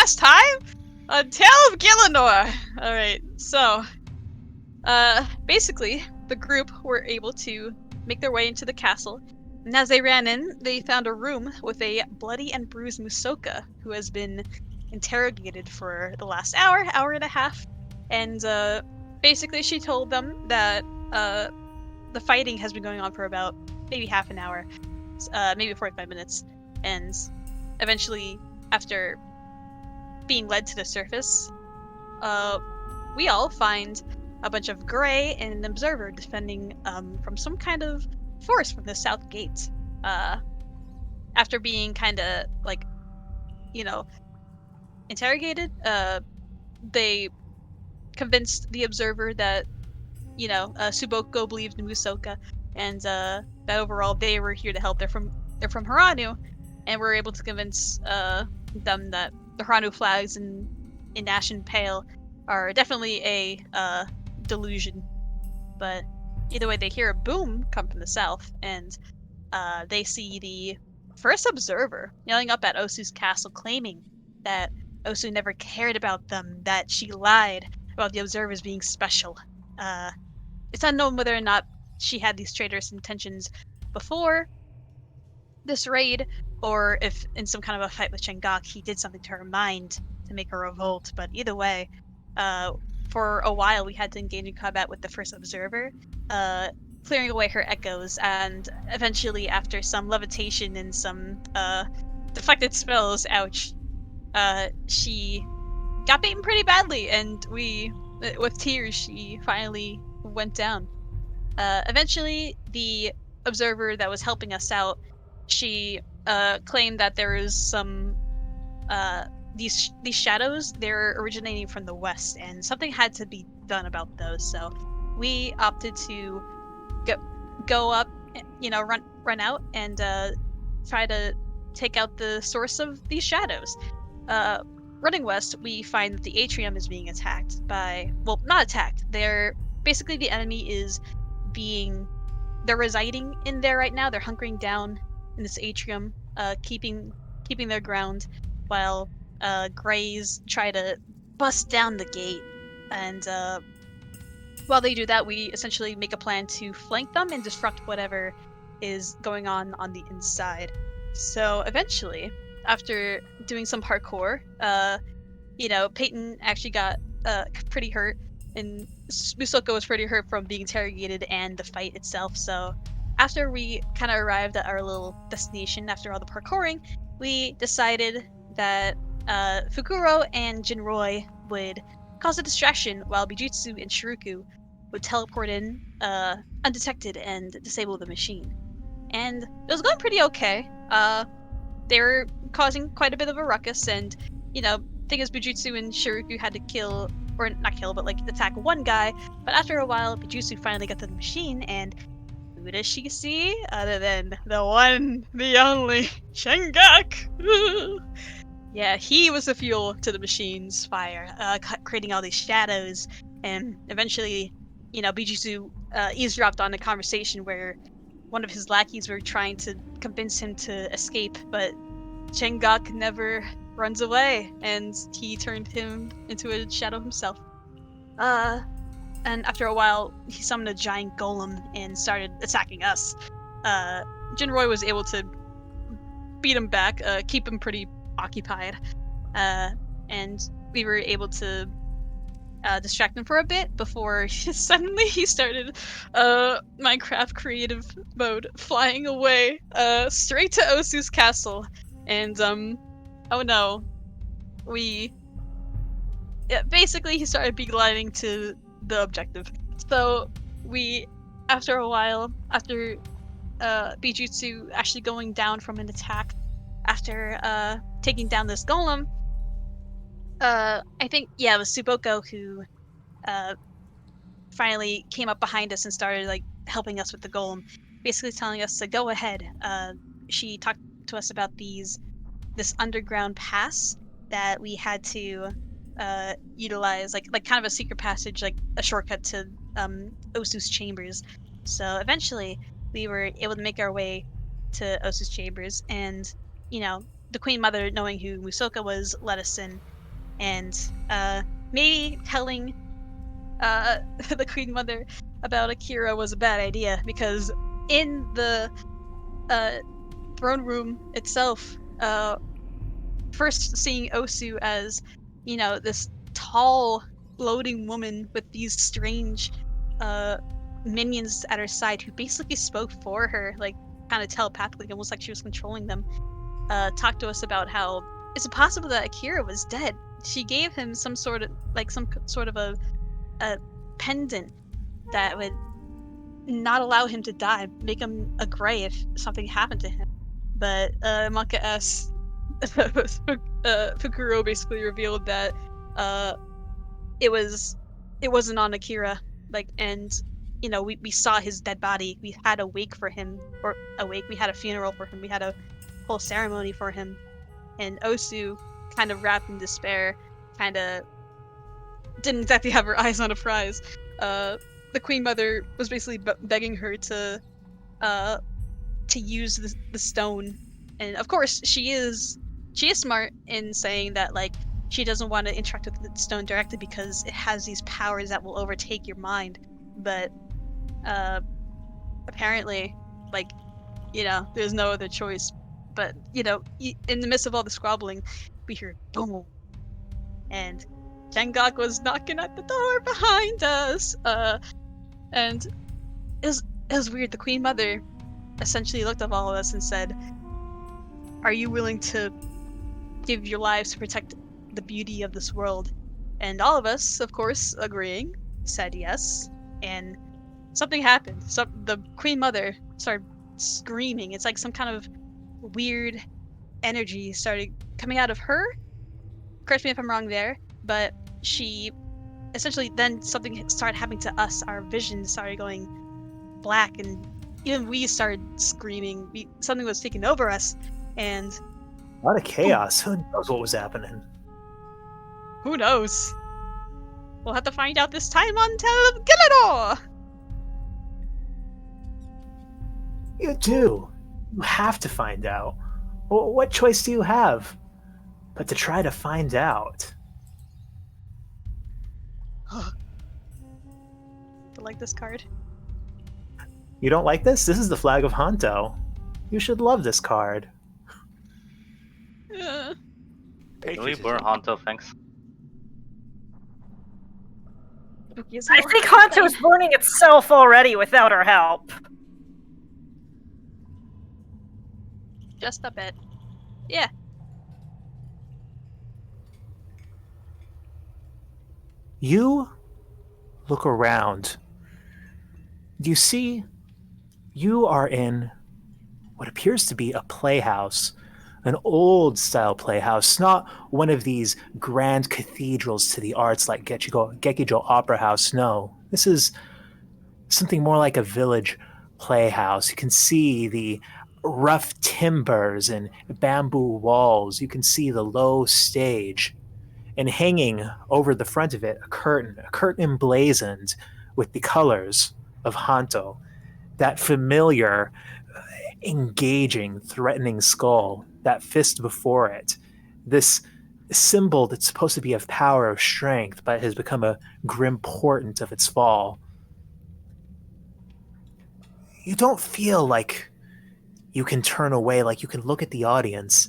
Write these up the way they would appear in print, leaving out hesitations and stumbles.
last time? A Tale of Gielinor! Alright, so, basically, the group were able to make their way into the castle, and as they ran in, they found a room with a bloody and bruised Musoka, who has been interrogated for the last hour and a half, and, basically she told them that, the fighting has been going on for about maybe half an hour, maybe 45 minutes, and eventually, after being led to the surface, we all find a bunch of Gray and an observer defending from some kind of force from the south gate. After being kind of like, interrogated, they convinced the observer that Suboko believed in Musoka, and that overall they were here to help. They're from Haranu, and we're able to convince them that the Haranu flags in Ashen Pale are definitely a delusion. But either way, they hear a boom come from the south, and they see the first observer yelling up at Osu's castle, claiming that Osu never cared about them, that she lied about the observers being special. It's unknown whether or not she had these traitorous intentions before this raid, or if in some kind of a fight with Chengok, he did something to her mind to make her revolt. But either way, for a while we had to engage in combat with the first observer, clearing away her echoes, and eventually, after some levitation and some deflected spells, ouch, she got beaten pretty badly, and with tears, she finally went down. Eventually, the observer that was helping us out, she claimed that there is some these shadows. They're originating from the west, and something had to be done about those. So we opted to go up, run out and try to take out the source of these shadows. Running west, we find that the atrium is being attacked by, well, not attacked. Basically the enemy is they're residing in there right now. They're hunkering down in this atrium, keeping their ground, while Greys try to bust down the gate. And while they do that, we essentially make a plan to flank them and disrupt whatever is going on the inside. So eventually, after doing some parkour, Peyton actually got pretty hurt, and Musoko was pretty hurt from being interrogated and the fight itself. So after we kind of arrived at our little destination, after all the parkouring, we decided that Fukuro and Jinroi would cause a distraction, while Bijutsu and Shiruku would teleport in undetected and disable the machine. And it was going pretty okay. They were causing quite a bit of a ruckus, and thing is, Bijutsu and Shiruku had to kill, or not kill, but attack one guy. But after a while, Bijutsu finally got to the machine, and who does she see other than the one, the only Chengok? Yeah, he was the fuel to the machine's fire, creating all these shadows, and eventually, Bijutsu eavesdropped on a conversation where one of his lackeys were trying to convince him to escape, but Chengok never runs away, and he turned him into a shadow himself. And after a while, he summoned a giant golem and started attacking us. Jinroi was able to beat him back, keep him pretty occupied, and we were able to distract him for a bit before suddenly he started Minecraft creative mode, flying away straight to Osu's castle. And oh no, basically he started beeglining to the objective. So we, after a while, after Bijutsu actually going down from an attack, after taking down this golem, I think, it was Suboko who finally came up behind us and started helping us with the golem, basically telling us to go ahead. She talked to us about this underground pass that we had to utilize, like kind of a secret passage, like a shortcut to Osu's chambers. So eventually we were able to make our way to Osu's chambers, and the Queen Mother, knowing who Musoka was, let us in, and maybe telling the Queen Mother about Akira was a bad idea, because in the uh, throne room itself, first seeing Osu as, this tall, floating woman with these strange uh, minions at her side who basically spoke for her, like kind of telepathically, almost like she was controlling them, talked to us about how is it possible that Akira was dead? She gave him some sort of a pendant that would not allow him to die, make him a gray if something happened to him. But Maka asks, Fukuro basically revealed that uh, it was it wasn't on Akira, like, and we saw his dead body. We had a wake for him, or a wake. We had a funeral for him. We had a whole ceremony for him. And Osu, kind of wrapped in despair, kind of didn't exactly have her eyes on a prize. Uh, the Queen Mother was basically begging her uh, to use the stone, and of course she is smart in saying that, like, she doesn't want to interact with the stone directly because it has these powers that will overtake your mind. But apparently, like, there's no other choice. But in the midst of all the squabbling, we hear boom, and Jengok was knocking at the door behind us. And it was weird. The Queen Mother essentially looked at all of us and said, "Are you willing to give your lives to protect the beauty of this world?" And all of us, of course, agreeing, said yes. And something happened. The Queen Mother started screaming. It's like some kind of weird energy started coming out of her. Correct me if I'm wrong there, but she essentially, then something started happening to us. Our vision started going black, and even we started screaming. Something was taking over us, and A lot of boom, chaos. Who knows what was happening? who knows? We'll have to find out this time on Tale of Gielinor! You do. You have to find out. What choice do you have but to try to find out? I like this card. You don't like this? This is the flag of Hanto. You should love this card. Uh, Can we burn Hanto, thanks? I think Hanto's burning itself already without our help. Just a bit. Yeah. You look around. Do you see? You are in what appears to be a playhouse, an old style playhouse, not one of these grand cathedrals to the arts like Gekijo Opera House. No, this is something more like a village playhouse. You can see the rough timbers and bamboo walls. You can see the low stage. And hanging over the front of it, a curtain emblazoned with the colors of Hanto, that familiar, engaging, threatening skull, that fist before it, this symbol that's supposed to be of power, of strength, but has become a grim portent of its fall. You don't feel like you can turn away, like you can look at the audience.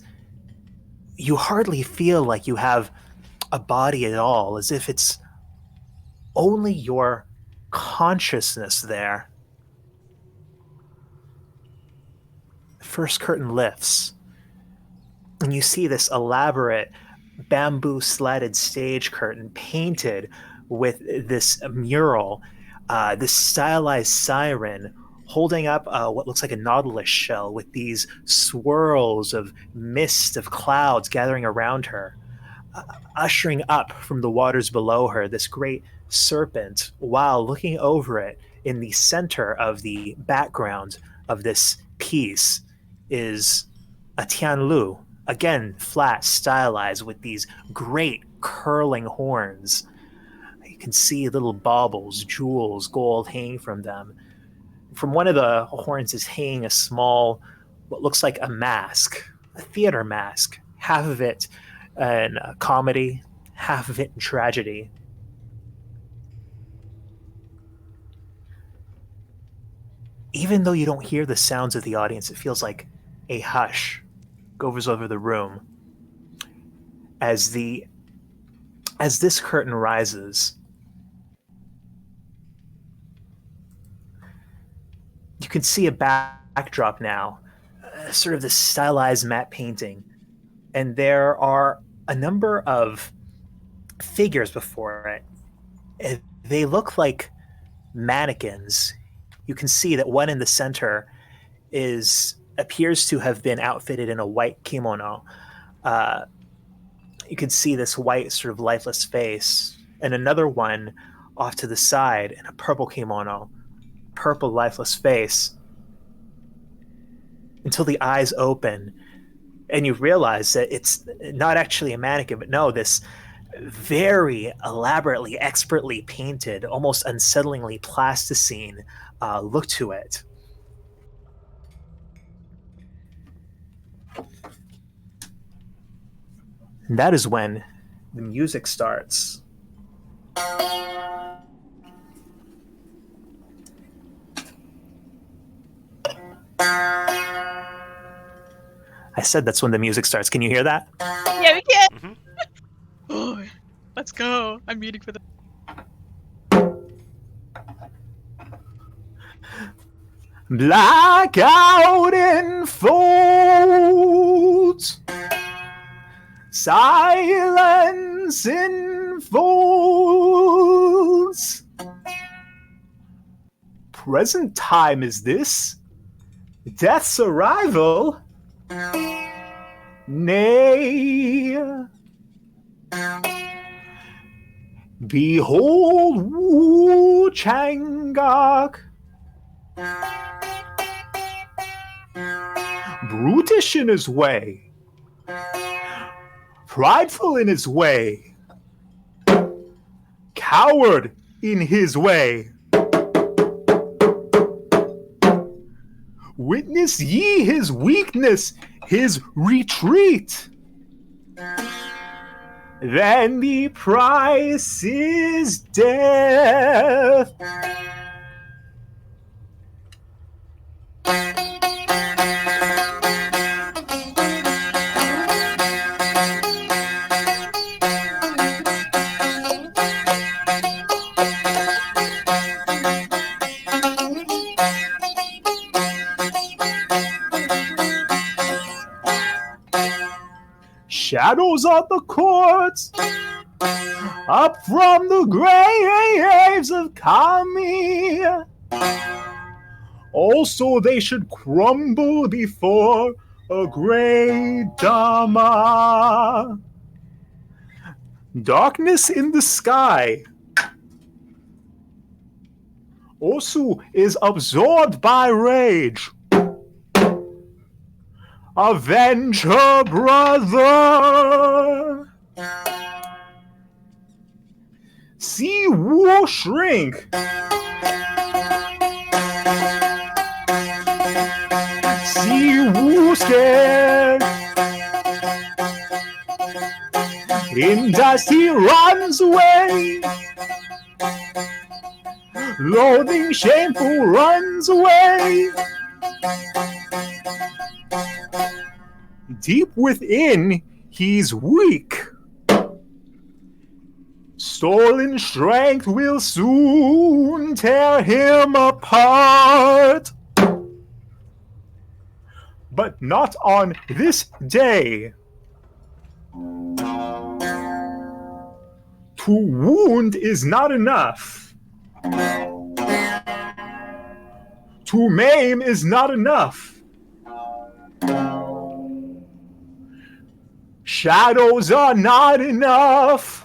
You hardly feel like you have a body at all, as if it's only your consciousness there. The first curtain lifts, and you see this elaborate bamboo slatted stage curtain painted with this mural, this stylized siren holding up what looks like a nautilus shell with these swirls of mist of clouds gathering around her. Ushering up from the waters below her this great serpent, while looking over it in the center of the background of this piece is a Tianlu, again flat, stylized with these great curling horns. You can see little baubles, jewels, gold hanging from them. From one of the horns is hanging a small, what looks like a mask, a theater mask, half of it in comedy, half of it in tragedy. Even though you don't hear the sounds of the audience, it feels like a hush goes over the room as this curtain rises. You can see a backdrop now, sort of this stylized matte painting, and there are a number of figures before it. They look like mannequins. You can see that one in the center appears to have been outfitted in a white kimono. You can see this white, sort of lifeless face, and another one off to the side in a purple kimono, purple, lifeless face, until the eyes open, and you realize that it's not actually a mannequin, but no, this very elaborately, expertly painted, almost unsettlingly plasticine look to it. And that is when the music starts. I said that's when the music starts. Can you hear that? Yeah, we can. Mm-hmm. Oh, let's go. I'm muting for the. Blackout enfolds. Silence enfolds. Present time is this? Death's arrival? Nay. Behold Wu Changok. Brutish in his way. Prideful in his way. Coward in his way. Witness ye his weakness, his retreat. Then the price is death. Shadows on the courts, up from the graves of Kami. Also they should crumble before a great Dhamma. Darkness in the sky. Osu is absorbed by rage. Avenge her brother. See Wu shrink. See Wu scared. In dust he runs away. Loathing, shameful, runs away. Deep within, he's weak. Stolen strength will soon tear him apart. But not on this day. To wound is not enough. To maim is not enough. Shadows are not enough.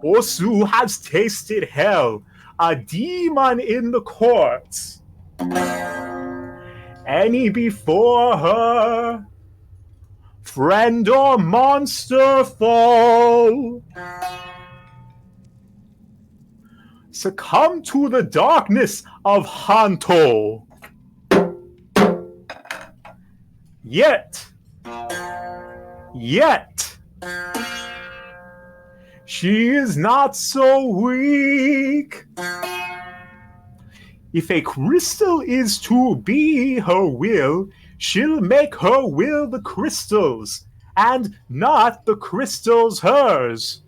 Osu has tasted hell, a demon in the courts. Any before her, friend or monster fall. Succumb to the darkness of Hanto. Yet, she is not so weak. If a crystal is to be her will, she'll make her will the crystals, and not the crystals hers.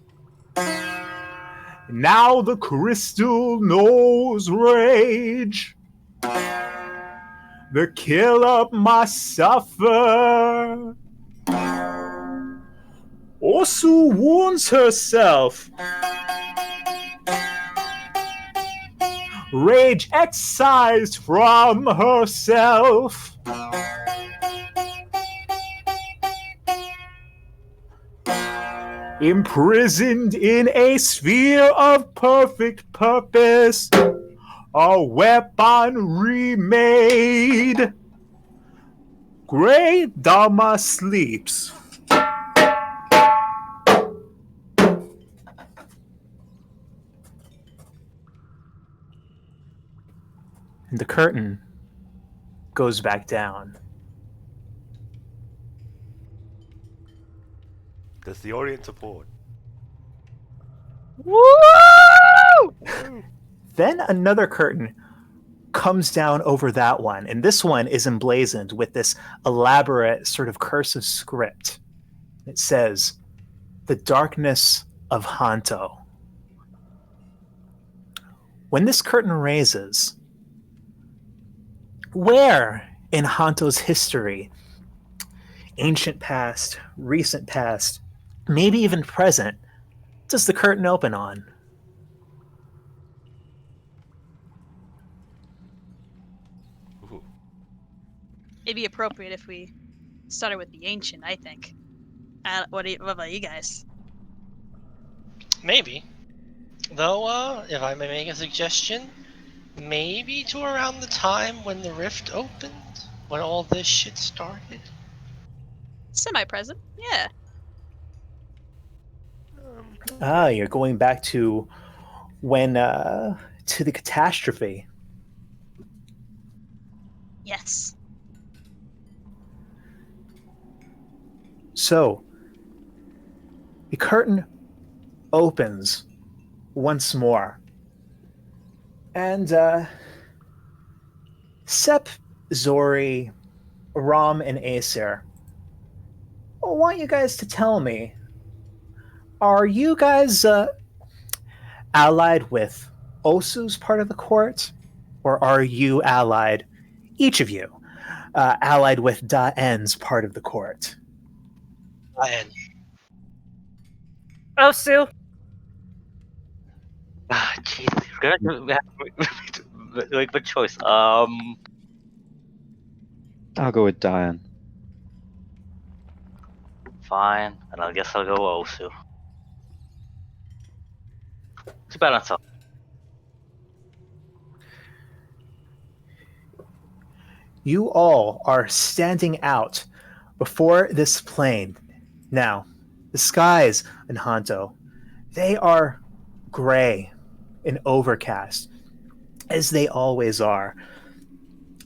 Now the crystal knows rage. The killer must suffer. Osu wounds herself. Rage excised from herself. Imprisoned in a sphere of perfect purpose, a weapon remade. Grey Dharma sleeps. And the curtain goes back down. Does the audience applaud? Woo! Then another curtain comes down over that one, and this one is emblazoned with this elaborate sort of cursive script. It says, "The Darkness of Hanto." When this curtain raises, where in Hanto's history, ancient past, recent past, maybe even present, does the curtain open on? Ooh. It'd be appropriate if we started with the ancient, I think. What about you guys? Maybe. Though, if I may make a suggestion, maybe to around the time when the rift opened? When all this shit started? Semi-present, yeah. You're going back to when, to the catastrophe. Yes. So, the curtain opens once more. And, Sep, Zori, Ram, and Acer, I want you guys to tell me, are you guys, allied with Osu's part of the court? Or are you allied, each of you, allied with Daen's part of the court? And Osu. Ah, Jesus, we're gonna make the choice. I'll go with Diane. Fine, and I guess I'll go Osu. To balance out. You all are standing out before this plane. Now, the skies in Hanto, they are gray and overcast, as they always are.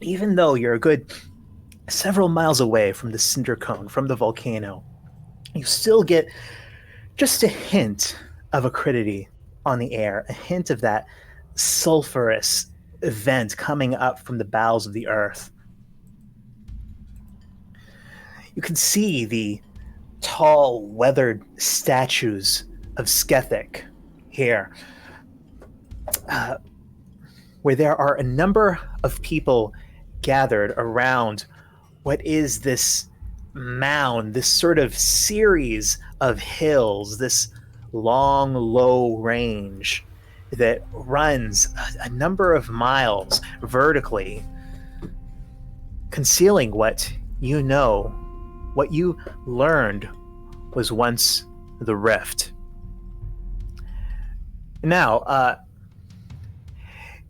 Even though you're a good several miles away from the cinder cone, from the volcano, you still get just a hint of acridity on the air, a hint of that sulfurous vent coming up from the bowels of the earth. You can see the tall, weathered statues of Skethic here, where there are a number of people gathered around what is this mound, this sort of series of hills, this long, low range that runs a number of miles vertically, concealing what you know, what you learned was once the rift. Now,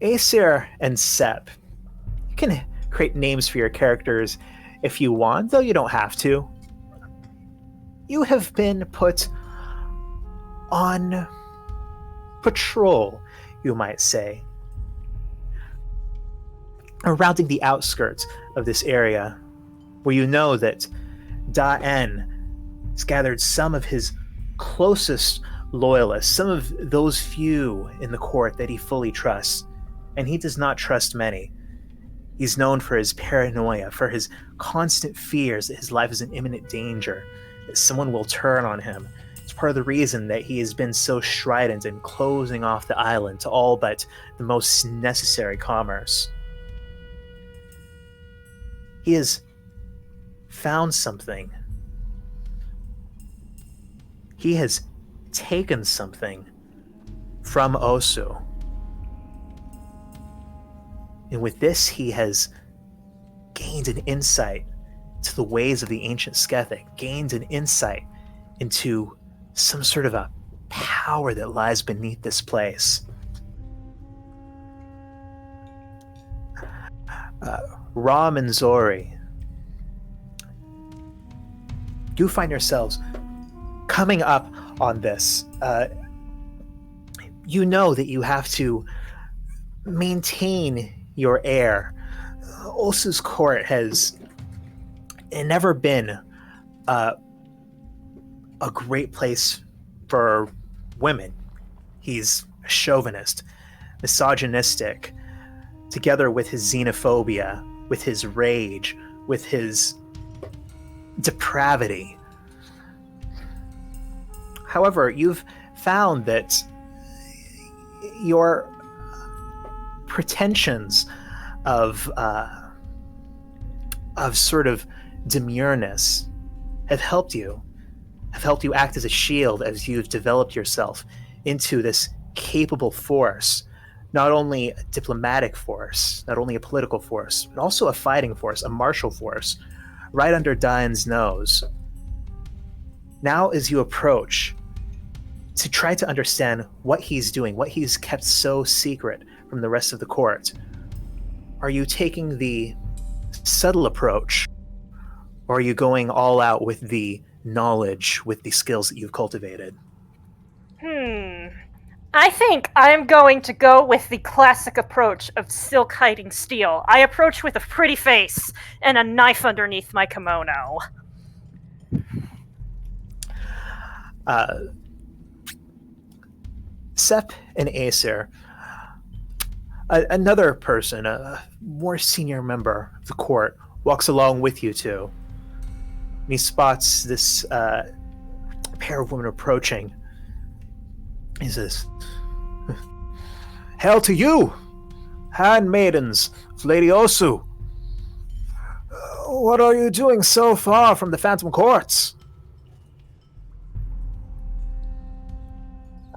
Acer and Sep, you can create names for your characters if you want, though you don't have to. You have been put on patrol, you might say, surrounding the outskirts of this area. where you know that Da-En has gathered some of his closest loyalists, some of those few in the court that he fully trusts, and he does not trust many. He's known for his paranoia, for his constant fears that his life is in imminent danger, that someone will turn on him. It's part of the reason that he has been so strident in closing off the island to all but the most necessary commerce. He has found something. He has taken something from Osu. And with this, he has gained an insight to the ways of the ancient Skethic, gained an insight into some sort of a power that lies beneath this place. Ram and Zori, you find yourselves coming up on this. You know that you have to maintain your air. Osu's court has never been a great place for women. He's a chauvinist, misogynistic, together with his xenophobia, with his rage, with his depravity. However, you've found that your pretensions of sort of demureness have helped you act as a shield as you've developed yourself into this capable force, not only a diplomatic force, not only a political force, but also a fighting force, a martial force, right under Da-En's nose. Now, as you approach to try to understand what he's doing, what he's kept so secret from the rest of the court, are you taking the subtle approach, or are you going all out with the knowledge, with the skills that you've cultivated? I think I'm going to go with the classic approach of silk hiding steel. I approach with a pretty face and a knife underneath my kimono. Sep and Acer, another person, a more senior member of the court, walks along with you two. And he spots this pair of women approaching. He says, "Hail to you, handmaidens of Lady Osu. What are you doing so far from the Phantom Courts?"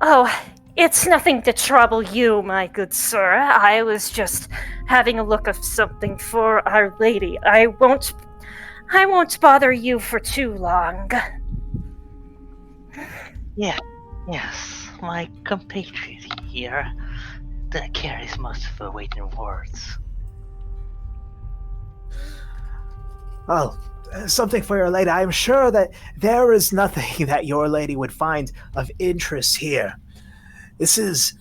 Oh, it's nothing to trouble you, my good sir. I was just having a look of something for Our Lady. I won't bother you for too long. Yes, my compatriot here that carries most of the weight in words. Oh, something for your lady. I am sure that there is nothing that your lady would find of interest here. This is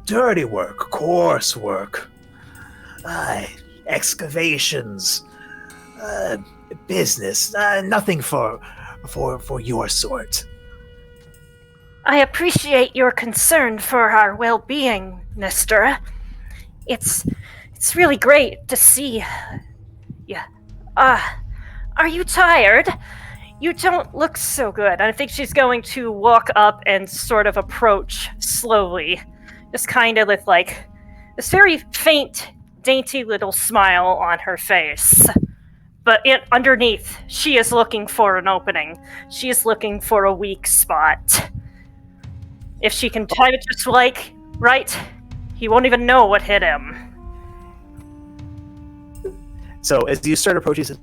dirty work, coarse work, excavations, business. Nothing for your sort. I appreciate your concern for our well-being, mister. It's really great to see you. Are you tired? You don't look so good. I think she's going to walk up and sort of approach slowly, just kind of with like this very faint, dainty little smile on her face. But underneath, she is looking for an opening. She is looking for a weak spot. If she can time it just right, he won't even know what hit him. So as you start approaching, he says,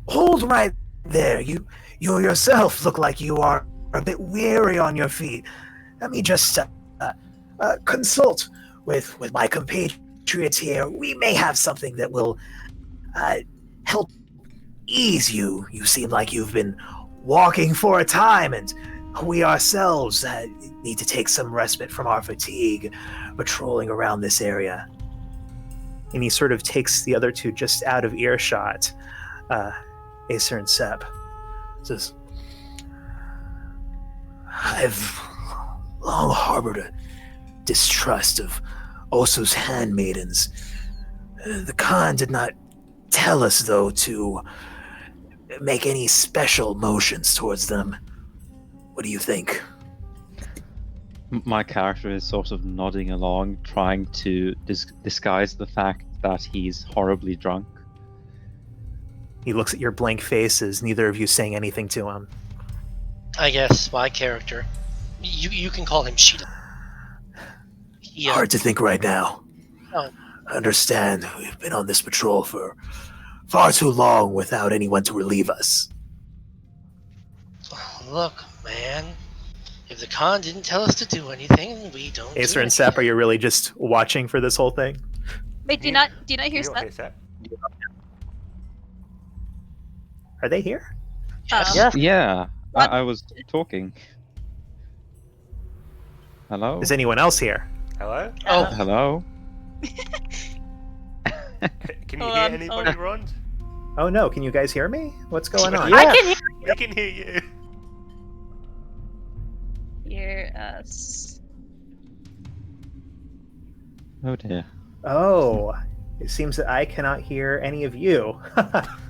"Hold right there. You yourself look like you are a bit weary on your feet. Let me just consult with my compatriots here. We may have something that will help ease you. You seem like you've been walking for a time, and we ourselves need to take some respite from our fatigue patrolling around this area." And he sort of takes the other two just out of earshot. Acer and Sep. Says, I've long harbored a distrust of Oso's handmaidens. The Khan did not tell us, though, to make any special motions towards them. What do you think? My character is sort of nodding along, trying to disguise the fact that he's horribly drunk. He looks at your blank faces, neither of you saying anything to him. I guess my character. You can call him Sheeta. Hard to think right now. Oh. I understand we've been on this patrol for far too long without anyone to relieve us. Look, man. If the Khan didn't tell us to do anything, then we don't. Acer and Sep, are you really just watching for this whole thing? Wait, do you not hear You don't Seth? hear Seth. Are they here? Yes. Yes. Yeah, What? I was talking. Hello? Is anyone else here? Hello? Oh, Hello? Can you Hold hear on, anybody, hold Rond? Oh no, can you guys hear me? What's going on? Yeah. I can hear. We can hear you. Hear us. Oh dear. Oh, it seems that I cannot hear any of you.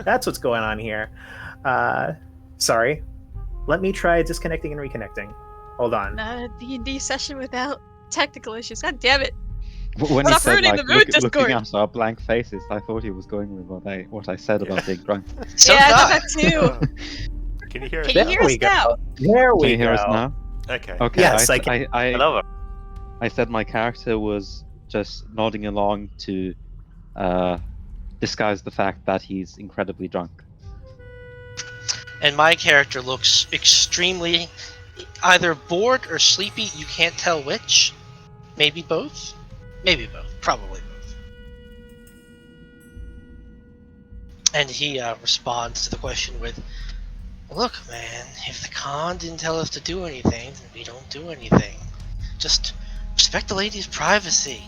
That's what's going on here. Sorry. Let me try disconnecting and reconnecting. Hold on. Not a D&D session without technical issues. God damn it. When Stop he said ruining like the mood, looking Discord. at our blank faces, I thought he was going with what I said about being drunk. so yeah, I did thought that too. Can you hear us? Can you There hear us we go. now? There Can we you hear us go. now? Okay. Okay. Yes, I I I said my character was just nodding along to disguise the fact that he's incredibly drunk. And my character looks extremely either bored or sleepy. You can't tell which. Maybe both. Maybe both. Probably both. And he responds to the question with, "Look, man, if the Khan didn't tell us to do anything, then we don't do anything. Just respect the lady's privacy."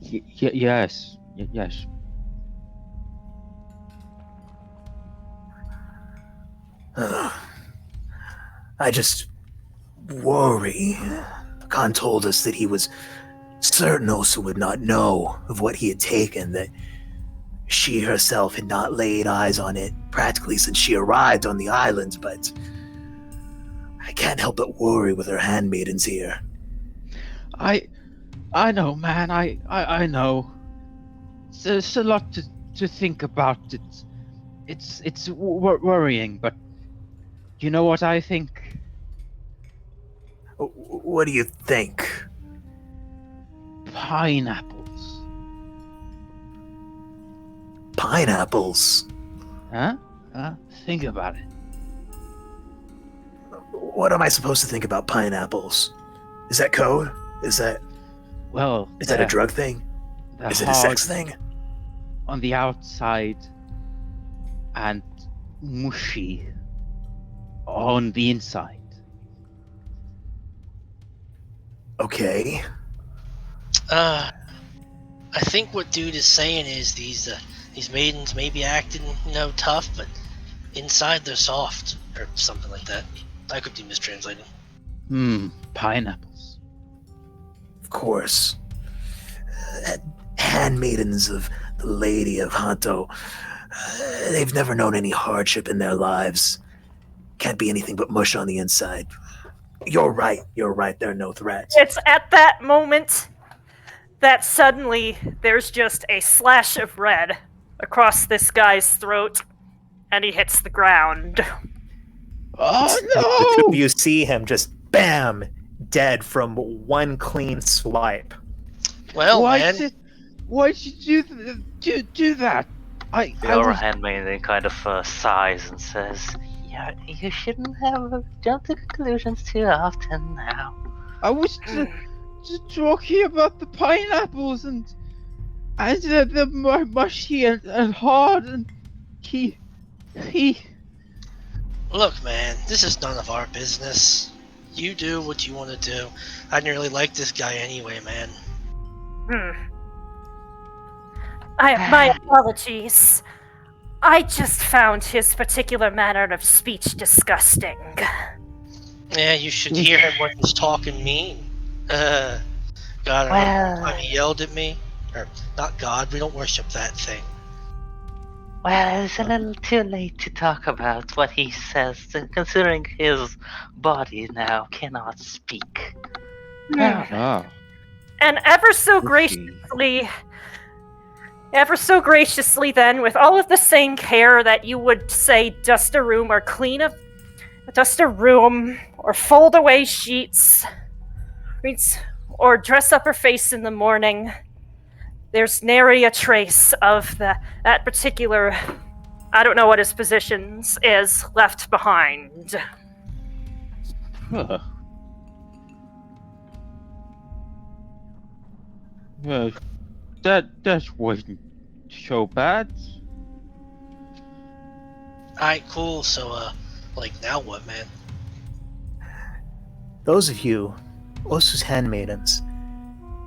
Yes. Yes. I just worry. Khan told us that he was certain Osa would not know of what he had taken, that she herself had not laid eyes on it practically since she arrived on the island, but I can't help but worry with her handmaidens here. I know, man. I know. It's a lot to think about. It's worrying, but you know what I think? What do you think? Pineapples. Pineapples? Huh? Think about it. What am I supposed to think about pineapples? Is that code? Is that Well, a drug thing? they're Is it a hard sex thing? on the outside and mushy on the inside. Okay. I think what dude is saying is these maidens may be acting, tough, but inside they're soft, or something like that. I could be mistranslating. Pineapples. Of course. Handmaidens of the Lady of Hanto. They've never known any hardship in their lives. Can't be anything but mush on the inside. You're right. They're no threat. It's at that moment that suddenly there's just a slash of red across this guy's throat, and he hits the ground. Oh The two no! of you see him just bam, dead from one clean swipe. Well, Why man, did you do that? I Your was, handmaiden kind of sighs and says, "Yeah, you shouldn't have jumped to conclusions too often now." I was just talking about the pineapples and the mushy and hard, and he look, man, this is none of our business. You do what you want to do. I didn't really like this guy anyway, man. My apologies. I just found his particular manner of speech disgusting. Yeah, you should hear him when he's talking mean. God, I remember one time Well, he yelled at me. Or, not God, we don't worship that thing. well, it's a little too late to talk about what he says, considering his body now cannot speak. Now then, Ah, And I see. ever so graciously then, with all of the same care that you would say dust a room or dust a room or fold away sheets or dress up her face in the morning, there's nary a trace of that particular, I don't know what his positions is, left behind. Huh. Well, that wasn't so bad. Alright, cool. So, like, now what, man? Those of you, Osu's handmaidens,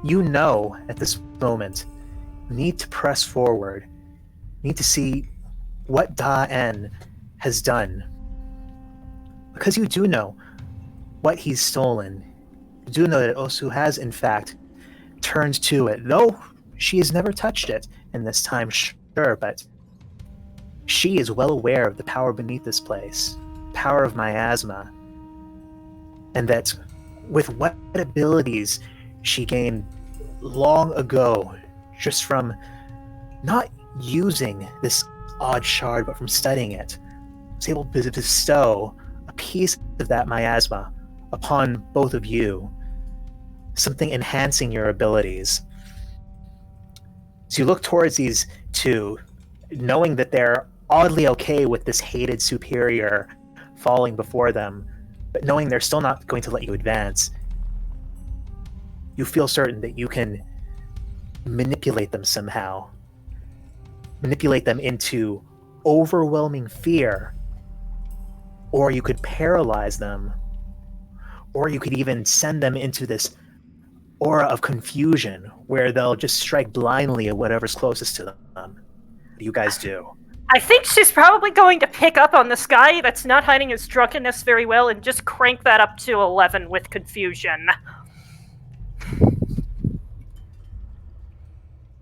you know at this moment need to press forward, need to see what Da-en has done. Because you do know what he's stolen. You do know that Osu has, in fact, turned to it, though she has never touched it in this time, sure, but she is well aware of the power beneath this place, power of miasma, and that with what abilities she gained long ago, just from not using this odd shard, but from studying it, was able to bestow a piece of that miasma upon both of you, something enhancing your abilities. So you look towards these two, knowing that they're oddly okay with this hated superior falling before them, but knowing they're still not going to let you advance. You feel certain that you can manipulate them somehow. Manipulate them into overwhelming fear, or you could paralyze them, or you could even send them into this aura of confusion where they'll just strike blindly at whatever's closest to them. What do you guys do? I think she's probably going to pick up on this guy that's not hiding his drunkenness very well and just crank that up to 11 with confusion.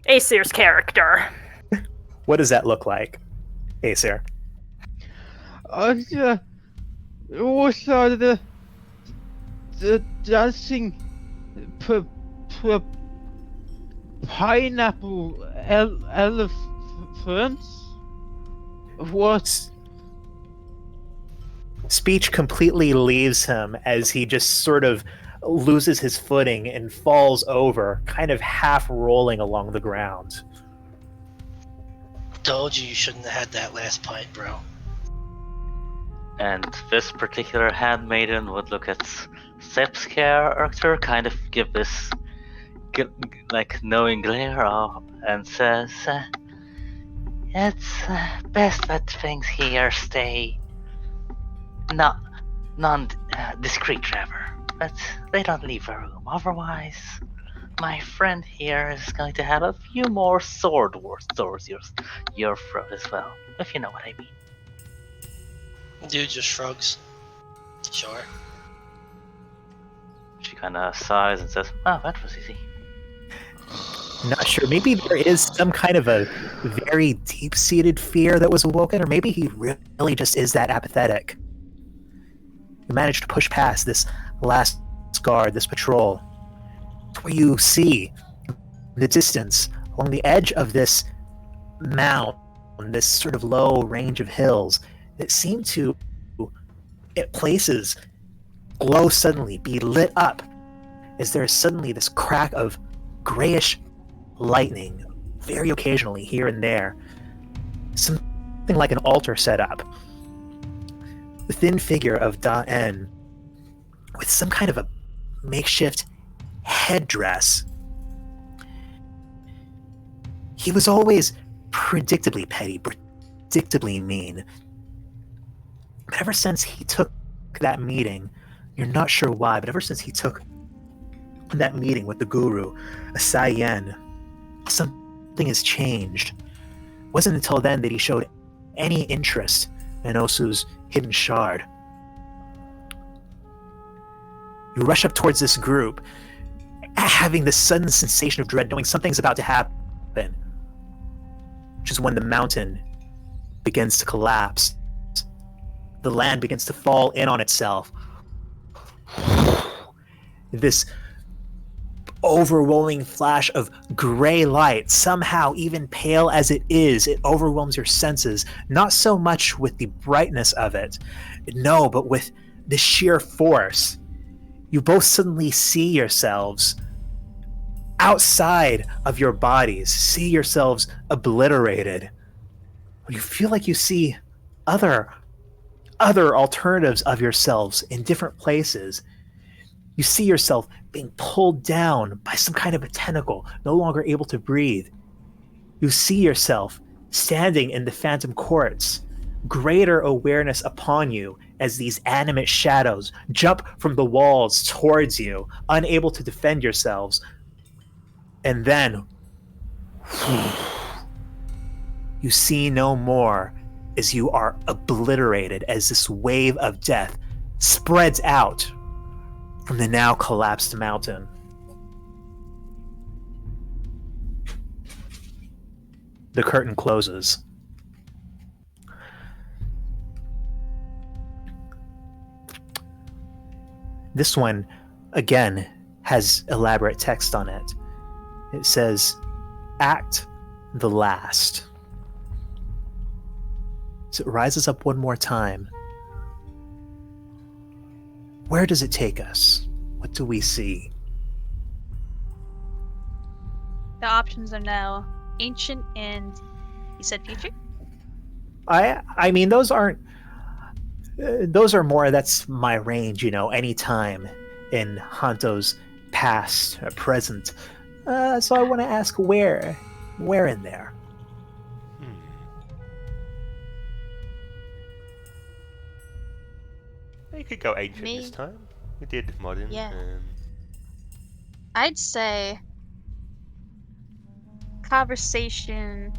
Aesir's character. What does that look like, Aesir? Yeah. Also, the dancing p- pineapple elephants. What? Speech completely leaves him as he just sort of loses his footing and falls over, kind of half rolling along the ground. Told you shouldn't have had that last pint, bro. and this particular handmaiden would look at Sep's character, kind of give this like knowing glare off, and says, "It's best that things here stay not non-discreet, Trevor. But they don't leave the room. Otherwise, my friend here is going to have a few more sword wars towards your throat as well, if you know what I mean." Dude just shrugs. Sure. She kind of sighs and says, "Oh, that was easy." Not sure. Maybe there is some kind of a very deep-seated fear that was awoken, or maybe he really just is that apathetic. You managed to push past this last guard, this patrol, to where you see in the distance, along the edge of this mound, this sort of low range of hills, that seem to, at places, glow suddenly, be lit up, as there is suddenly this crack of grayish lightning, very occasionally here and there. Something like an altar set up. The thin figure of Da-en, with some kind of a makeshift headdress. He was always predictably petty, predictably mean. But ever since he took that meeting, you're not sure why, but ever since he took that meeting with the guru, Asayen, something has changed. It wasn't until then that he showed any interest in Osu's hidden shard. You rush up towards this group, having this sudden sensation of dread, knowing something's about to happen, which is when the mountain begins to collapse. The land begins to fall in on itself. This overwhelming flash of gray light, somehow even pale as it is, it overwhelms your senses, not so much with the brightness of it, no, but with the sheer force. You both suddenly see yourselves outside of your bodies, see yourselves obliterated. You feel like you see other alternatives of yourselves in different places. You see yourself being pulled down by some kind of a tentacle, no longer able to breathe. You see yourself standing in the phantom courts, greater awareness upon you as these animate shadows jump from the walls towards you, unable to defend yourselves. And then you see no more as you are obliterated, as this wave of death spreads out from the now collapsed mountain. The curtain closes. This one, again, has elaborate text on it. It says, Act the Last. So it rises up one more time. Where does it take us? What do we see? The options are now ancient and, you said future? I mean, those aren't. Those are more. That's my range. Any time in Hanto's past, present. So I want to ask where in there? You could go ancient Me? this time. We did modern. Yeah. I'd say conversation,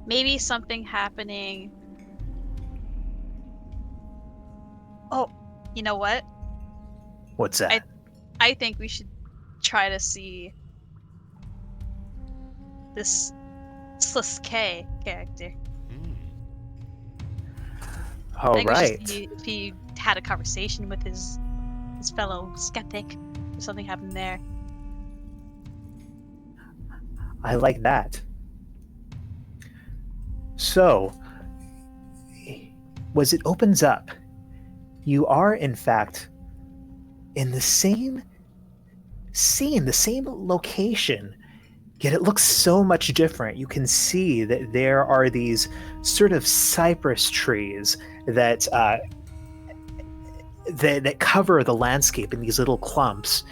maybe something happening. Oh, you know what? What's that? I think we should try to see this Sliske character. I All think we should right. see if he had a conversation with his fellow skeptic, or something happened there. I like that. So, as it opens up, you are in fact in the same scene, the same location, yet it looks so much different. You can see that there are these sort of cypress trees that that cover the landscape in these little clumps.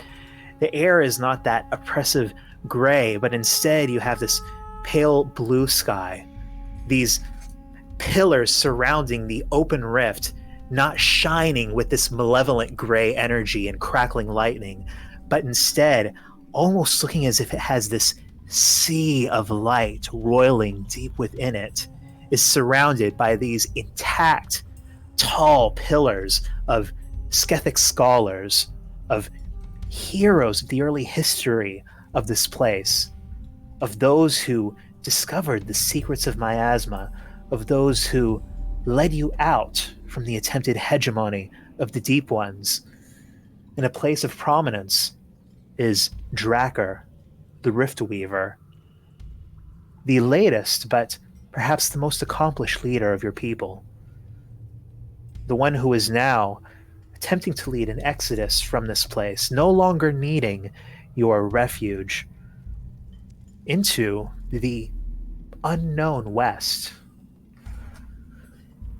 The air is not that oppressive gray, but instead you have this pale blue sky. These pillars surrounding the open rift, not shining with this malevolent gray energy and crackling lightning, but instead almost looking as if it has this sea of light roiling deep within it, is surrounded by these intact, tall pillars of Skethic scholars, of heroes of the early history of this place, of those who discovered the secrets of miasma, of those who led you out from the attempted hegemony of the Deep Ones. In a place of prominence is Drakkar, the Rift Weaver, the latest but perhaps the most accomplished leader of your people, the one who is now attempting to lead an exodus from this place, no longer needing your refuge, into the unknown West.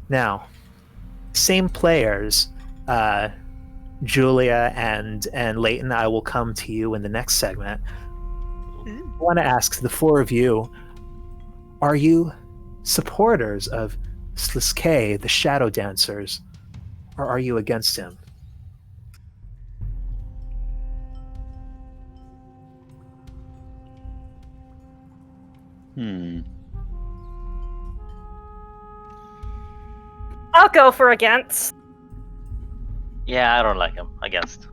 Now, same players, Julia and Leighton, I will come to you in the next segment. I want to ask the four of you, are you supporters of Sliske, the Shadow Dancers, or are you against him? I'll go for against. Yeah, I don't like him. Against.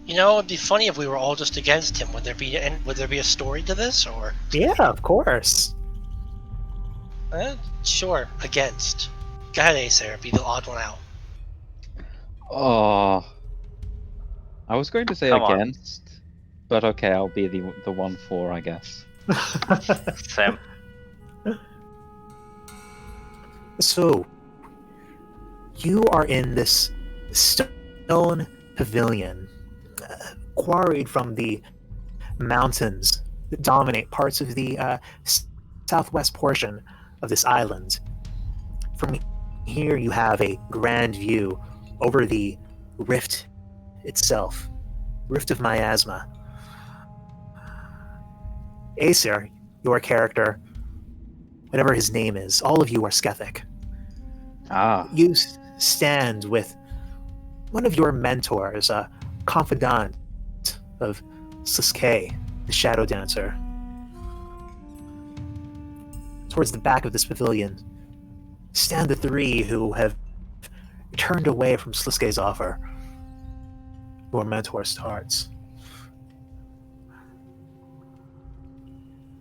You know, it'd be funny if we were all just against him. Would there be a story to this, or? Yeah, of course. Sure, against. Go ahead, Acer. Be the odd one out. Oh, I was going to say Come on. against, but okay, I'll be the 1-4, I guess. Sam. So, you are in this stone pavilion, quarried from the mountains that dominate parts of the southwest portion of this island. From here, you have a grand view over the rift itself, Rift of Miasma. Acer, your character, whatever his name is, all of you are Skethic. Ah, You stand with one of your mentors, a confidant of Sasuke, the Shadow Dancer. Towards the back of this pavilion stand the three who have turned away from Sasuke's offer. Your mentor starts.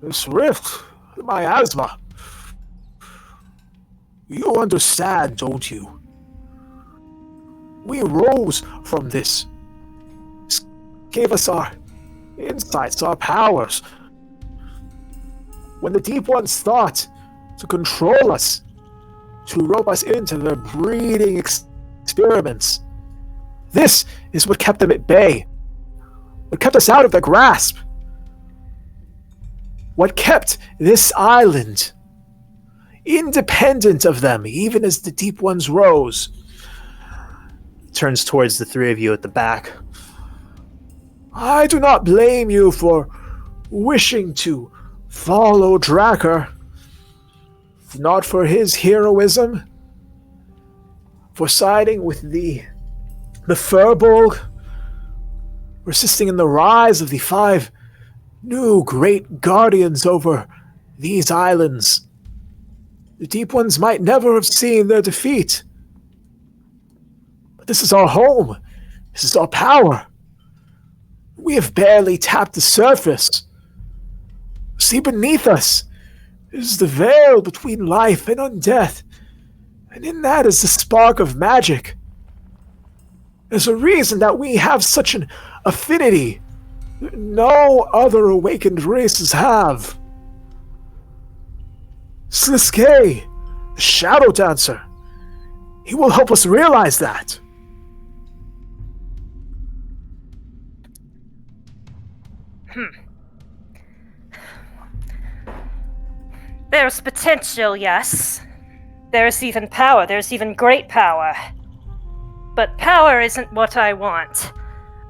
This rift, miasma. You understand, don't you? We rose from this. This gave us our insights, our powers. When the Deep Ones thought to control us, to rope us into their breeding experiments, this is what kept them at bay. What kept us out of their grasp. What kept this island independent of them, even as the Deep Ones rose. Turns towards the three of you at the back. I do not blame you for wishing to follow Drakkar. Not for his heroism, for siding with the Furbolg, persisting in the rise of the 5 new great guardians over these islands. The Deep Ones might never have seen their defeat. But this is our home. This is our power. We have barely tapped the surface. See beneath us is the veil between life and undeath. And in that is the spark of magic. There's a reason that we have such an affinity that no other awakened races have. Sasuke, the Shadow Dancer, he will help us realize that. There's potential, yes. There's even power, there's even great power. But power isn't what I want.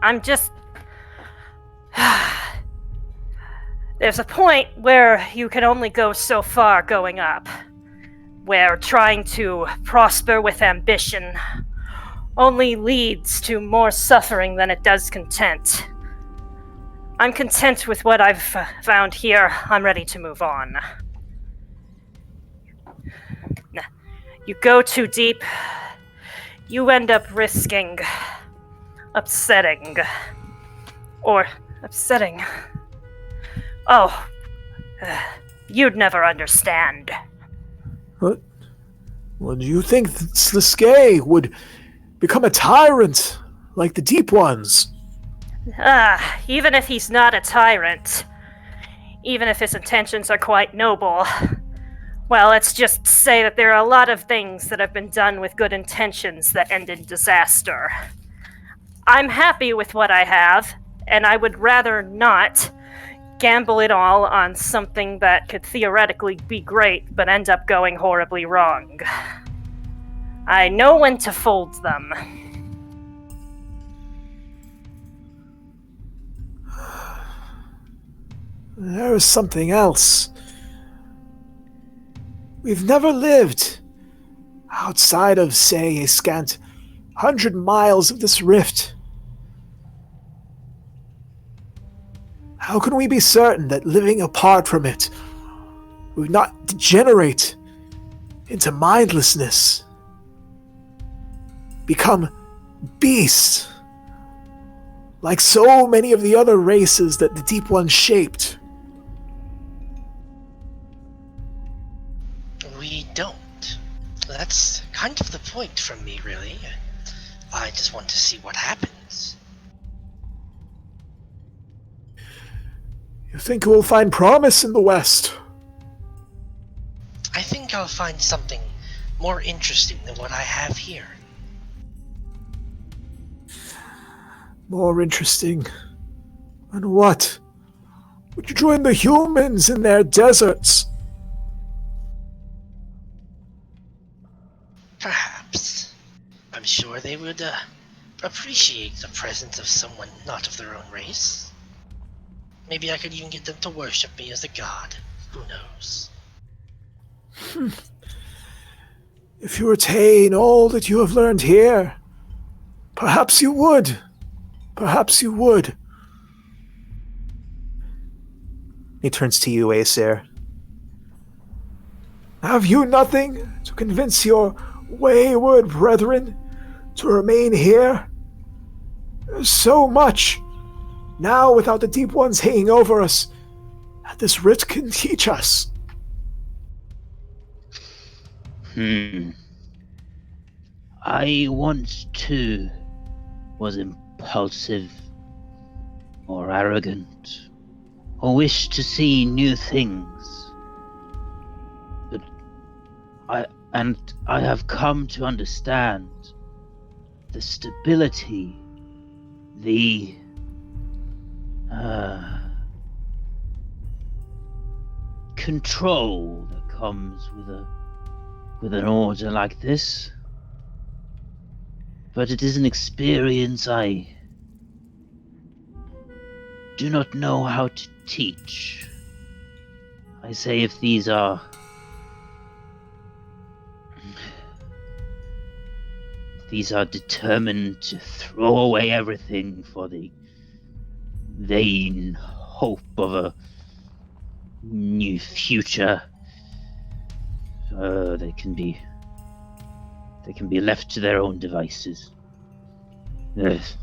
I'm just... There's a point where you can only go so far going up. Where trying to prosper with ambition only leads to more suffering than it does content. I'm content with what I've found here. I'm ready to move on. You go too deep, you end up risking upsetting. Or upsetting. Oh, you'd never understand. What? Well, do you think that Sasuke would become a tyrant like the Deep Ones? Even if he's not a tyrant, even if his intentions are quite noble, well, let's just say that there are a lot of things that have been done with good intentions that end in disaster. I'm happy with what I have, and I would rather not gamble it all on something that could theoretically be great but end up going horribly wrong. I know when to fold them. There is something else. We've never lived outside of, say, a scant 100 miles of this rift. How can we be certain that living apart from it would not degenerate into mindlessness, become beasts, like so many of the other races that the Deep Ones shaped. We don't. That's kind of the point from me, really. I just want to see what happens. You think we'll find promise in the West? I think I'll find something more interesting than what I have here. More interesting? And what? Would you join the humans in their deserts? Perhaps. I'm sure they would appreciate the presence of someone not of their own race. Maybe I could even get them to worship me as a god. Who knows? If you retain all that you have learned here, perhaps you would. Perhaps you would. He turns to you, Aesir. Have you nothing to convince your wayward brethren to remain here? There's so much, now without the Deep Ones hanging over us, that this writ can teach us. I once too was impulsive or arrogant or wished to see new things. But I have come to understand the stability, the control that comes with an order like this. But it is an experience I do not know how to teach. I say if these are determined to throw away everything for the vain hope of a new future, they can be left to their own devices. Yes.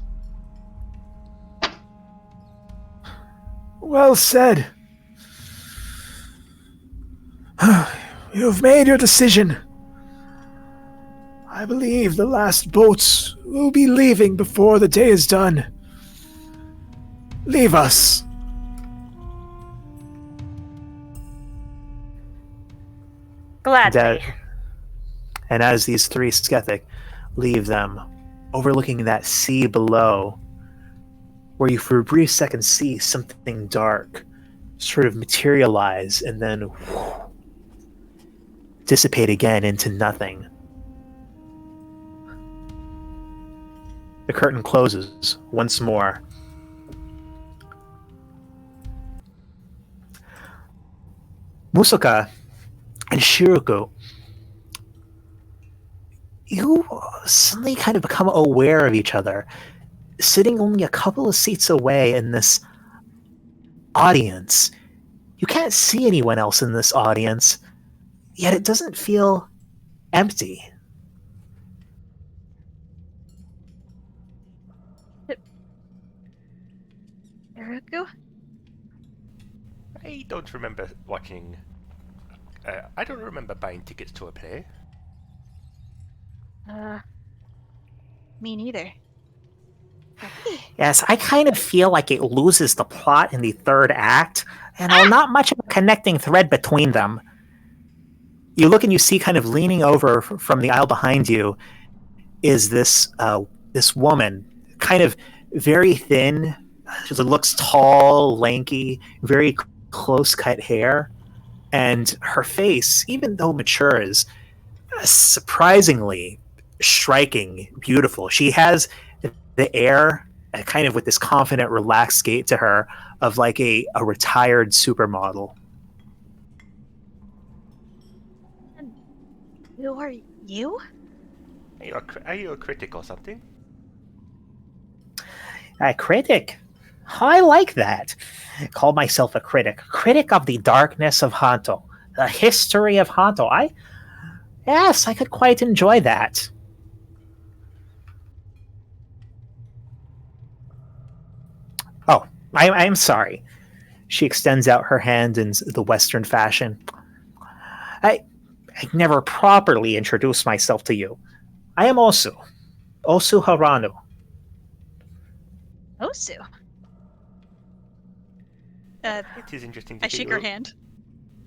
Well said. You've made your decision. I believe the last boats will be leaving before the day is done. Leave us. Gladly. And as these three Skethic leave them, overlooking that sea below, where you for a brief second see something dark sort of materialize and then dissipate again into nothing. The curtain closes once more. Musoka and Shiruku, you suddenly kind of become aware of each other, sitting only a couple of seats away in this audience. You can't see anyone else in this audience, yet it doesn't feel empty. Iruku? I don't remember watching. I don't remember buying tickets to a play. Me neither. Yes, I kind of feel like it loses the plot in the third act, and not much of a connecting thread between them. You look and you see kind of leaning over from the aisle behind you is this woman, kind of very thin. She looks tall, lanky, very close-cut hair, and her face, even though mature, is surprisingly striking, beautiful. She has the air, kind of with this confident, relaxed gait to her, of like a retired supermodel. Who are you? Are you a critic or something? A critic? I like that. Call myself a critic. Critic of the darkness of Hanto. The history of Hanto. Yes, I could quite enjoy that. Oh, I'm sorry. She extends out her hand in the Western fashion. I, I never properly introduced myself to you. I am Osu Haranu. Osu. Uh, It is interesting to I hear shake her hand.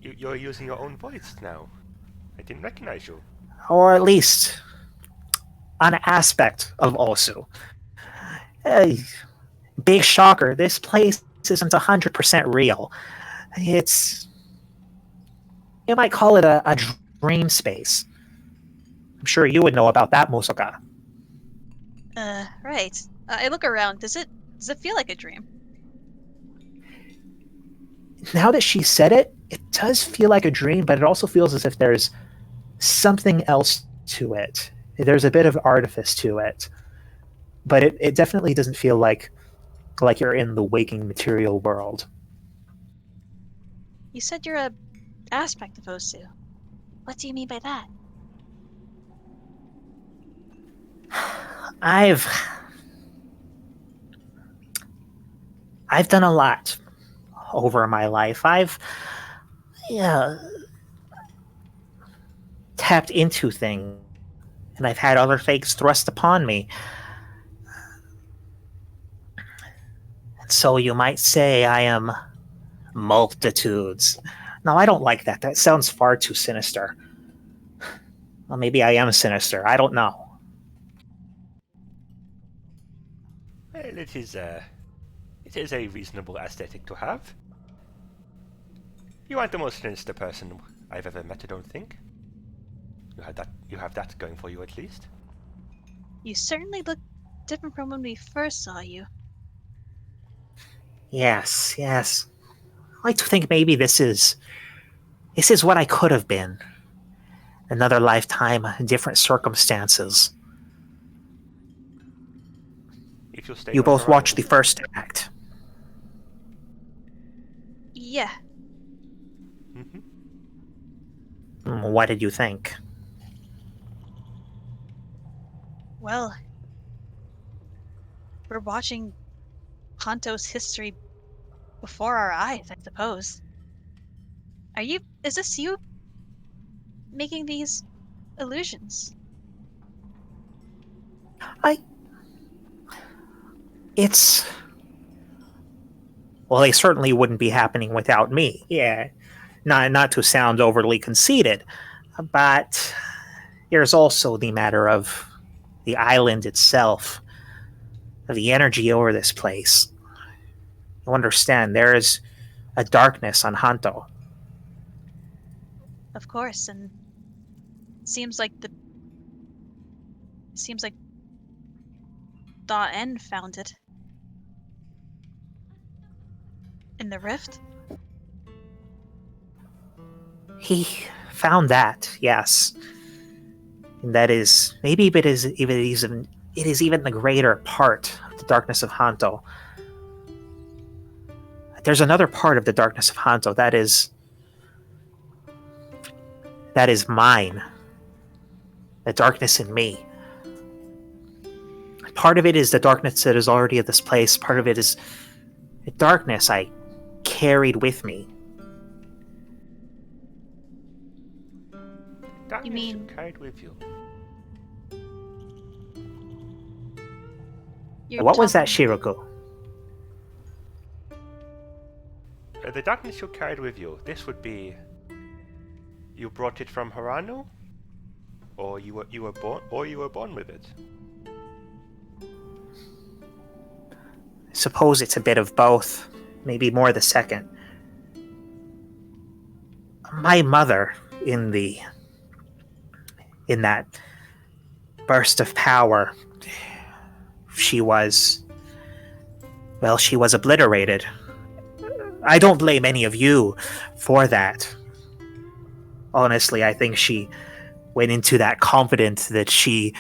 you're using your own voice now. I didn't recognize you. Or at least an aspect of Osu. Uh, Big shocker, this place isn't 100% real. It's, you might call it a dream space. I'm sure you would know about that, Musoka. Right. I look around. Does it feel like a dream? Now that she said it, it does feel like a dream, but it also feels as if there's something else to it. There's a bit of artifice to it. But it definitely doesn't feel like you're in the waking material world. You said you're a aspect of Osu. What do you mean by that? I've I've done a lot over my life. I've yeah, tapped into things, and I've had other things thrust upon me. So you might say I am multitudes. No, I don't like that. That sounds far too sinister. Well, maybe I am sinister. I don't know. Well, it is a reasonable aesthetic to have. You aren't the most sinister person I've ever met, I don't think. You have that going for you at least. You certainly look different from when we first saw you. Yes, yes. I like to think maybe this is what I could have been. Another lifetime, different circumstances. If you'll stay You on both watched the Harano. first act. Yeah. What did you think? Well, we're watching Hanto's history before our eyes, I suppose. Is this you making these illusions? I. It's. Well, they certainly wouldn't be happening without me. Yeah. Not to sound overly conceited, but there's also the matter of the island itself, of the energy over this place. You understand, there is a darkness on Hanto. Of course, and seems like the seems like Da-En found it. In the rift? He found that, yes. And that is maybe it is even the greater part of the darkness of Hanto. There's another part of the darkness of Hanto that is mine. The darkness in me. Part of it is the darkness that is already at this place. Part of it is the darkness I carried with me. Darkness mean- you carried with you. You're What was that, talking- Shiroku? The darkness you carried with you. This would be. You brought it from Harano, or you were born with it. I suppose it's a bit of both. Maybe more the second. My mother, in that burst of power, she was obliterated. I don't blame any of you for that. Honestly, I think she went into that confident that she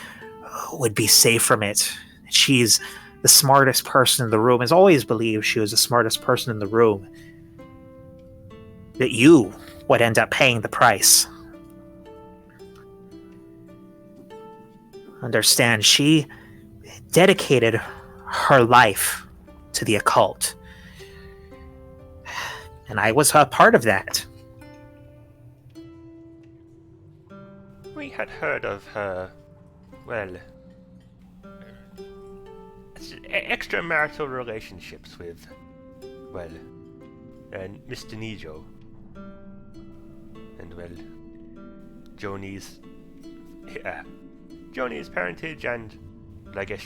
would be safe from it. She's the smartest person in the room, has always believed she was the smartest person in the room. That you would end up paying the price. Understand, she dedicated her life to the occult. And I was a part of that. We had heard of her, well, extramarital relationships with, well, Mr. Nijo. And, well, Joni's parentage, and I guess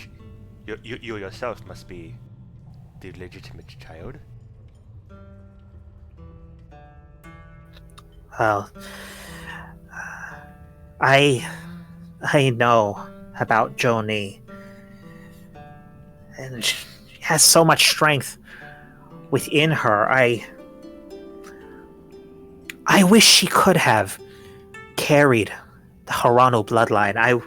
you yourself must be the legitimate child. Well, I know about Joni, and she has so much strength within her. I wish she could have carried the Harano bloodline.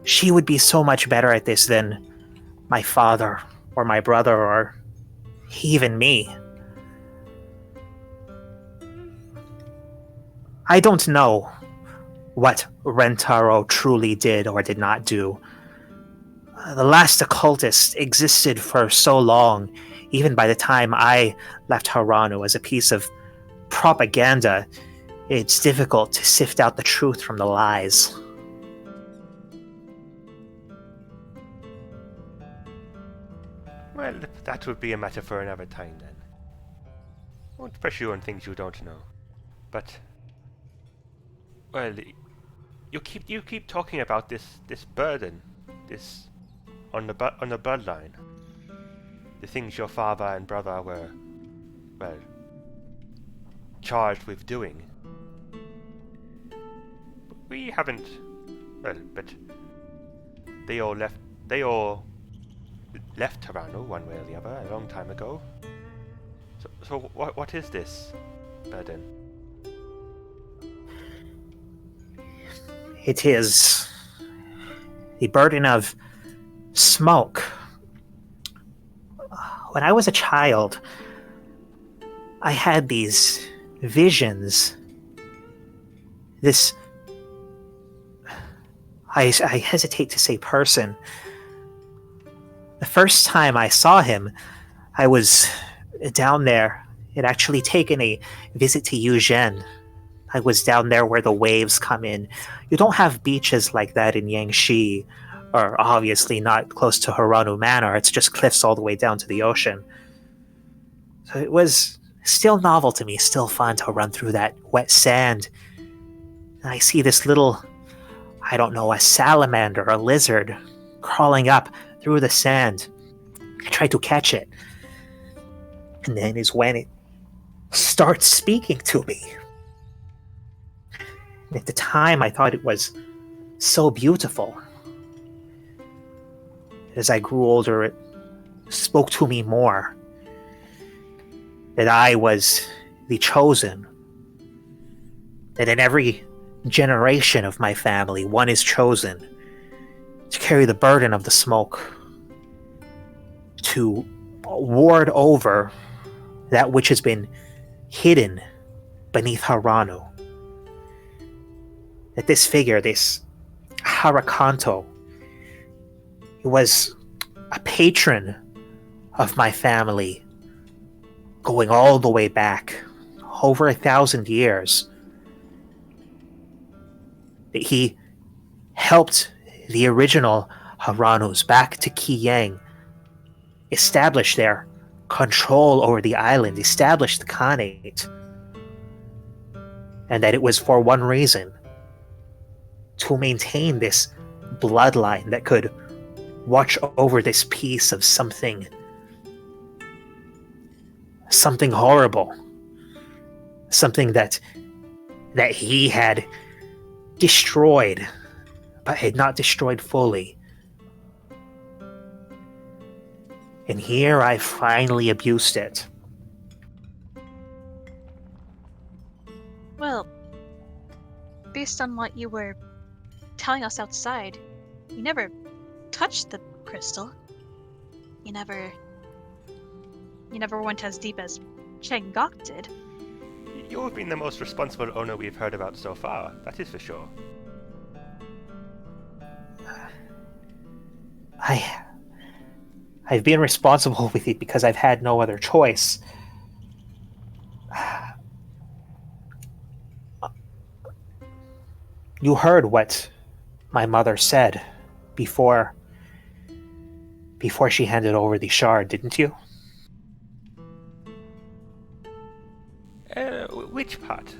She would be so much better at this than my father or my brother or even me. I don't know what Rentaro truly did or did not do. The last occultist existed for so long, even by the time I left Harano, as a piece of propaganda. It's difficult to sift out the truth from the lies. Well, that would be a matter for another time then. Won't press you on things you don't know. But, well, you keep talking about this burden, this on the bloodline. The things your father and brother were, well, charged with doing. We haven't, well, but they all left Harano one way or the other a long time ago. So what is this burden? It is the burden of smoke. When I was a child, I had these visions. I hesitate to say person. The first time I saw him, I was down there. It actually taken a visit to Eugene. I was down there where the waves come in. You don't have beaches like that in Yangshi, or obviously not close to Haranu Manor. It's just cliffs all the way down to the ocean. So it was still novel to me, still fun to run through that wet sand. And I see this little, I don't know, a salamander, a lizard, crawling up through the sand. I try to catch it. And then is when it starts speaking to me. And at the time, I thought it was so beautiful. As I grew older, it spoke to me more. That I was the chosen. That in every generation of my family, one is chosen to carry the burden of the smoke, to ward over that which has been hidden beneath Harano. That this figure, this Harakanto, he was a patron of my family, going all the way back, over 1,000 years. That he helped the original Haranus back to Qiyang, establish their control over the island, establish the Khanate, and that it was for one reason: to maintain this bloodline that could watch over this piece of something horrible, something that he had destroyed, but had not destroyed fully. And here I finally abused it. Well, based on what you were telling us outside, you never touched the crystal. You never went as deep as Cheng Gok did. You've been the most responsible owner we've heard about so far, that is for sure. I've been responsible with it because I've had no other choice. You heard what my mother said before she handed over the shard, didn't you? Which part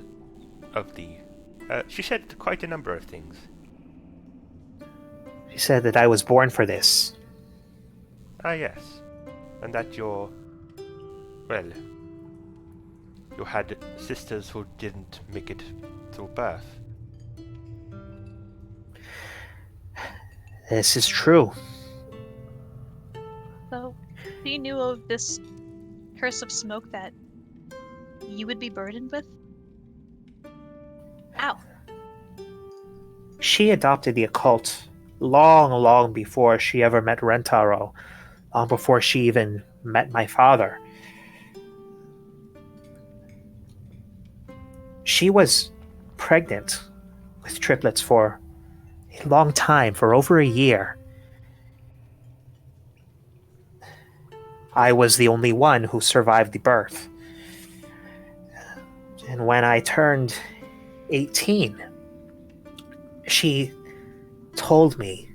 of the... she said quite a number of things. She said that I was born for this. Ah, yes. And that you're... Well... You had sisters who didn't make it through birth. This is true. So, she knew of this curse of smoke that you would be burdened with? Ow. She adopted the occult long before she ever met Rentaro, long before she even met my father. She was pregnant with triplets for a long time, for over a year. I was the only one who survived the birth. And when I turned 18, she told me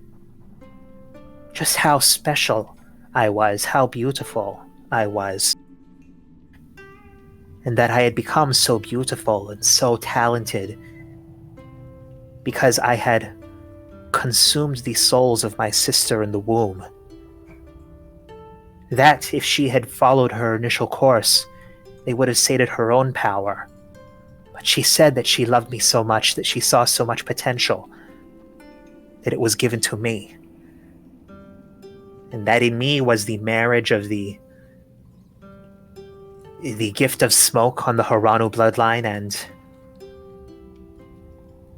just how special I was, how beautiful I was, and that I had become so beautiful and so talented because I had consumed the souls of my sister in the womb. That if she had followed her initial course, they would have sated her own power. But she said that she loved me so much, that she saw so much potential, that it was given to me. And that in me was the marriage of the gift of smoke on the Haranu bloodline and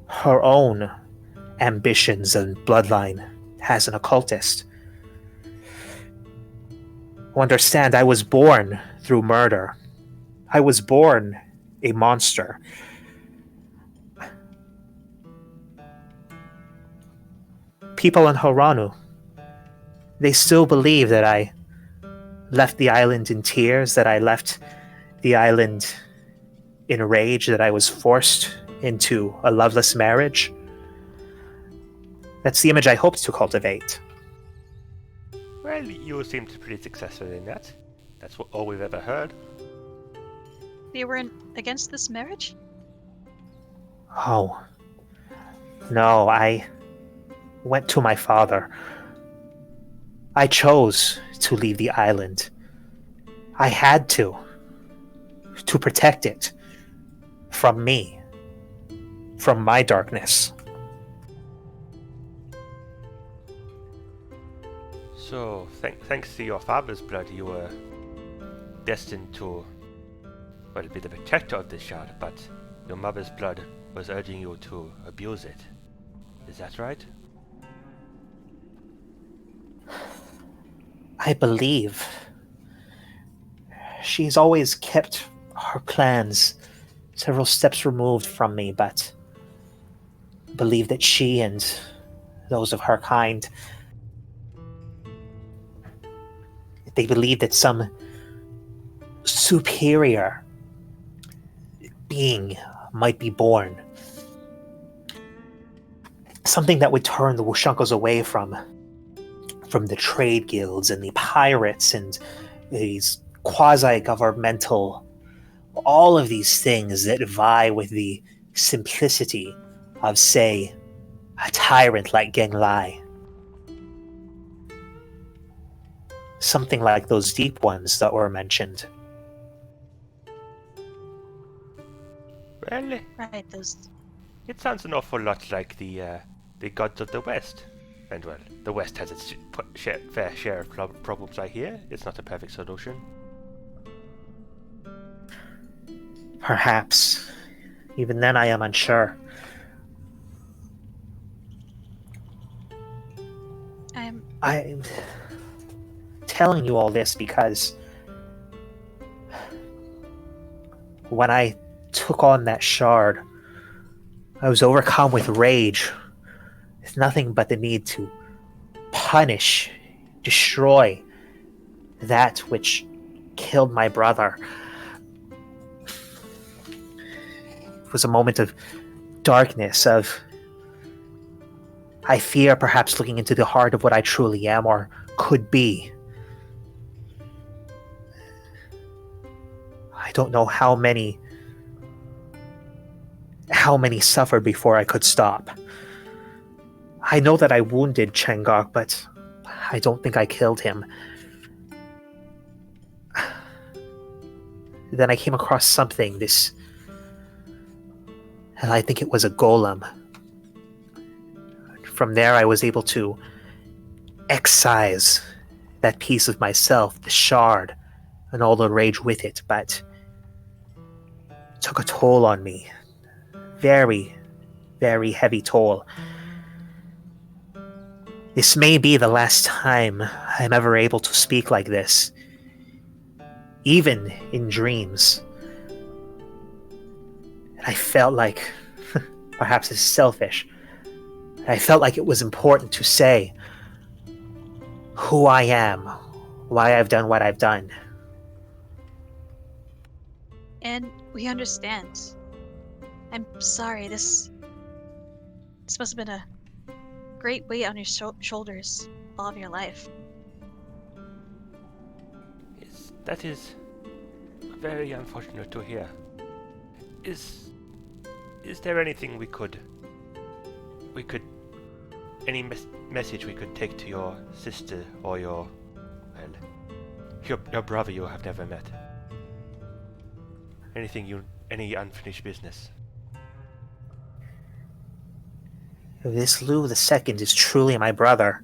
her own ambitions and bloodline as an occultist. Understand, I was born through murder. I was born a monster. People in Haranu, they still believe that I left the island in tears, that I left the island in rage, that I was forced into a loveless marriage. That's the image I hoped to cultivate. Well, you seemed pretty successful in that. That's all we've ever heard. They were against this marriage? Oh. No, I went to my father. I chose to leave the island. I had to protect it from me, from my darkness. So, thanks to your father's blood, you were destined to, well, be the protector of this shard, but your mother's blood was urging you to abuse it. Is that right? I believe she's always kept her plans several steps removed from me, but I believe that she and those of her kind, they believe that some superior being might be born. Something that would turn the Wushunkos away from the trade guilds and the pirates and these quasi-governmental, all of these things that vie with the simplicity of, say, a tyrant like Genglai. Something like those deep ones that were mentioned. Well, Right, those... it sounds an awful lot like the gods of the West. And well, the West has its fair share of problems, I hear. It's not a perfect solution. Perhaps. Even then I am unsure. I'm telling you all this because when I took on that shard, I was overcome with rage, with nothing but the need to punish destroy that which killed my brother. It was a moment of darkness, of, I fear, perhaps looking into the heart of what I truly am or could be. I don't know how many suffered before I could stop. I know that I wounded Chengok, but I don't think I killed him. Then I came across something, and I think it was a golem. From there, I was able to excise that piece of myself, the shard, and all the rage with it, but it took a toll on me. Very, very heavy toll. This may be the last time I'm ever able to speak like this, even in dreams. And I felt like, perhaps it's selfish, I felt like it was important to say who I am, why I've done what I've done. And we understand. I'm sorry, this must have been a great weight on your shoulders all of your life. Yes, that is very unfortunate to hear. Is there anything we could any message we could take to your sister or your brother you have never met? Any unfinished business? If this Lou II is truly my brother,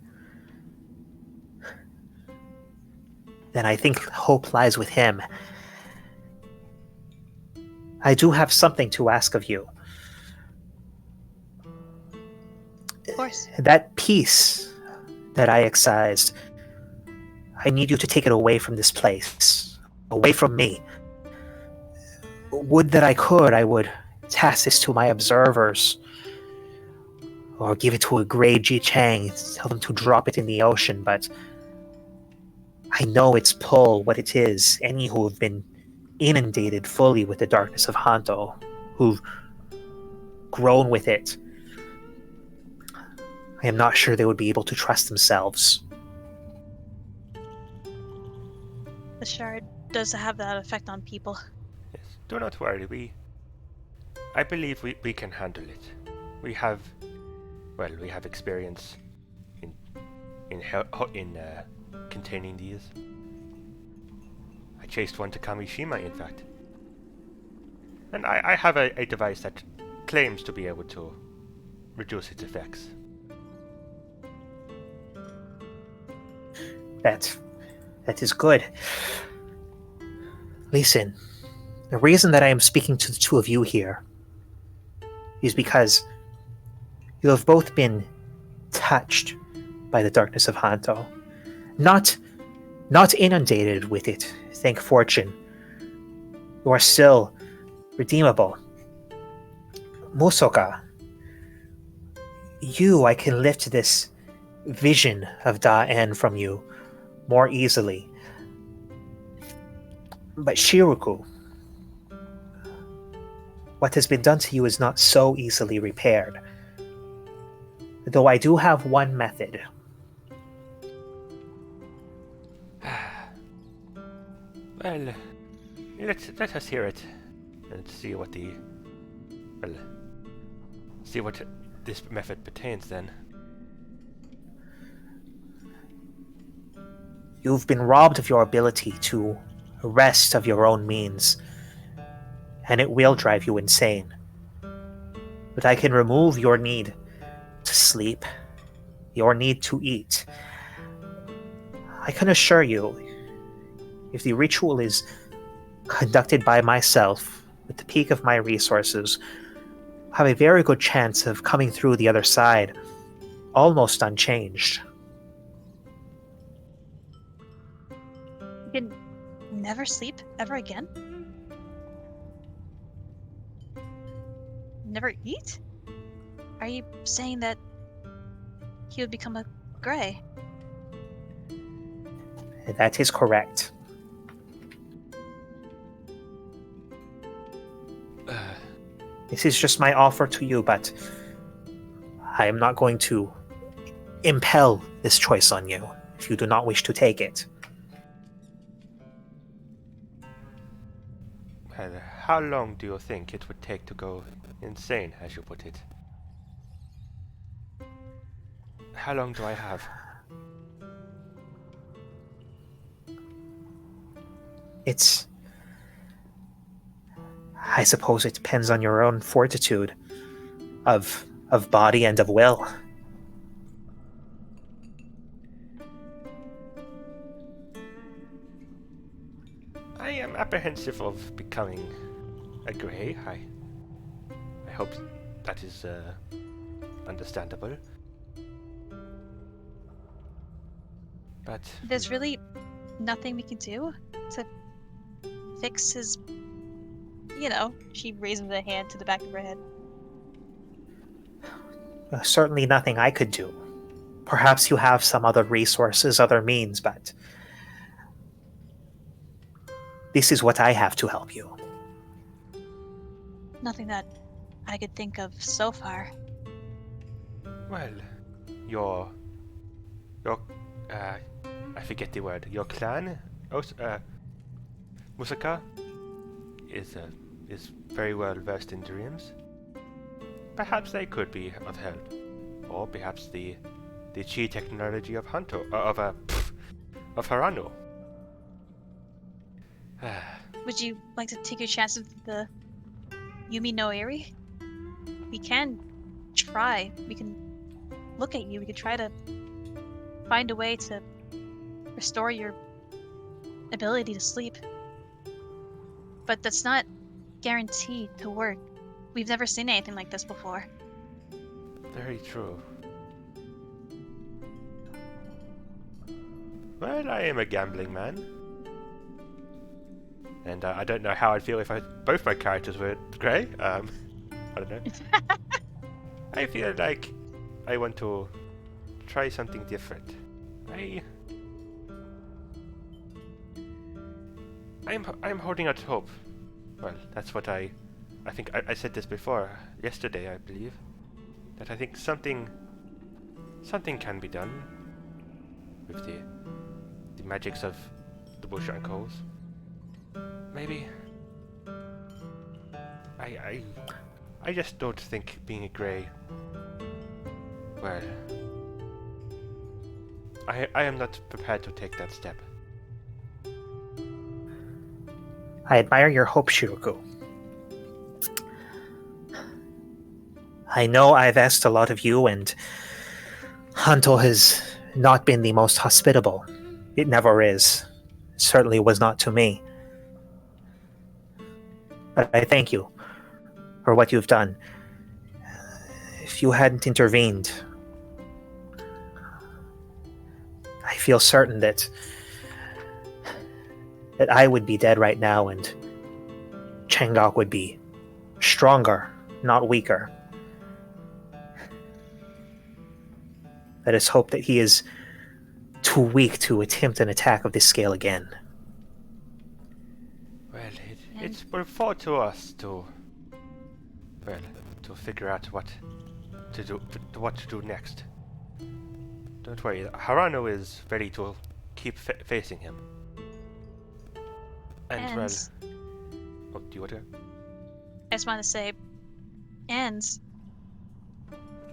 then I think hope lies with him. I do have something to ask of you. Of course. That piece that I excised, I need you to take it away from this place, away from me. Would that I could, I would task this to my observers, or give it to a Grey Ji Chang, tell them to drop it in the ocean, but I know its pull, what it is. Any who have been inundated fully with the darkness of Hanto, who've grown with it, I am not sure they would be able to trust themselves. The shard does have that effect on people. Yes, do not worry. I believe we can handle it. We have experience in containing these. I chased one to Kamishima, in fact. And I have a device that claims to be able to reduce its effects. That is good. Listen, the reason that I am speaking to the two of you here is because you have both been touched by the darkness of Hanto. Not inundated with it, thank fortune. You are still redeemable. Musoka, I can lift this vision of Da-en from you more easily. But Shiruku, what has been done to you is not so easily repaired. Though I do have one method. Well, let us hear it and see what this method pertains then. You've been robbed of your ability to rest of your own means, and it will drive you insane. But I can remove your need to sleep, your need to eat. I can assure you, if the ritual is conducted by myself, with the peak of my resources, I have a very good chance of coming through the other side almost unchanged. You can never sleep ever again? Never eat? Are you saying that he would become a Grey? That is correct. This is just my offer to you, but I am not going to impel this choice on you if you do not wish to take it. Well, how long do you think it would take to go insane, as you put it? How long do I have? I suppose it depends on your own fortitude of body and of will. I am apprehensive of becoming a grey. I hope that is understandable. But There's really nothing we can do to fix his. She raises a hand to the back of her head. Certainly nothing I could do. Perhaps you have some other resources, other means, but this is what I have to help you. Nothing that I could think of so far. well, your I forget the word. Your clan, Musaka, is very well versed in dreams. Perhaps they could be of help, or perhaps the chi technology of Hanto, of Harano. Would you like to take your chances with the Yumi no Eri? We can try. We can look at you. We could try to find a way to restore your ability to sleep. But that's not guaranteed to work. We've never seen anything like this before. Very true. Well, I am a gambling man. And I don't know how I'd feel if both my characters were grey. I don't know. I feel like I want to try something different. I'm holding out hope. Well, that's what I think I said this before, yesterday, I believe. That I think something can be done with the magics of the bush and coals. Maybe. I just don't think being a grey. Well, I am not prepared to take that step. I admire your hope, Shiroku. I know I've asked a lot of you, and Hanto has not been the most hospitable. It never is. It certainly was not to me. But I thank you for what you've done. If you hadn't intervened, I feel certain that I would be dead right now, and Changok would be stronger, not weaker. Let us hope that he is too weak to attempt an attack of this scale again. Well, it's before to us to figure out what to do next. Don't worry, Harano is ready to keep facing him. And well, oh, do you want to go? I just want to say, and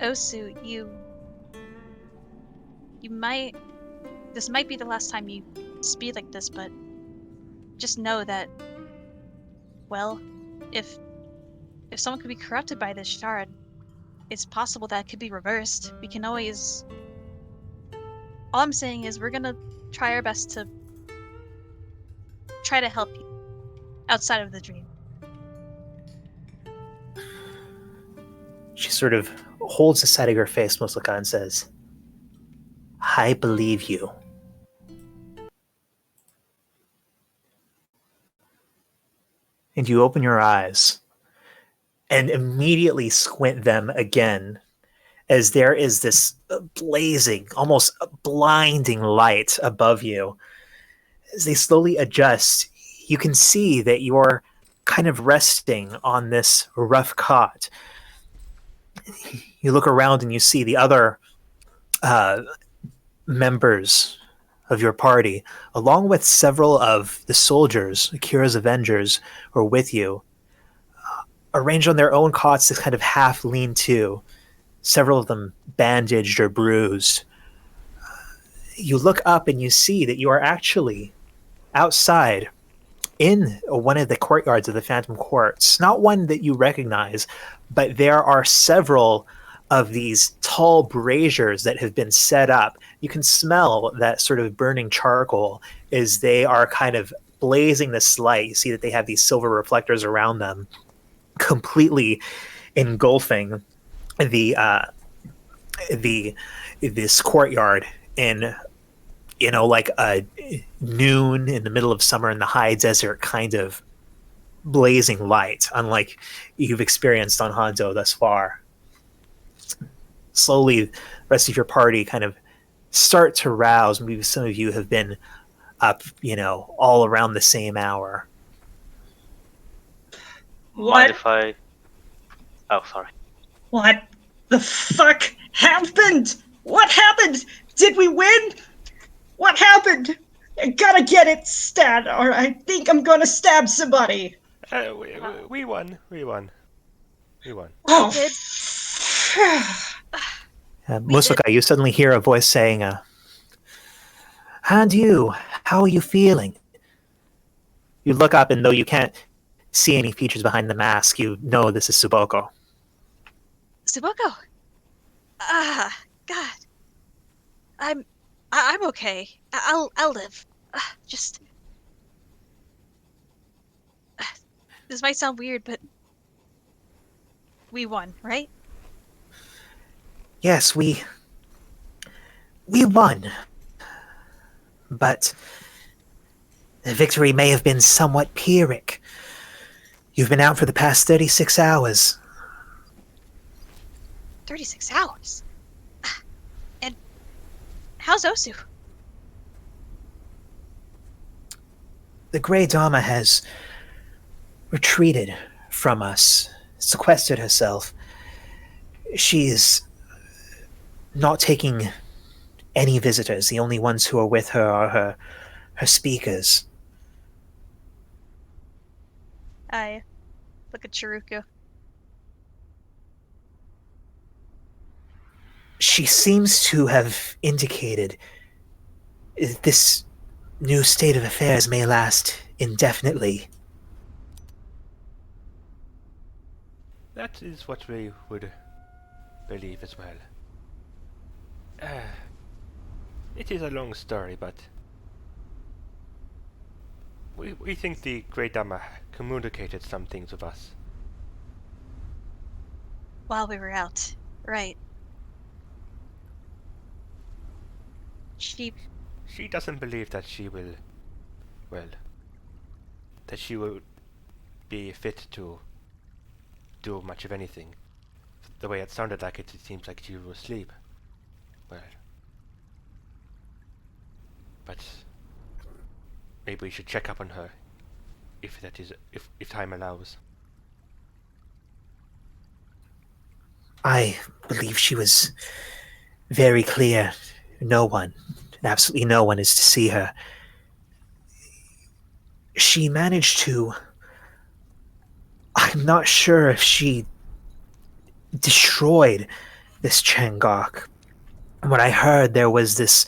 Osu, this might be the last time you speak like this, but just know that, well, if someone could be corrupted by this shard, it's possible that it could be reversed. We can always... All I'm saying is we're gonna try our best to try to help you outside of the dream. She sort of holds the side of her face, Musaka, and says, I believe you. And you open your eyes and immediately squint them again as there is this blazing, almost blinding light above you. As they slowly adjust, you can see that you're kind of resting on this rough cot. You look around and you see the other uh, members of your party, along with several of the soldiers, Akira's Avengers, who are with you, arranged on their own cots to kind of half lean to, several of them bandaged or bruised. You look up and you see that you are actually outside in one of the courtyards of the Phantom Courts. Not one that you recognize, but there are several of these tall braziers that have been set up. You can smell that sort of burning charcoal as they are kind of blazing this light. You see that they have these silver reflectors around them, completely engulfing the this courtyard in like a noon in the middle of summer in the high desert kind of blazing light, unlike you've experienced on Hanto thus far. Slowly, the rest of your party kind of start to rouse. Maybe some of you have been up, all around the same hour. Mind if I... Oh, sorry. What the fuck happened? What happened? Did we win? What happened? I gotta get it stat, or I think I'm gonna stab somebody. We won. We won. Oh, did. Musuka, you suddenly hear a voice saying, "And you, how are you feeling?" You look up, and though you can't see any features behind the mask, you know this is Tsuboko. Suboko. God. I'm okay. I'll live. Just. This might sound weird, but we won, right? Yes, we won. But the victory may have been somewhat Pyrrhic. You've been out for the past 36 hours. 36 hours? And how's Osu? The Grey Dharma has retreated from us, sequestered herself. She's not taking any visitors. The only ones who are with her are her speakers. I look at Chiruku. She seems to have indicated this new state of affairs may last indefinitely. That is what we would believe as well. It is a long story, but we think the Great Dharma communicated some things with us. While we were out, right. She doesn't believe that she will, that she will be fit to do much of anything. The way it sounded like it seems like she was asleep. Well, but maybe we should check up on her, if time allows. I believe she was very clear. Absolutely no one is to see her. She managed to... I'm not sure if she destroyed this Changok. When I heard there was this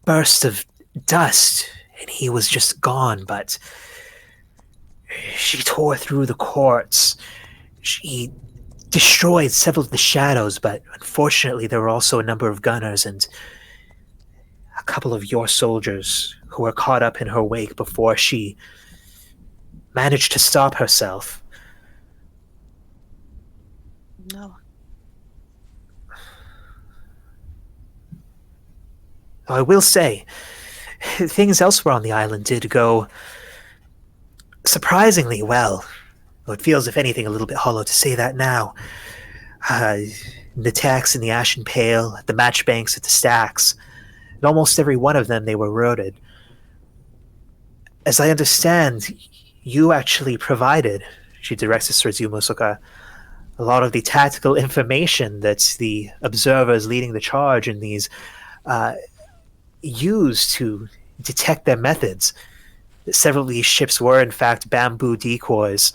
burst of dust and he was just gone, but she tore through the courts. She destroyed several of the shadows, but unfortunately there were also a number of gunners and a couple of your soldiers who were caught up in her wake before she managed to stop herself. no. I will say, things elsewhere on the island did go surprisingly well. It feels, if anything, a little bit hollow to say that now. The attacks in the Ashen Pale, at the match banks, at the stacks, and almost every one of them they were routed. As I understand, you actually provided, she directs us towards you, Musoka, a lot of the tactical information that the observers leading the charge in these uh, use to detect their methods. Several of these ships were, in fact, bamboo decoys.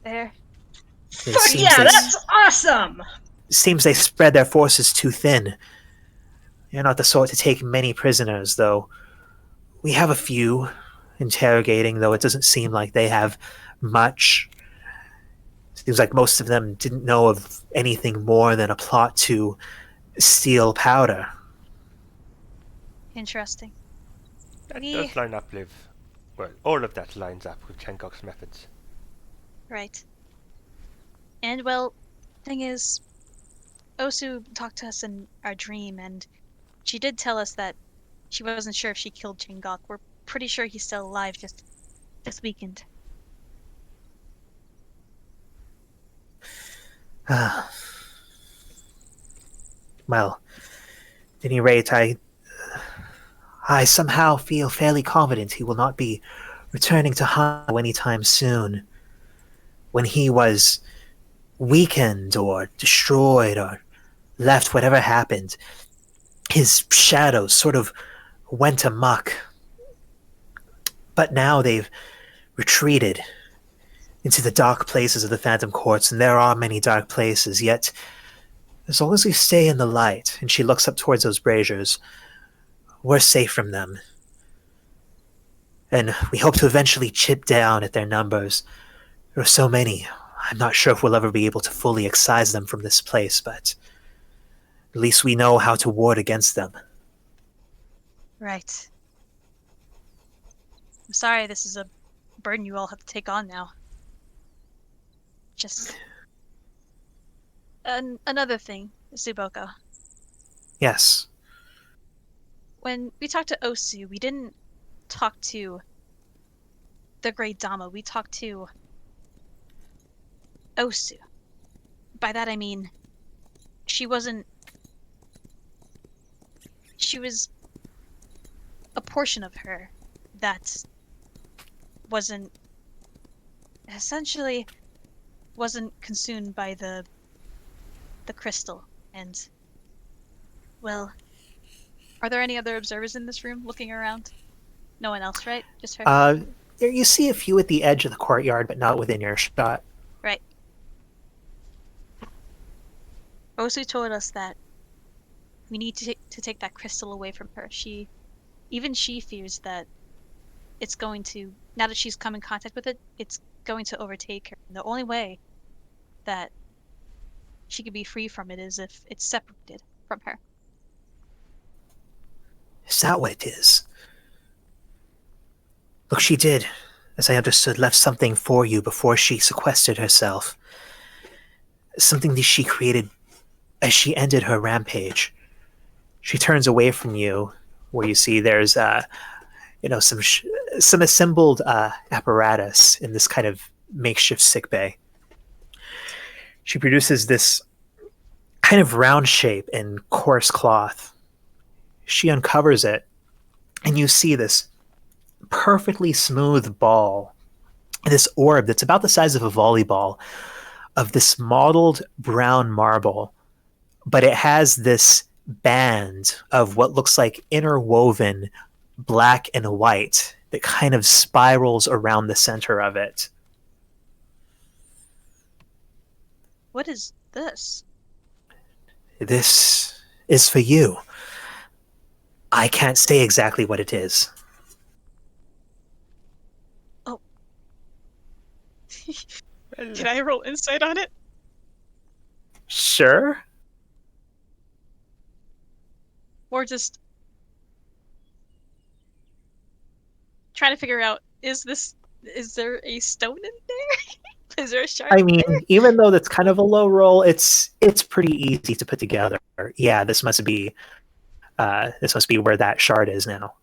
There. It Fuck seems yeah, they that's awesome! seems they spread their forces too thin. You're not the sort to take many prisoners, though. We have a few interrogating, though it doesn't seem like they have much. Seems like most of them didn't know of anything more than a plot to steal powder. Interesting. That We does line up with, well, all of that lines up with Chenkok's methods. right. And well, thing is, Osu talked to us in our dream, and she did tell us that she wasn't sure if she killed Changok. We're pretty sure he's still alive just this weekend. Well, at any rate, I somehow feel fairly confident he will not be returning to Hanto anytime soon. When he was weakened or destroyed or left, whatever happened, his shadows sort of went amok. But now they've retreated into the dark places of the Phantom Courts, and there are many dark places, yet as long as we stay in the light, and she looks up towards those braziers, we're safe from them. And we hope to eventually chip down at their numbers. There are so many. I'm not sure if we'll ever be able to fully excise them from this place, but at least we know how to ward against them. Right. I'm sorry this is a burden you all have to take on now. Just another thing, Suboko. Yes. When we talked to Osu, we didn't talk to the Great Dama. We talked to Osu. By that I mean she wasn't. She was a portion of her that wasn't essentially wasn't consumed by the crystal. And well, are there any other observers in this room looking around? No one else, right? Just her. You see a few at the edge of the courtyard, but not within earshot. Right. Osu told us that we need to take that crystal away from her. Even she fears that it's going to, now that she's come in contact with it, it's going to overtake her. And the only way that she could be free from it is if it's separated from her. Is that what it is? Look, she did, as I understood, left something for you before she sequestered herself. Something that she created as she ended her rampage. She turns away from you, where you see there's, some assembled apparatus in this kind of makeshift sickbay. She produces this kind of round shape in coarse cloth. She uncovers it, and you see this perfectly smooth ball, this orb that's about the size of a volleyball, of this mottled brown marble, but it has this band of what looks like interwoven black and white that kind of spirals around the center of it. What is this? This is for you. I can't say exactly what it is. Oh. Well, Can I roll insight on it? Sure. Or just trying to figure out, is there a stone in there? Is there a shard I in mean, there? even though that's kind of a low roll, it's pretty easy to put together. Yeah, this must be where that shard is now.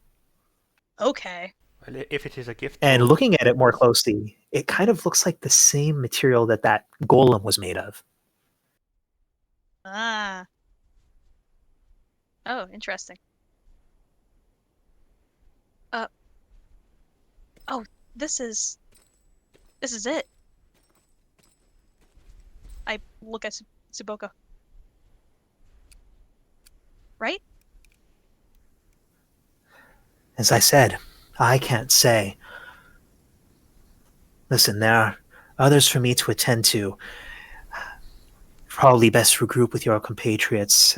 Okay. well, if it is a gift, And bowl, looking at it more closely, it kind of looks like the same material that golem was made of. Ah. Oh, interesting. Oh, this is it. I look at Tsuboko. Right? As I said, I can't say. Listen, there are others for me to attend to. Probably best regroup with your compatriots.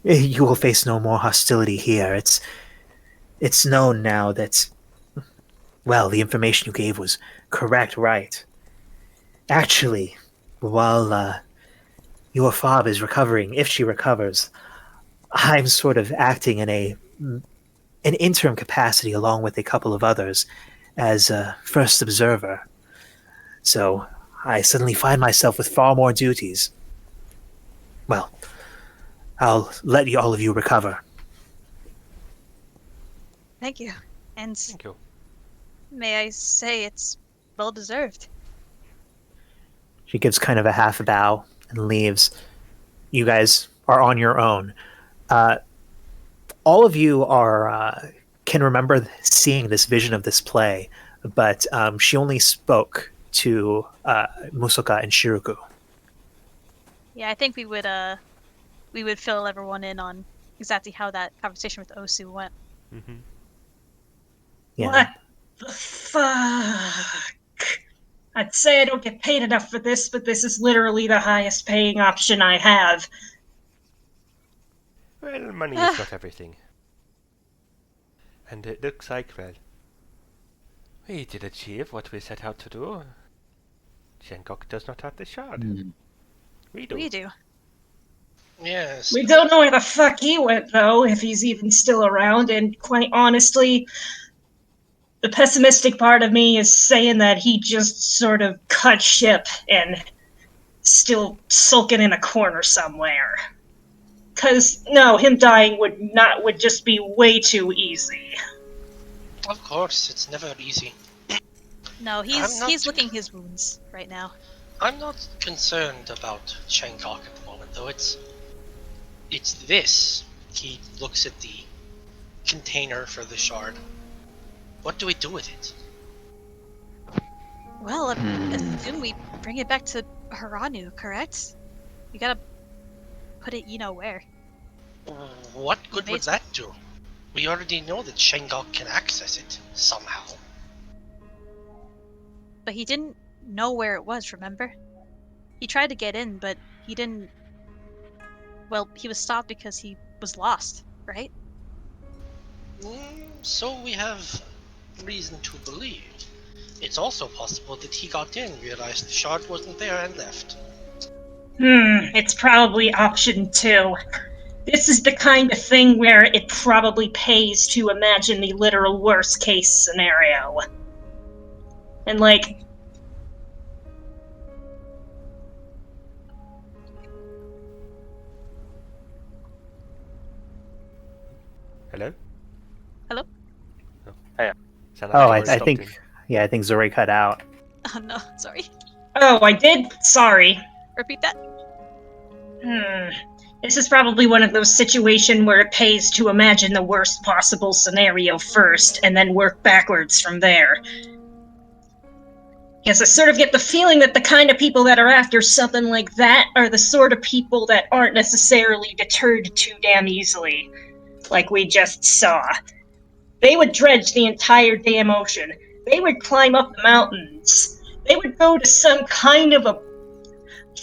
You will face no more hostility here. It's known now that, well, the information you gave was correct, right? Actually, while your fob is recovering, if she recovers, I'm sort of acting in an interim capacity along with a couple of others as a first observer. So I suddenly find myself with far more duties. Well, I'll let all of you recover. Thank you. And Thank you. may I say it's well deserved. She gives kind of a half bow and leaves. You guys are on your own. Uh, all of you can remember seeing this vision of this play, but she only spoke to Musoka and Shiruku. Yeah, I think we would fill everyone in on exactly how that conversation with Osu went. Mm-hmm. Yeah. What the fuck? I'd say I don't get paid enough for this, but this is literally the highest paying option I have. Well, money is not everything. And it looks like, well, we did achieve what we set out to do. Shenkok does not have the shard. Hmm. We do. We do. Yes. We don't know where the fuck he went, though, if he's even still around, and quite honestly, the pessimistic part of me is saying that he just sort of cut ship and still sulking in a corner somewhere. Cause no, him dying would just be way too easy. Of course, it's never easy. No, he's licking his wounds right now. I'm not concerned about Shangok at the moment, though. It's this. He looks at the container for the shard. What do we do with it? Well, I assume we bring it back to Haranu, correct? We gotta put it, where. What good would that do? We already know that Shangok can access it somehow. But he didn't know where it was, remember? He tried to get in, but he didn't. Well, he was stopped because he was lost, right? So we have reason to believe. It's also possible that he got in, realized the shard wasn't there, and left. It's probably option 2. This is the kind of thing where it probably pays to imagine the literal worst case scenario. And like, Hello? Hello? Oh. Hey. Sound like Oh, you I were stopped think, in. yeah, I think Zori cut out. Oh no, sorry. oh, I did? Sorry. Repeat that. This is probably one of those situations where it pays to imagine the worst possible scenario first, and then work backwards from there. Because I sort of get the feeling that the kind of people that are after something like that are the sort of people that aren't necessarily deterred too damn easily, like we just saw. They would dredge the entire damn ocean. They would climb up the mountains. They would go to some kind of a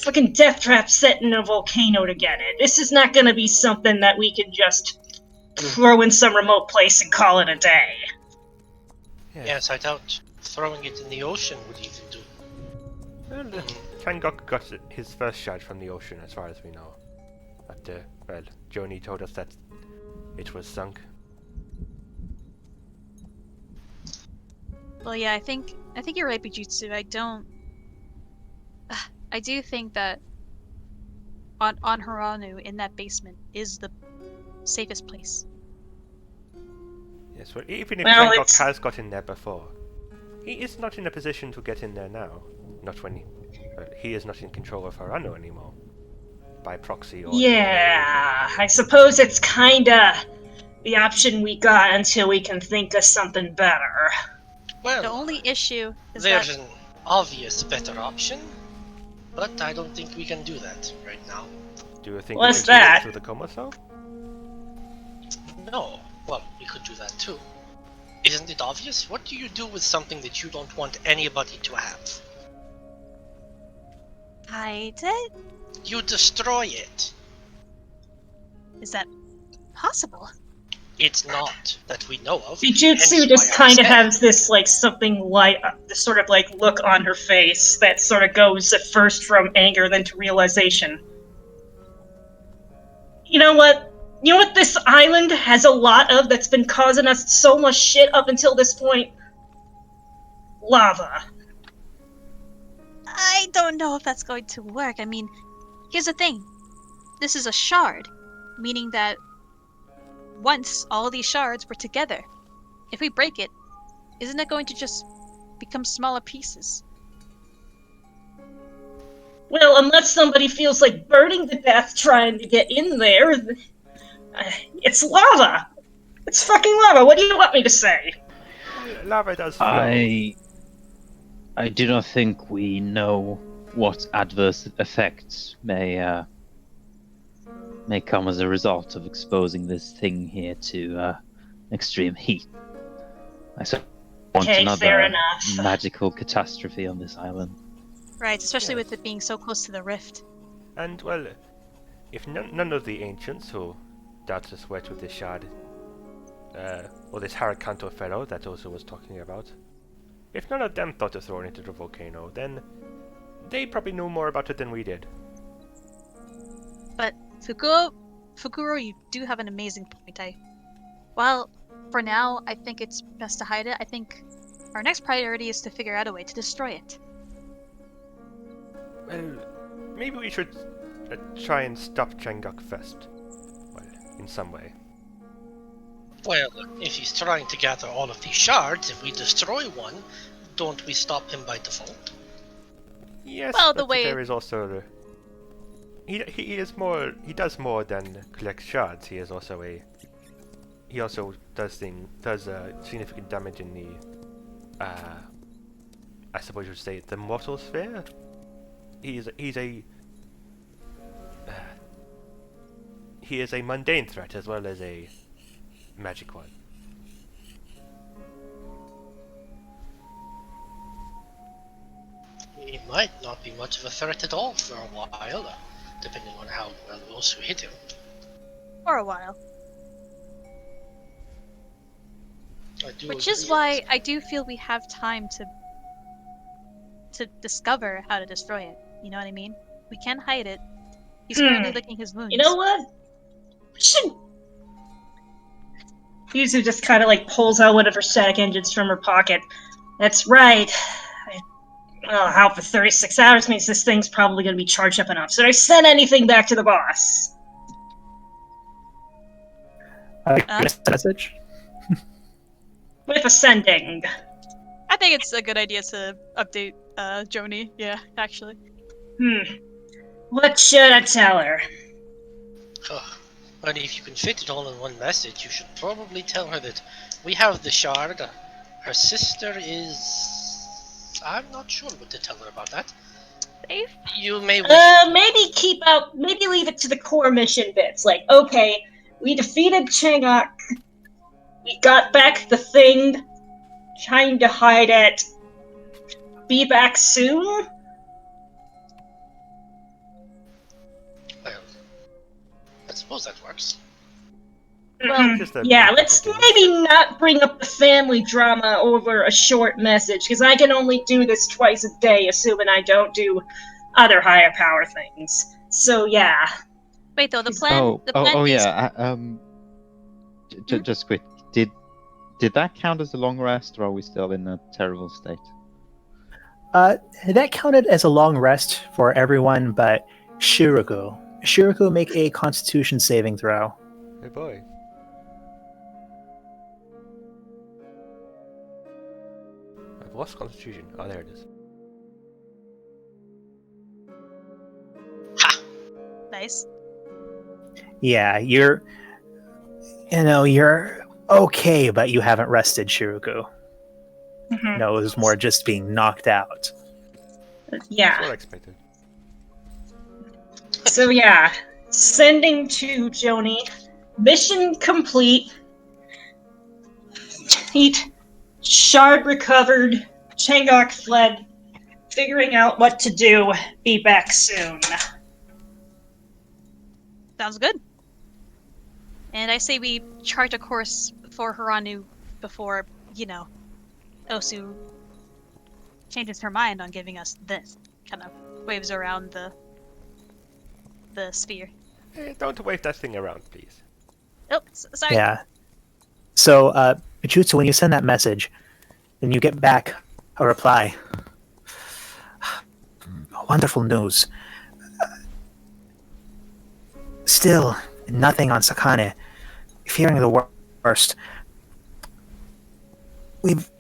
fucking death trap set in a volcano to get it. This is not gonna be something that we can just throw in some remote place and call it a day. Yes, I doubt throwing it in the ocean would even do. Well, Shangok got his first shard from the ocean, as far as we know. But, well, Joni told us that it was sunk. Well, yeah, I think you're right, Bijutsu. I do think that on Haranu in that basement is the safest place. Yes, well, even if Well, Shangok it's- has got in there before, he is not in a position to get in there now. Not when he is not in control of Harano anymore. By proxy or... Yeah, I suppose it's kinda the option we got until we can think of something better. Well, The only issue is there's that an obvious better option, but I don't think we can do that right now. Do you think we What's should do that? it through the coma though? No, well, we could do that too. Isn't it obvious? What do you do with something that you don't want anybody to have? hide it. You destroy it. Is that possible? It's not that we know of. Fujitsu hence just why I kind of said- has this like something like this sort of like look on her face that sort of goes at first from anger then to realization. You know what? You know what this island has a lot of that's been causing us so much shit up until this point? Lava. I don't know if that's going to work. I mean, here's the thing. This is a shard, meaning that once all these shards were together, if we break it, isn't it going to just become smaller pieces? Well, unless somebody feels like burning to death trying to get in there, it's lava. It's fucking lava. What do you want me to say? Lava does flow. I do not think we know what adverse effects may come as a result of exposing this thing here to extreme heat. I certainly want Okay, fair another enough. magical catastrophe on this island. Right, especially Yes. with it being so close to the rift. And, well, if none of the ancients who doubted us wet with this shard, or this Hanto fellow that also was talking about, if none of them thought to throw it into the volcano, then they probably knew more about it than we did. But Fukuro, you do have an amazing point. Well, for now, I think it's best to hide it. I think our next priority is to figure out a way to destroy it. Well, maybe we should try and stop Changok first. Well, in some way. Well, if he's trying to gather all of these shards, if we destroy one, don't we stop him by default? Yes, Well, the but way- there is also he is more. He does more than collect shards. He also does significant damage in the I suppose you'd say the mortal sphere. He is a mundane threat as well as a magic one. He might not be much of a threat at all for a while, depending on how well those who hit him. For a while. I do Which agree is with why this. I do feel we have time to discover how to destroy it. You know what I mean? We can hide it. He's currently licking his wounds. You know what? We should. Yuzu just kind of like pulls out one of her static engines from her pocket. That's right. Out for 36 hours means this thing's probably going to be charged up enough. So did I send anything back to the boss? Message. With a sending. I think it's a good idea to update Joni. Yeah, actually. What should I tell her? Ugh. But if you can fit it all in one message, you should probably tell her that we have the shard. Her sister is... I'm not sure what to tell her about that. Safe? You may wish... Maybe leave it to the core mission bits. Like, okay, we defeated Chang'ok. We got back the thing. Trying to hide it. Be back soon? Well, I suppose that works. Well, Just a yeah, brief let's update. maybe not bring up the family drama over a short message, because I can only do this twice a day, assuming I don't do other higher power things. So, yeah. Wait, though, the plan. Oh, the plan oh, is, yeah. Just quick. Did that count as a long rest, or are we still in a terrible state? That counted as a long rest for everyone but Shiraku. Shiraku, make a Constitution saving throw. Hey boy. I've lost Constitution. Oh, there it is. nice. Yeah, You know, you're okay, but you haven't rested, Shiruku. Mhm. No, it was more just being knocked out. Yeah. That's what I expected. So yeah, sending to Joni. Mission complete. Heat. Shard recovered. Changok fled. Figuring out what to do. Be back soon. Sounds good. And I say we chart a course for Hiranu before, Osu changes her mind on giving us this. Kind of waves around the sphere. Don't wave that thing around, please. Oh, sorry. Yeah. So, Bichutsu, when you send that message, and you get back a reply. Wonderful news. Still, nothing on Sakane. Fearing the worst. We've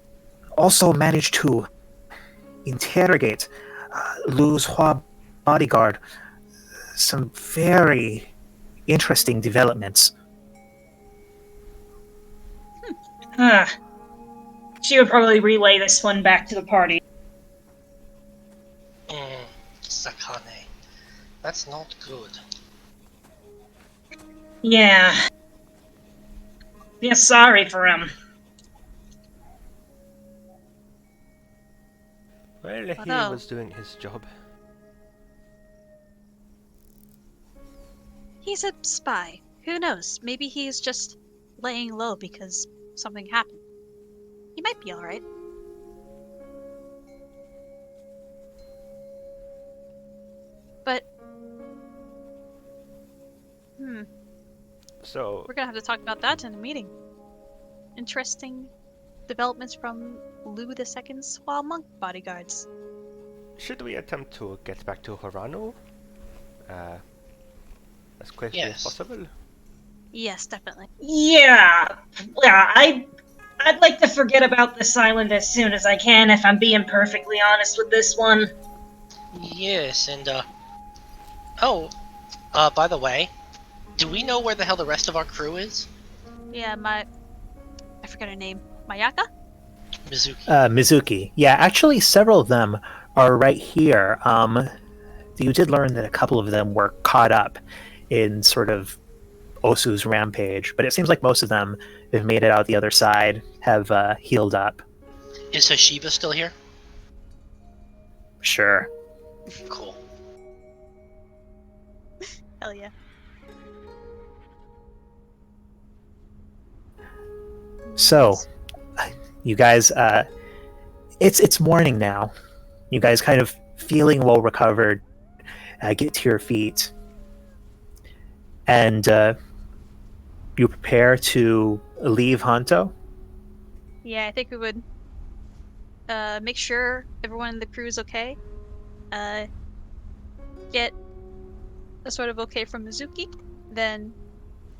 also managed to interrogate Lu's Hua bodyguard. Some very interesting developments. Huh. She would probably relay this one back to the party. Sakane. That's not good. Yeah. Feel sorry for him. Well, he Although- was doing his job. He's a spy. Who knows? Maybe he's just laying low because something happened. He might be alright. But... So, We're gonna have to talk about that in a meeting. Interesting developments from Lu II's Hua monk bodyguards. should we attempt to get back to Horano? As quickly as Yes. possible? Yes, definitely. Yeah. I'd like to forget about this island as soon as I can, if I'm being perfectly honest with this one. Yes, and by the way, do we know where the hell the rest of our crew is? Yeah, I forgot her name. Mayaka? Mizuki. Mizuki. Yeah, actually, several of them are right here. You did learn that a couple of them were caught up in sort of Osu's rampage, but it seems like most of them have made it out the other side, have healed up. Is Hashiba still here? Sure. Cool. Hell yeah. So, you guys, it's morning now. You guys kind of feeling well recovered, get to your feet, and you prepare to leave Hanto. Yeah, I think we would make sure everyone in the crew is okay. Get a sort of okay from Mizuki, then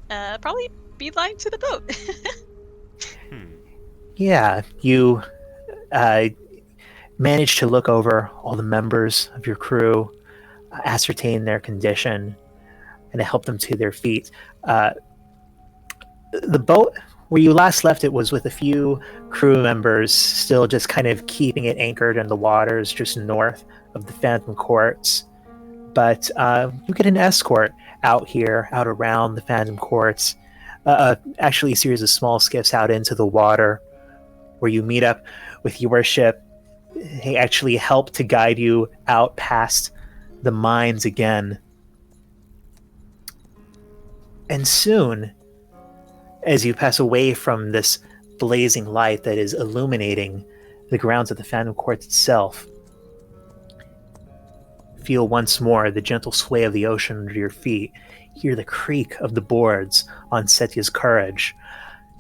probably beeline to the boat. Yeah, you manage to look over all the members of your crew, ascertain their condition, and help them to their feet. The boat where you last left it was with a few crew members still just kind of keeping it anchored in the waters just north of the Phantom Courts. But you get an escort out here, out around the Phantom Courts. Actually, a series of small skiffs out into the water where you meet up with your ship. They actually help to guide you out past the mines again. And soon, as you pass away from this blazing light that is illuminating the grounds of the Phantom Court itself, feel once more the gentle sway of the ocean under your feet, hear the creak of the boards on Setya's Courage,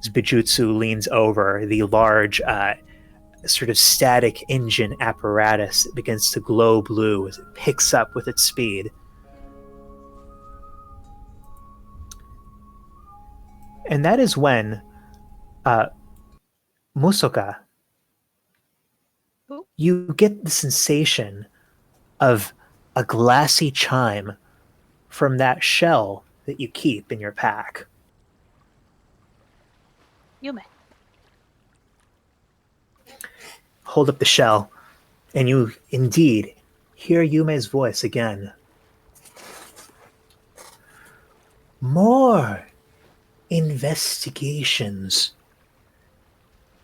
as Bijutsu leans over the large, sort of static engine apparatus that begins to glow blue as it picks up with its speed. And that is when Musoka, Ooh. you get the sensation of a glassy chime from that shell that you keep in your pack. Yume. Hold up the shell, and you indeed hear Yume's voice again. More investigations.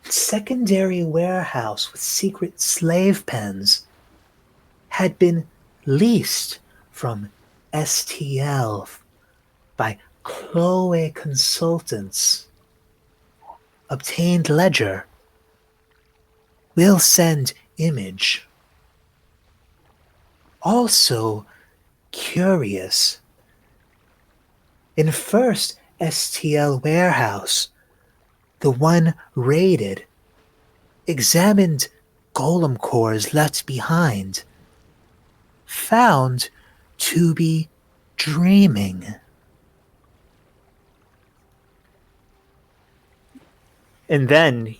Secondary warehouse with secret slave pens had been leased from STL by Chloe Consultants. Obtained ledger. Will send image. Also curious. In first STL warehouse, the one raided, examined golem cores left behind, found to be dreaming. And then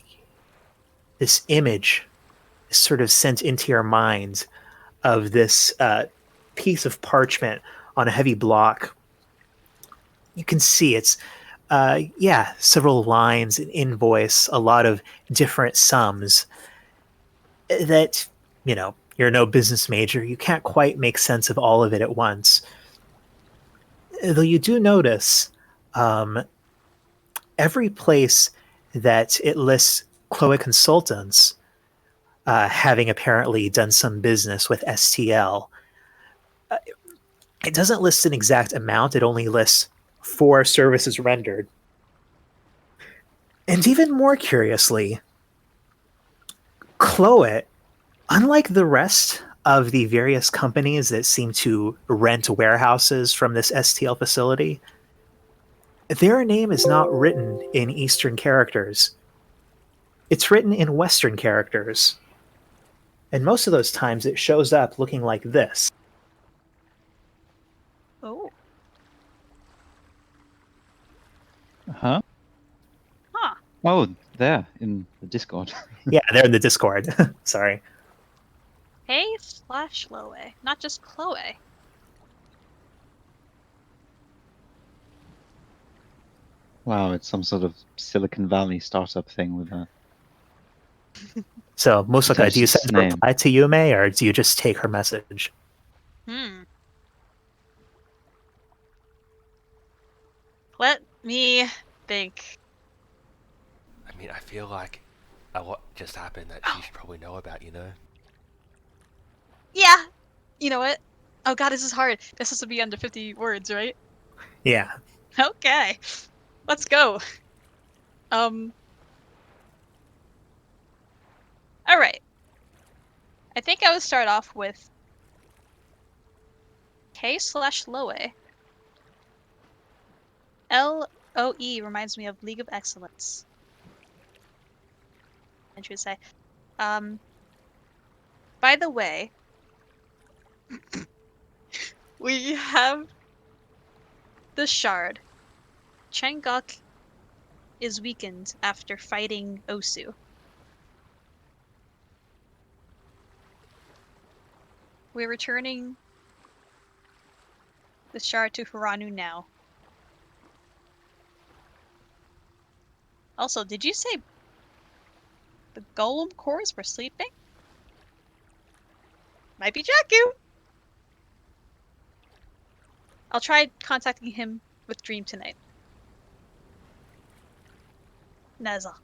this image is sort of sent into your mind of this piece of parchment on a heavy block. You can see it's, several lines, an invoice, a lot of different sums that, you're no business major. You can't quite make sense of all of it at once. Though you do notice every place that it lists Chloe Consultants having apparently done some business with STL, it doesn't list an exact amount. It only lists 4 services rendered. And even more curiously, Chloe, unlike the rest of the various companies that seem to rent warehouses from this STL facility, their name is not written in Eastern characters. It's written in Western characters. And most of those times it shows up looking like this. Oh. Huh? Huh. Oh, there in the Discord. Yeah, they're in the Discord. Sorry. Hey/Chloe, not just Chloe. Wow, it's some sort of Silicon Valley startup thing with a So, Musaka, do you pretentious send a name. reply to Yume, or do you just take her message? Let me think. I mean, I feel like a lot just happened that she should probably know about, Yeah. You know what? Oh god, this is hard. This has to be under 50 words, right? Yeah. Okay. Let's go. Alright. I think I would start off with K/Loe. LOE reminds me of League of Excellence. And she would say, by the way, we have the shard. Changok is weakened after fighting Osu. We're returning the shard to Hiranu now. Also, did you say the golem cores were sleeping? Might be Jakku! I'll try contacting him with Dream tonight. Neza.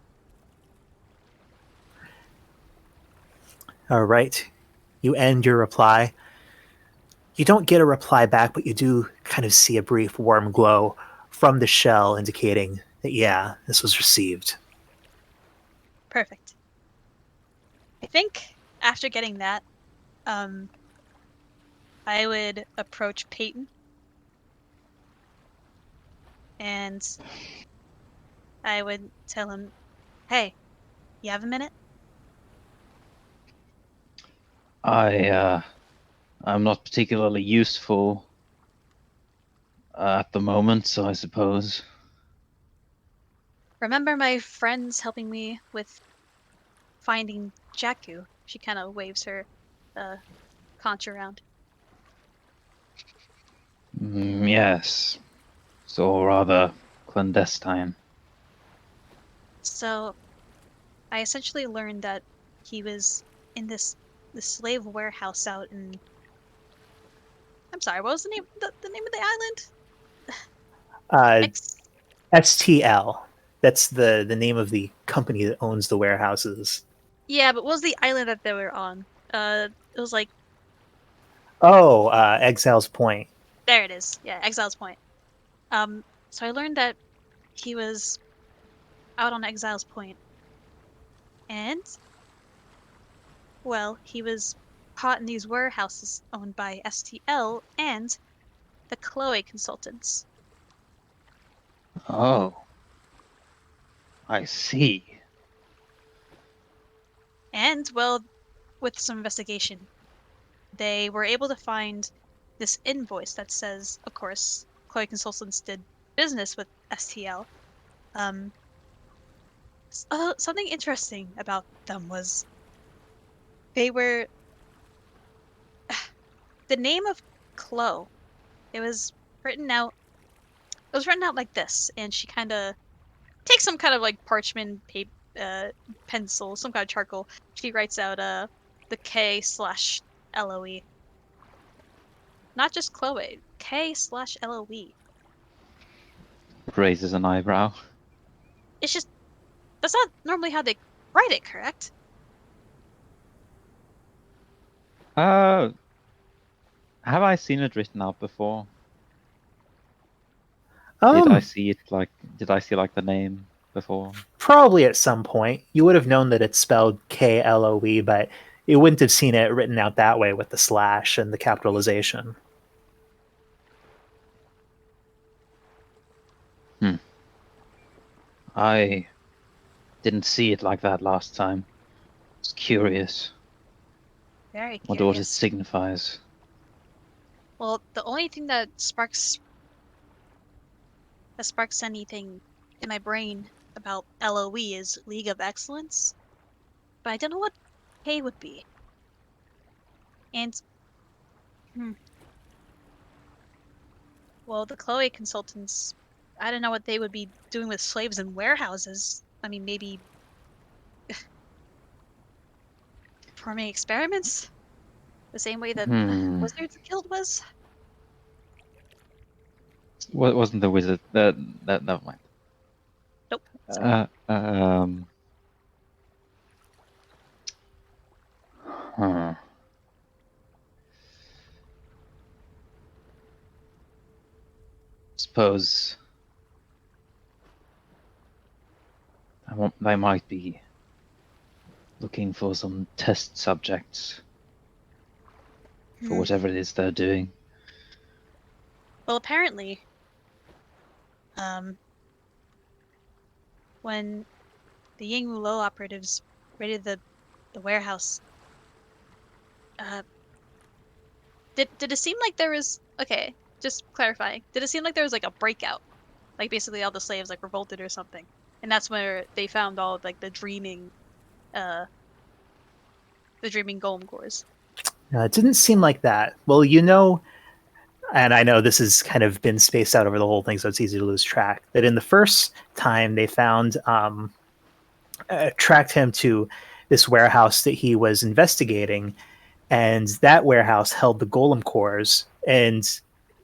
All right. You end your reply. You don't get a reply back, but you do kind of see a brief warm glow from the shell indicating that, yeah, this was received. Perfect. I think after getting that, I would approach Peyton. And I would tell him, hey, you have a minute? I'm not particularly useful at the moment, so I suppose. Remember my friends helping me with finding Jakku? She kind of waves her conch around. Yes. So rather clandestine. So I essentially learned that he was in this slave warehouse out in. I'm sorry, what was the name of the island? Uh, X. STL. That's the name of the company that owns the warehouses. Yeah, but what was the island that they were on? It was like Oh, Exiles Point. there it is. Yeah, Exile's Point. So I learned that he was out on Exile's Point, and well, he was caught in these warehouses owned by STL and the Chloe consultants. Oh, I see. And well, with some investigation, they were able to find this invoice that says, of course, Chloe Consultants did business with STL. Um, Something interesting about them was they were the name of Chloe. It was written out. It was written out like this, and she kind of takes some kind of like parchment paper, pencil, some kind of charcoal. She writes out the K/LOE. Not just Chloe, K/LOE. Raises an eyebrow. It's just that's not normally how they write it, correct? Uh, have I seen it written out before? Did I Um, see it like? Did I see like the name before? Probably at some point. You would have known that it's spelled KLOE, but you wouldn't have seen it written out that way with the slash and the capitalization. I didn't see it like that last time. It's curious. Very What it curious. signifies. Well, the only thing that sparks anything in my brain about LOE is League of Excellence, but I don't know what K would be. And hmm, well, the Chloe consultants, I don't know what they would be doing with slaves in warehouses. I mean, maybe performing experiments, the same way that Wizards Guild was. What wasn't the wizard? That never mind. Nope. It's okay. Huh. Suppose they might be looking for some test subjects for Hmm. whatever it is they're doing. Well, apparently, um, when the Ying Wulo operatives raided the warehouse, uh, did it seem like there was okay? Just clarifying. Did it seem like there was like a breakout? Like basically all the slaves like revolted or something, and that's where they found all of, like uh, the dreaming golem cores. It didn't seem like that. Well, you know, and I know this has kind of been spaced out over the whole thing, so it's easy to lose track. That in the first time they found, tracked him to this warehouse that he was investigating, and that warehouse held the golem cores, and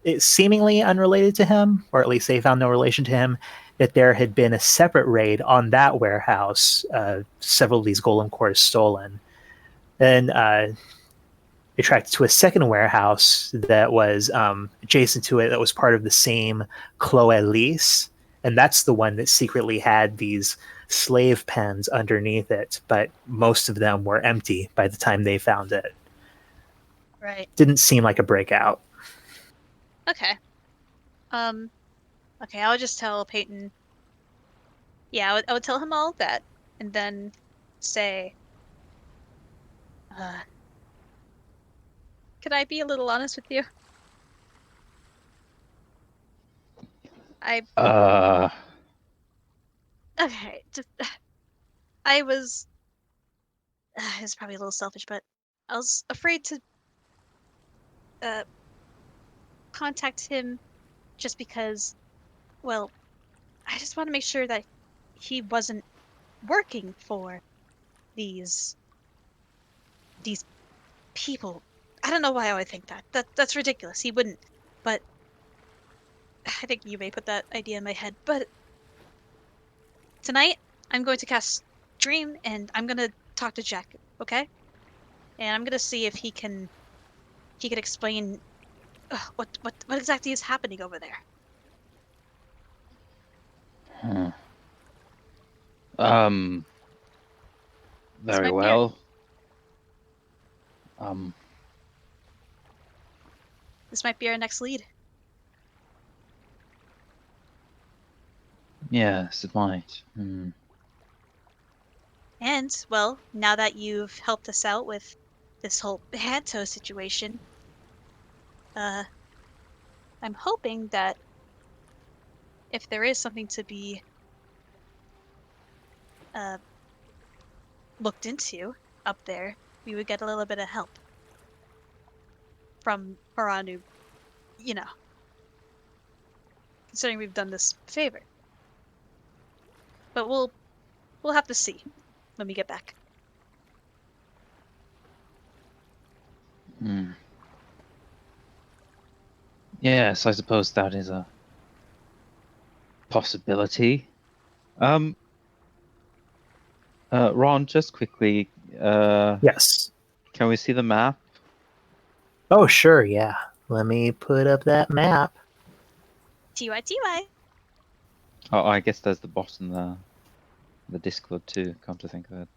it's seemingly unrelated to him, or at least they found no relation to him. That there had been a separate raid on that warehouse, several of these golem cores stolen. Then they tracked to a second warehouse that was adjacent to it, that was part of the same Chloe lease, and that's the one that secretly had these slave pens underneath it, but most of them were empty by the time they found it. Right. Didn't seem like a breakout. Okay. Um. Okay. I'll just tell Peyton. Yeah, I would tell him all of that, and then say, uh, "Could I be a little honest with you? I Uh, okay. Just I was. It's probably a little selfish, but I was afraid to uh contact him just because. Well, I just want to make sure that he wasn't working for these people. I don't know why I would think that. That's ridiculous. He wouldn't. But I think you may put that idea in my head. But tonight, I'm going to cast Dream, and I'm gonna talk to Jack. Okay? And I'm gonna see if he can explain what exactly is happening over there. Hmm. Um. This Very might be our well. Um. next lead. Yes, it might. Hmm. And well, now that you've helped us out with this whole Hanto situation, uh, I'm hoping that if there is something to be uh looked into up there, we would get a little bit of help from Haranu, you know, considering we've done this favor. But we'll have to see when we get back. Hmm. Yes, I suppose that is a possibility. Um. Ron, just quickly. Yes. Can we see the map? Oh, sure, yeah. Let me put up that map. TY. Oh, I guess there's the bottom there. The Discord too. Come to think of it.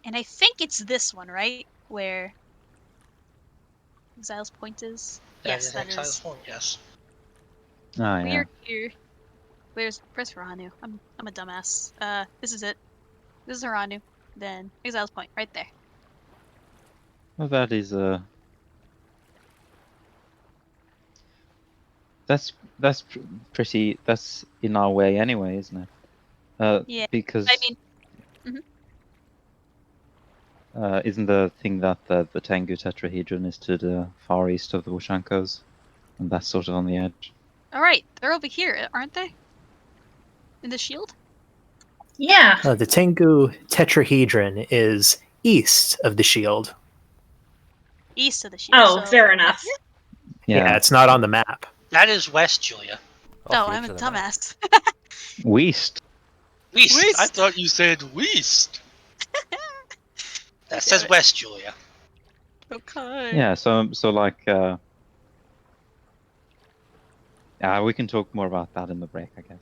And I think it's this one, right? Where Exile's Point is? That Yes, is that Exile's is. Point, yes. Oh yeah. We're here. Where's Haranu? I'm a dumbass. This is it. This is Haranu. Then Exile's Point, right there. Well, that is that's pretty. That's in our way anyway, isn't it? Yeah. I Because mean, mhm. isn't the thing that the Tengu tetrahedron is to the far east of the Washankos, and that's sort of on the edge. All right, they're over here, aren't they? In the shield? Yeah. The Tengu tetrahedron is east of the shield. East of the shield. Oh, So fair right enough. here? Yeah, it's not on the map. That is west, Julia. Oh, Off I'm a to the map. dumbass. West. West. I West. thought you said west. That says it. west, Julia. Okay. Yeah. So like we can talk more about that in the break, I guess.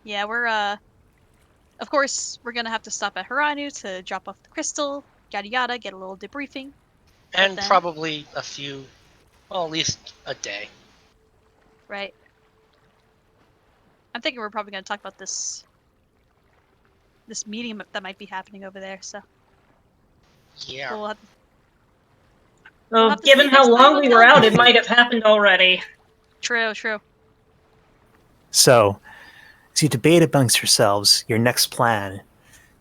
Yeah, we're of course we're gonna have to stop at Haranu to drop off the crystal, yada yada, get a little debriefing. And then- probably a few, well, at least a day. Right. I'm thinking we're probably gonna talk about this meeting that might be happening over there, so Yeah. we'll have Well, have to see given next how time long what we were out, it Dylan might have happened already. True. So, as you debate amongst yourselves your next plan,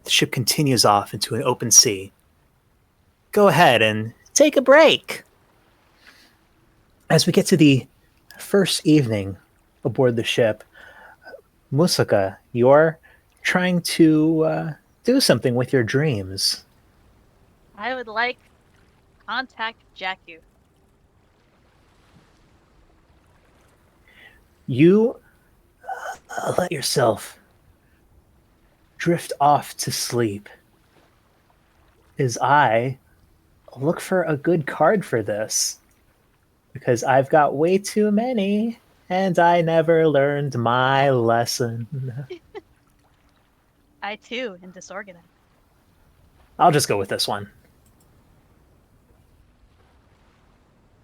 the ship continues off into an open sea. Go ahead and take a break. As we get to the first evening aboard the ship, Musaka, you're trying to do something with your dreams. I would like contact Jakku. You let yourself drift off to sleep as I look for a good card for this because I've got way too many and I never learned my lesson. I too am disorganized. I'll just go with this one.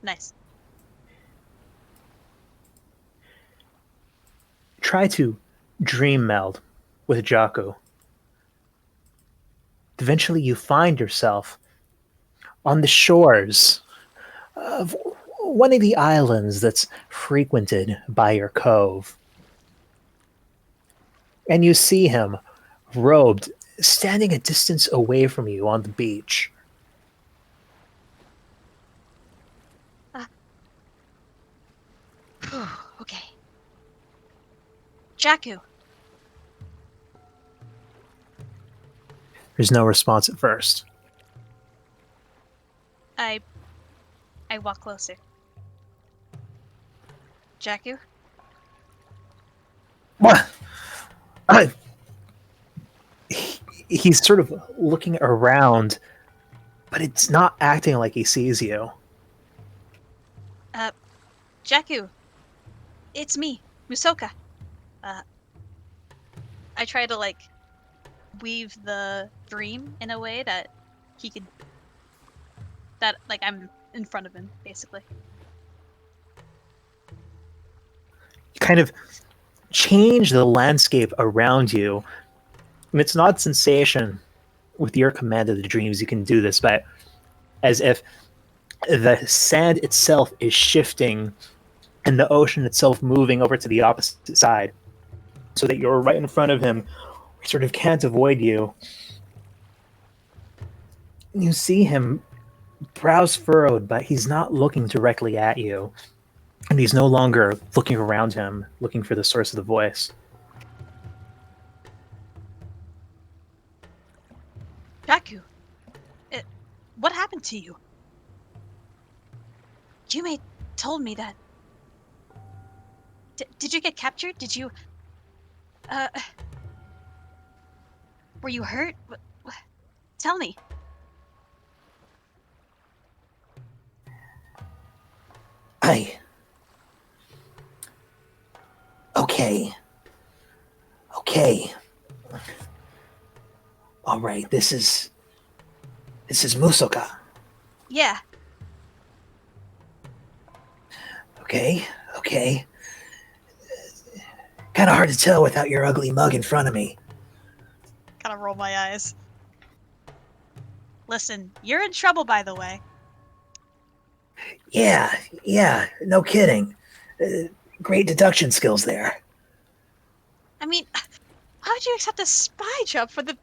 Nice. Try to dream meld with Jakku. Eventually, you find yourself on the shores of one of the islands that's frequented by your cove. And you see him, robed, standing a distance away from you on the beach. Okay. Jakku. There's no response at first. I walk closer. Jakku? What? I, he's sort of looking around, but it's not acting like he sees you. Jakku, it's me, Musoka. I try to like weave the dream in a way that he could, that like I'm in front of him, basically. You kind of change the landscape around you. And it's an odd sensation with your command of the dreams. You can do this, but as if the sand itself is shifting and the ocean itself moving over to the opposite side, so that you're right in front of him, he sort of can't avoid you. You see him, brows furrowed, but he's not looking directly at you. And he's no longer looking around him, looking for the source of the voice. Jakku, what happened to you? Yume told me that. Did you get captured? Did you, were you hurt? Tell me. Okay. Okay. All right, this is Musoka. Yeah. Okay. Kind of hard to tell without your ugly mug in front of me. Kind of roll my eyes. Listen, you're in trouble, by the way. Yeah, no kidding. Great deduction skills there. I mean, how would you accept a spy job for the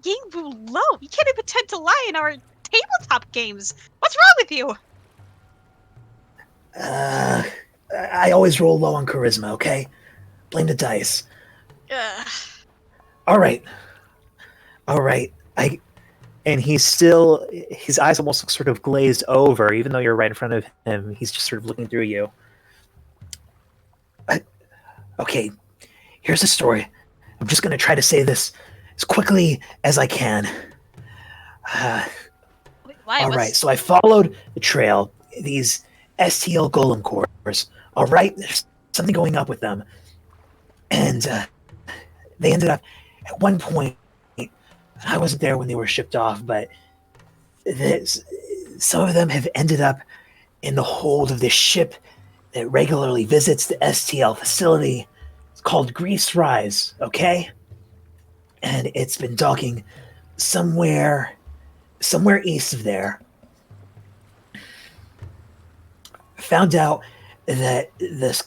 Yingwu Lo? You can't even pretend to lie in our tabletop games. What's wrong with you? I always roll low on charisma, okay? Blame the dice. All right. And he's still, his eyes almost look sort of glazed over, even though you're right in front of him. He's just sort of looking through you. Okay, here's the story. I'm just going to try to say this as quickly as I can. Wait, why? All right, so I followed the trail, these STL golem cores. All right, there's something going up with them. And they ended up, at one point, I wasn't there when they were shipped off, but some of them have ended up in the hold of this ship that regularly visits the STL facility. It's called Grease Rise, okay? And it's been docking somewhere east of there. Found out that this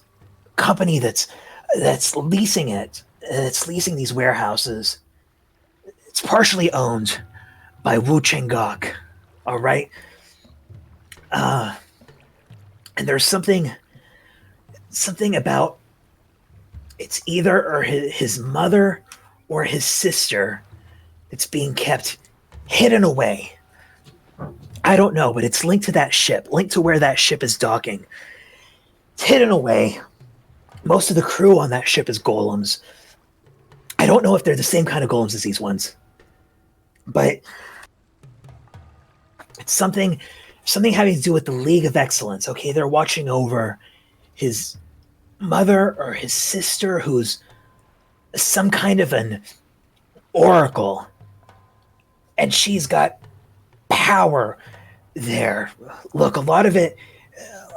company that's leasing it, that's leasing these warehouses, it's partially owned by Wu Chengok. All right. And there's something about, it's either or his mother or his sister that's being kept hidden away. I don't know, but it's linked to that ship, linked to where that ship is docking. It's hidden away. Most of the crew on that ship is golems. I don't know if they're the same kind of golems as these ones, but it's something having to do with the League of Excellence. Okay, they're watching over his mother or his sister, who's some kind of an oracle, and she's got power there. Look, a lot of it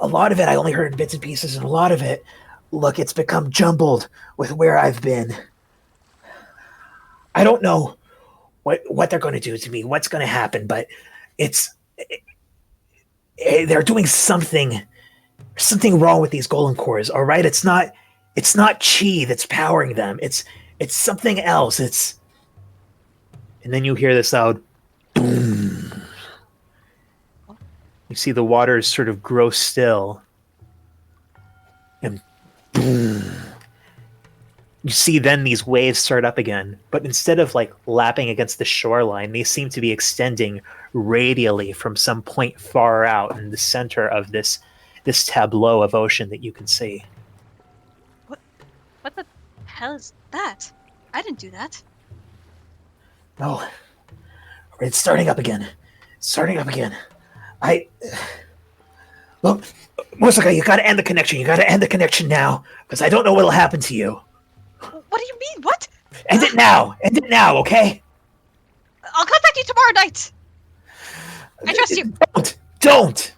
I only heard in bits and pieces, and a lot of it, look, it's become jumbled with where I've been. I don't know what they're going to do to me, what's going to happen, but they're doing something wrong with these golem cores. All right, it's not chi that's powering them. It's something else. And then you hear this loud boom. You see the waters sort of grow still, and boom. you see then these waves start up again, but instead of like lapping against the shoreline, they seem to be extending radially from some point far out in the center of this tableau of ocean that you can see. What the hell is that? I didn't do that. No, it's starting up again. Starting up again. I look, Musaka, you gotta end the connection. You gotta end the connection now, because I don't know what'll happen to you. What do you mean? What? End it now. End it now, okay? I'll contact you tomorrow night. I trust you. Don't.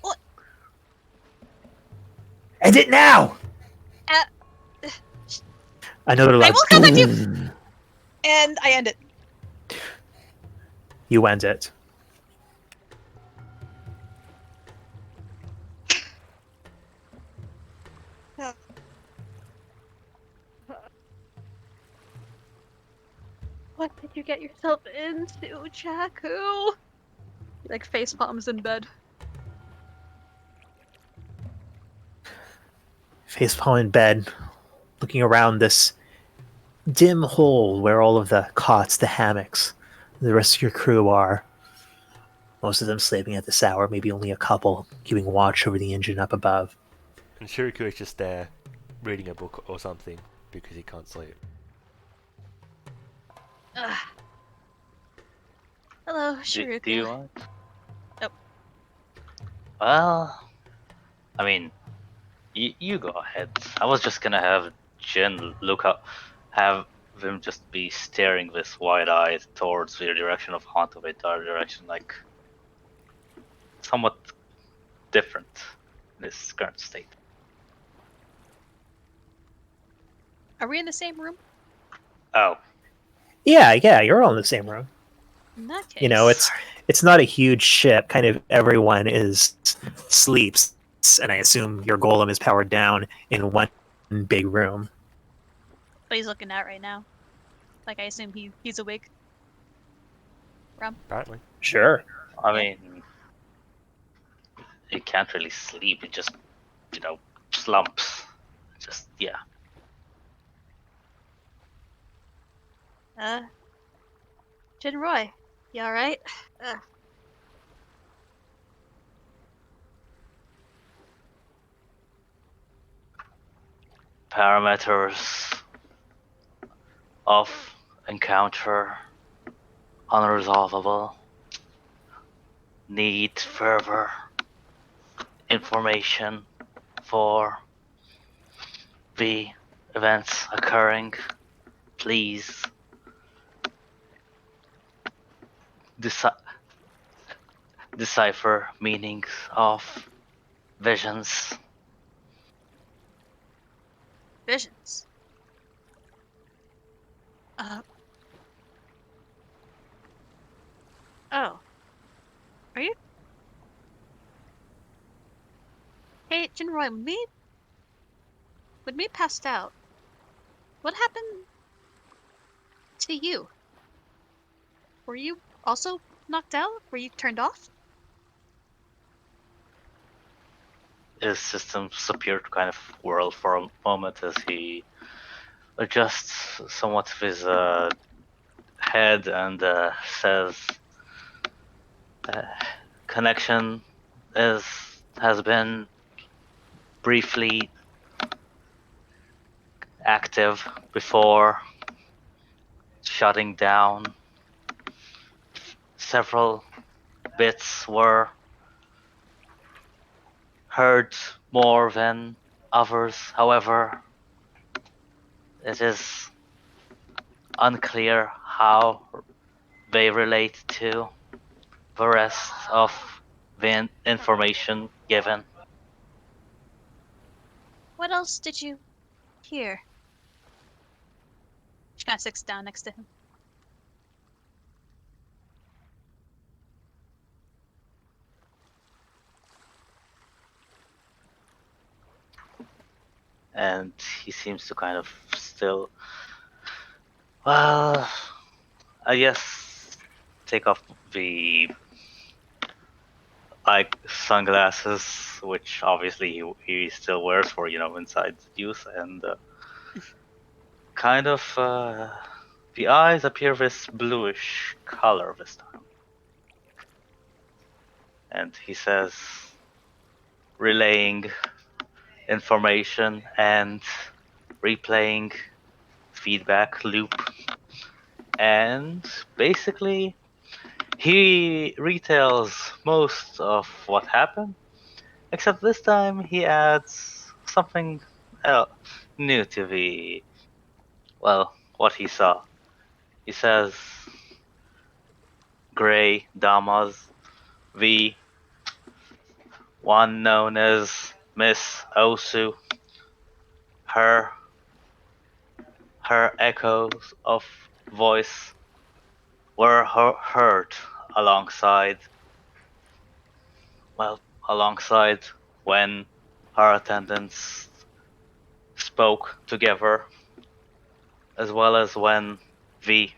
What? End it now. Uh, Another I loud. will contact you. And I end it. You end it. What did you get yourself into, Jaku? Like face palms in bed. Facepalm in bed, looking around this dim hole where all of the cots, the hammocks, the rest of your crew are. Most of them sleeping at this hour, maybe only a couple keeping watch over the engine up above. And Shuriku is just there, reading a book or something, because he can't sleep. Ugh. Hello, Do Shuriku. you want? Oh. Well, I mean, you go ahead. I was just gonna have Jin look up, have him just be staring this wide-eyed towards the direction of Hanto, with our direction, like somewhat different in his current state. Are we in the same room? Oh, Yeah, you're all in the same room. In that case. You know, it's not a huge ship. Kind of everyone is sleeps, and I assume your golem is powered down in one big room. But he's looking out right now. Like, I assume he's awake. Rum? Apparently. Sure. I mean, he can't really sleep. He just, slumps. Just, yeah. Jin Roy, you alright? Parameters of encounter unresolvable. Need further information for the events occurring. Please decipher meanings of visions. Visions. Oh. Are you? Hey, Jinroy, when we passed out, what happened to you? Were you also knocked out? Were you turned off? His system appeared to kind of whirl for a moment as he adjusts somewhat of his head and says, connection has been briefly active before shutting down. Several bits were heard more than others. However, it is unclear how they relate to the rest of the information given. What else did you hear? She kind of sits down next to him. And he seems to kind of still, well, I guess, take off the sunglasses, which obviously he still wears for inside use, and kind of the eyes appear this bluish color this time. And he says, relaying information and replaying feedback loop. And basically, he retells most of what happened, except this time he adds something new to what he saw. He says, Grey Damas, the one known as Miss Osu, her echoes of voice were heard alongside, alongside when her attendants spoke together, as well as when the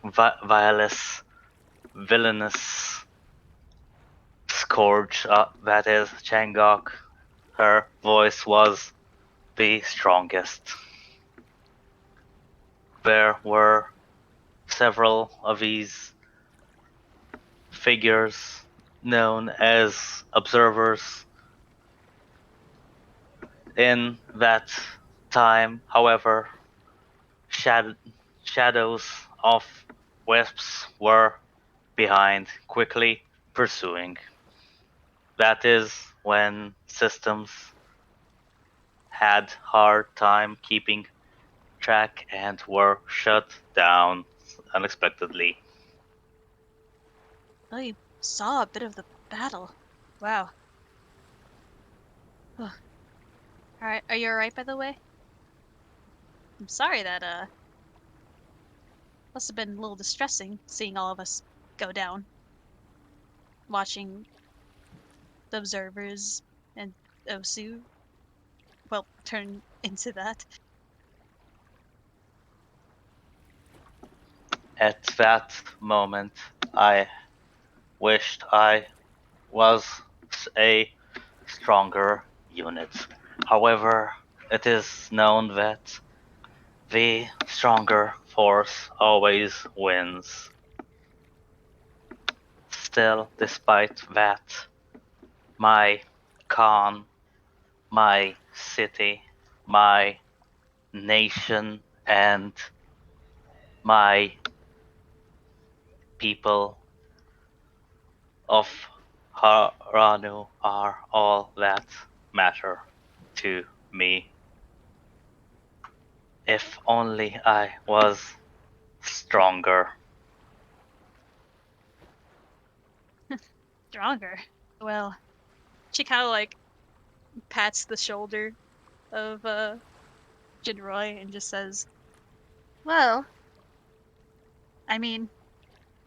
villainous scourge, that is Changok, her voice was the strongest. There were several of these figures known as observers in that time. However, shadows of wisps were behind, quickly pursuing. That is when systems had hard time keeping track and were shut down unexpectedly. Oh, you saw a bit of the battle. Wow. Ugh. Alright, are you alright, by the way? I'm sorry that, must have been a little distressing seeing all of us go down. Watching the observers and Osu, well, turn into that. At that moment, I wished I was a stronger unit. However, it is known that the stronger force always wins. Still, despite that, my Khan, my city, my nation, and my people of Haranu are all that matter to me. If only I was stronger. Stronger. Well, she kind of like pats the shoulder of Jinroy and just says, "Well, I mean,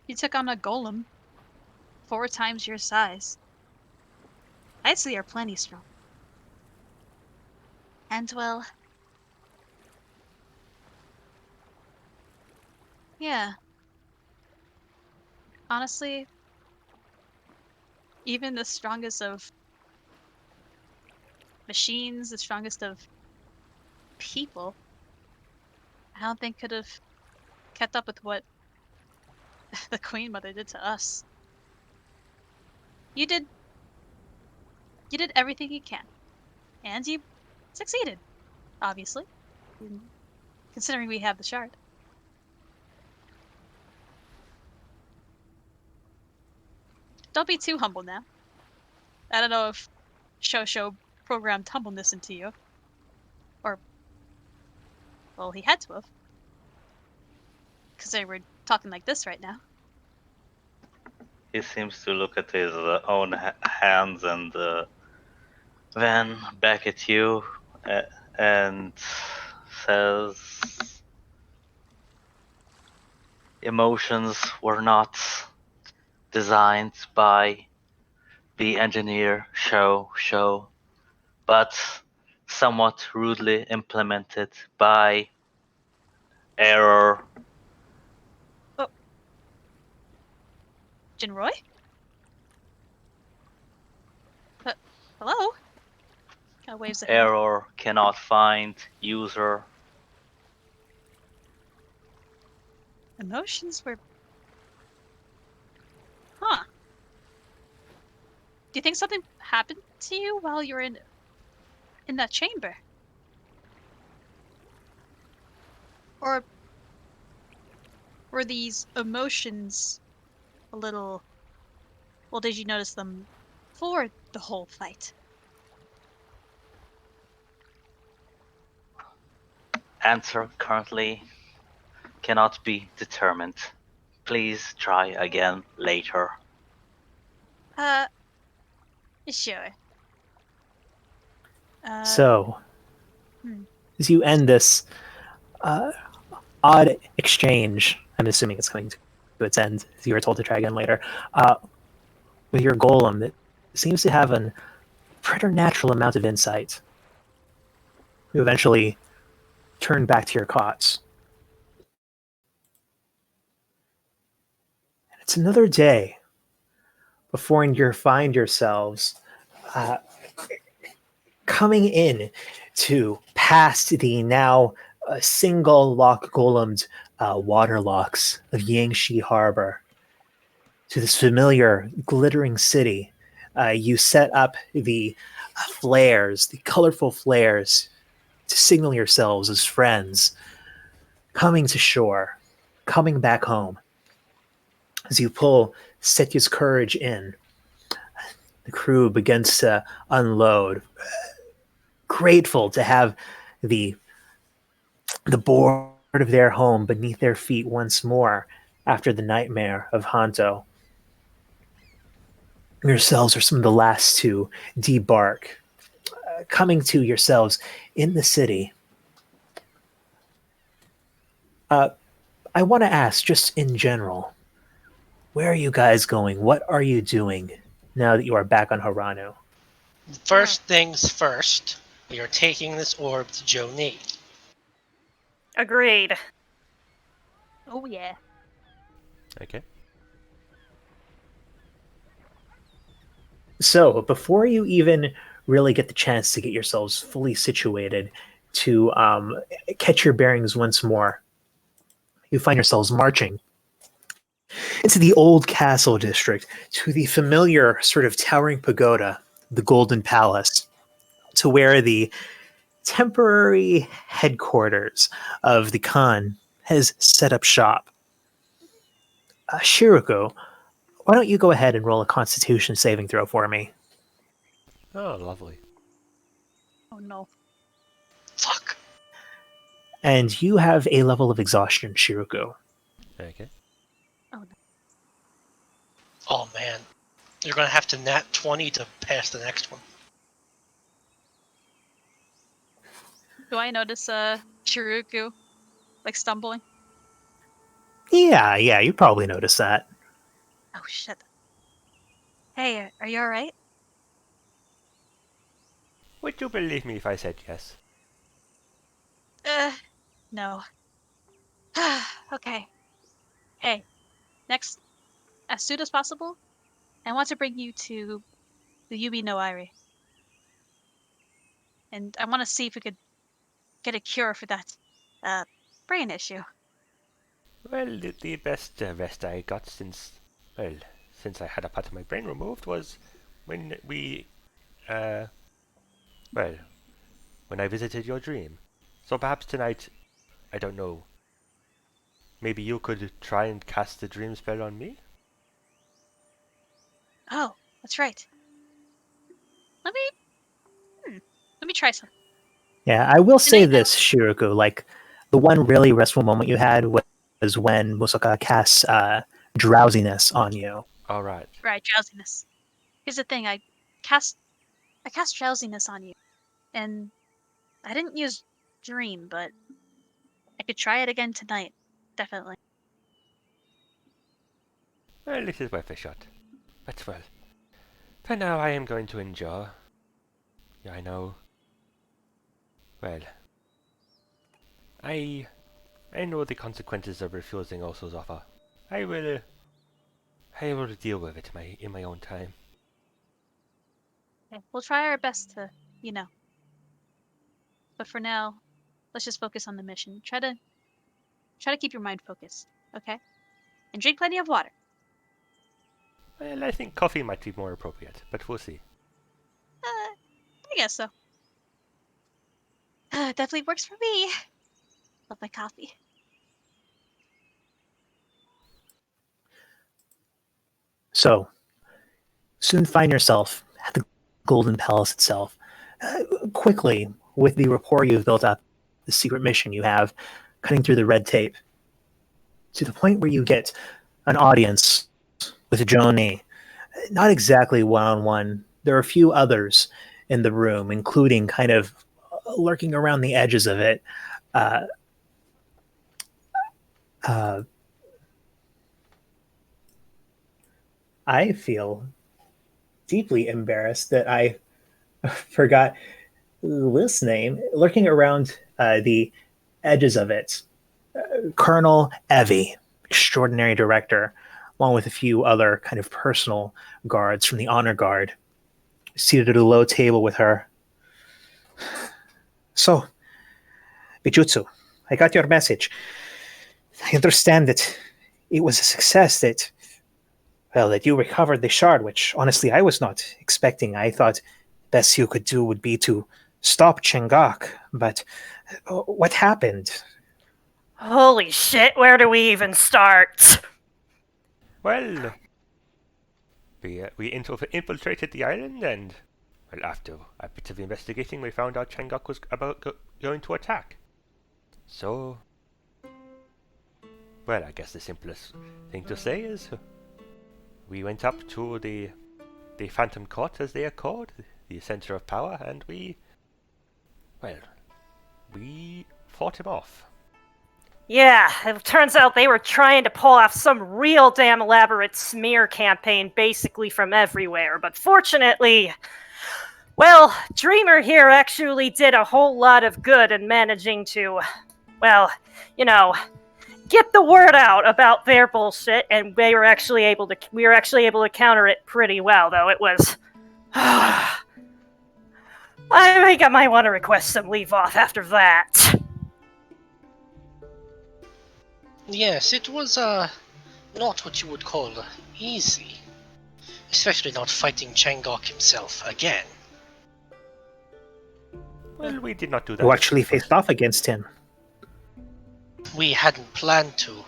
you took on a golem 4 times your size. I'd say you're plenty strong. And well, yeah, honestly, even the strongest of machines, the strongest of people, I don't think could have kept up with what the Queen Mother did to us. You did everything you can, and you succeeded, obviously, considering we have the shard. Don't be too humble now. I don't know if Shosho programmed humbleness into you. Or, well, he had to have. Because they were talking like this right now. He seems to look at his own hands and then back at you and says, emotions were not designed by the engineer show, but somewhat rudely implemented by error. Oh. Jinroy? Hello? Kind of waves at hand. Error cannot find user. Emotions were... Huh. Do you think something happened to you while you were in that chamber? Or were these emotions a little... Well, did you notice them for the whole fight? Answer currently cannot be determined. Please try again later. Uh, sure. So, Hmm. as you end this odd exchange, I'm assuming it's coming to its end, as you were told to try again later, with your golem that seems to have a preternatural amount of insight, you eventually turn back to your cots. And it's another day before you find yourselves uh, coming in to past the now single lock golemed water locks of Yangshi Harbor to this familiar glittering city. You set up the flares, the colorful flares, to signal yourselves as friends coming to shore, coming back home. As you pull Setya's courage in, the crew begins to unload, grateful to have the board of their home beneath their feet once more after the nightmare of Hanto. Yourselves are some of the last to debark, coming to yourselves in the city. I want to ask, just in general, where are you guys going? What are you doing now that you are back on Haranu? First things first, we are taking this orb to Joni. Agreed. Oh, yeah. Okay. So, before you even really get the chance to get yourselves fully situated to catch your bearings once more, you find yourselves marching into the old castle district, to the familiar sort of towering pagoda, the Golden Palace, to where the temporary headquarters of the Khan has set up shop. Shiruko, why don't you go ahead and roll a Constitution saving throw for me? Oh, lovely. Oh, no. Fuck. And you have a level of exhaustion, Shiruko. Okay. Oh, no. Oh man, you're gonna have to nat 20 to pass the next one. Do I notice, Shiruku, like, stumbling? Yeah, you probably noticed that. Oh, shit. Hey, are you alright? Would you believe me if I said yes? No. Okay. Hey, next, as soon as possible, I want to bring you to the Yubi no Airi. And I want to see if we could get a cure for that, brain issue. Well, the best rest I got since I had a part of my brain removed was when uh, well, when I visited your dream. So perhaps tonight, I don't know, maybe you could try and cast the dream spell on me? Oh, that's right. Let me, let me try some. Yeah, I will And say this, Shiruko, like, the one really restful moment you had was when Musaka casts drowsiness on you. Alright. right, drowsiness. Here's the thing, I cast drowsiness on you, and I didn't use dream, but I could try it again tonight. Definitely. Well, it is worth a shot. But well, for now I am going to endure. Yeah, I know. Well, I I know the consequences of refusing Oso's offer. I will I will deal with it in my own time. Okay, we'll try our best to, you know. But for now, let's just focus on the mission. Try to keep your mind focused. Okay? And drink plenty of water. Well, I think coffee might be more appropriate, but we'll see. I guess so. Definitely works for me. Love my coffee. So, soon find yourself at the Golden Palace itself. Quickly, with the rapport you've built up, the secret mission you have, cutting through the red tape, to the point where you get an audience with Joni. Not exactly one-on-one. There are a few others in the room, including kind of lurking around the edges of it. Uh, uh, I feel deeply embarrassed that I forgot this name. Lurking around the edges of it, Colonel Evie, extraordinary director, along with a few other kind of personal guards from the honor guard, seated at a low table with her. So, Bijutsu, I got your message. I understand that it was a success, that you recovered the shard, which honestly I was not expecting. I thought best you could do would be to stop Chengok, but what happened? Holy shit, where do we even start? Well, we infiltrated the island, and well, after a bit of investigating, we found out Changok was going to attack. So, well, I guess the simplest thing to say is we went up to the Phantom Court, as they are called, the center of power, and we fought him off. Yeah, it turns out they were trying to pull off some real damn elaborate smear campaign basically from everywhere, but fortunately, well, Dreamer here actually did a whole lot of good in managing to, well, get the word out about their bullshit, and we were actually able to counter it pretty well, though it was I think I might want to request some leave off after that. Yes, it was, not what you would call easy. Especially not fighting Changok himself again. Well, we did not do that. Who actually faced off against him? We hadn't planned to.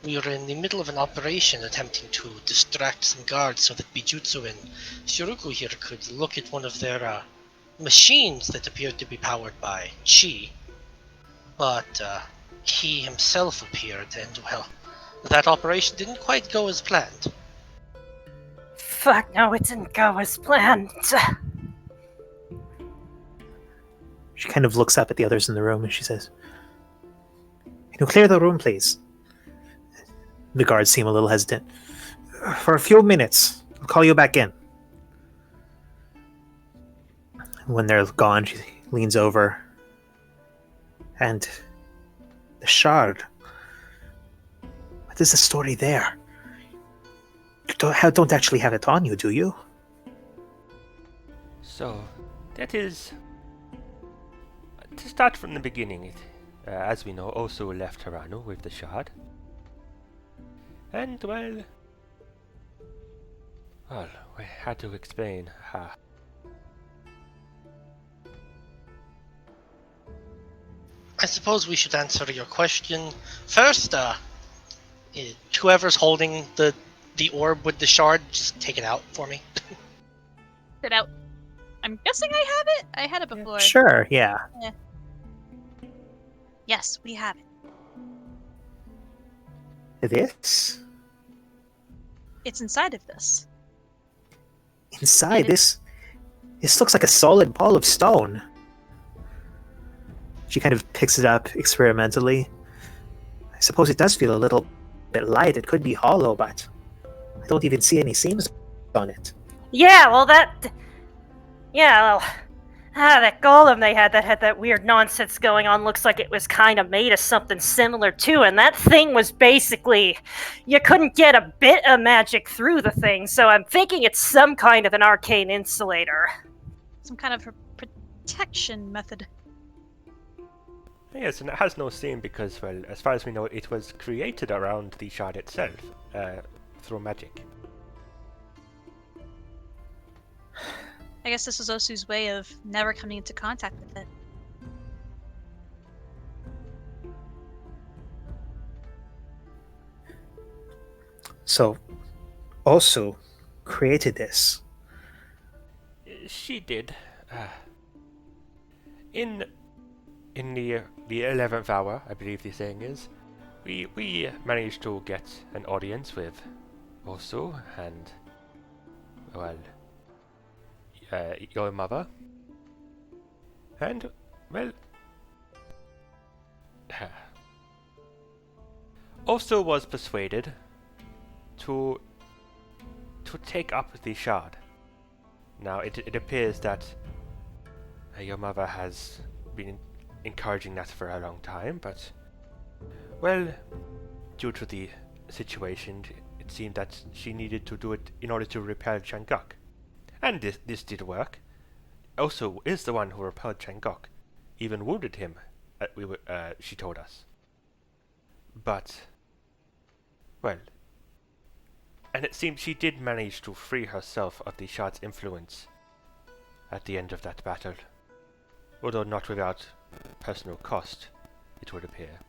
We were in the middle of an operation attempting to distract some guards so that Bijutsu and Shiruku here could look at one of their, machines that appeared to be powered by Chi. But, he himself appeared, and, well, that operation didn't quite go as planned. Fuck no, it didn't go as planned. She kind of looks up at the others in the room and she says, "Can you clear the room, please?" The guards seem a little hesitant. "For a few minutes. I'll call you back in." When they're gone, she leans over. "And the shard. What is the story there? You don't actually have it on you, do you?" So, that is... To start from the beginning, it, as we know, also left Harano with the shard. And, well, we had to explain. I suppose we should answer your question first. Whoever's holding the orb with the shard, just take it out for me. It out. I'm guessing I have it? I had it before. Sure, yeah. Yes, we have it. This? It's inside of this. Inside this looks like a solid ball of stone. She kind of picks it up experimentally. I suppose it does feel a little bit light. It could be hollow, but I don't even see any seams on it. Yeah, well, that golem they had that had that weird nonsense going on looks like it was kind of made of something similar too, and that thing was basically, you couldn't get a bit of magic through the thing, so I'm thinking it's some kind of an arcane insulator. Some kind of protection method. Yes, and it has no seam because, well, as far as we know, it was created around the shard itself, through magic. I guess this was Osu's way of never coming into contact with it. So, Osu created this. She did. In the 11th hour, I believe the saying is, we managed to get an audience with Osu and, well, your mother. And, well, Osu was persuaded to take up the shard. Now, it appears that your mother has been encouraging that for a long time, but, well, due to the situation, it seemed that she needed to do it in order to repel Chang'ok. And this did work. Also, is the one who repelled Chang'ok, even wounded him, she told us. But, well, and it seems she did manage to free herself of the shard's influence at the end of that battle. Although not without personal cost, it would appear.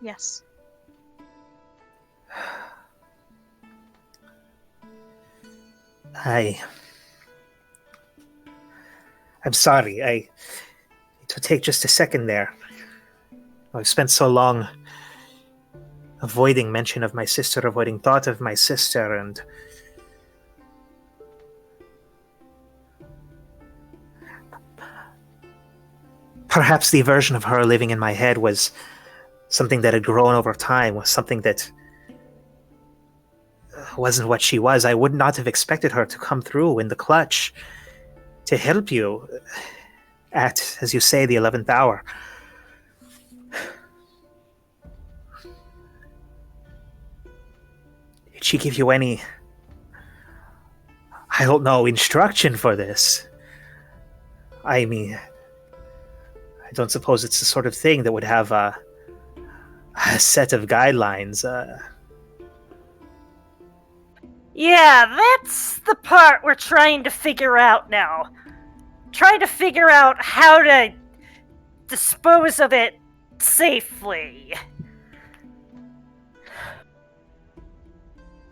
Yes. I'm sorry. It would take just a second there. I've spent so long avoiding mention of my sister, avoiding thought of my sister, and perhaps the version of her living in my head was something that had grown over time, was something that wasn't what she was. I would not have expected her to come through in the clutch to help you at, as you say, the 11th hour. Did she give you any, I don't know, instruction for this? I mean, I don't suppose it's the sort of thing that would have a set of guidelines. Yeah, that's the part we're trying to figure out now. Trying to figure out how to dispose of it safely.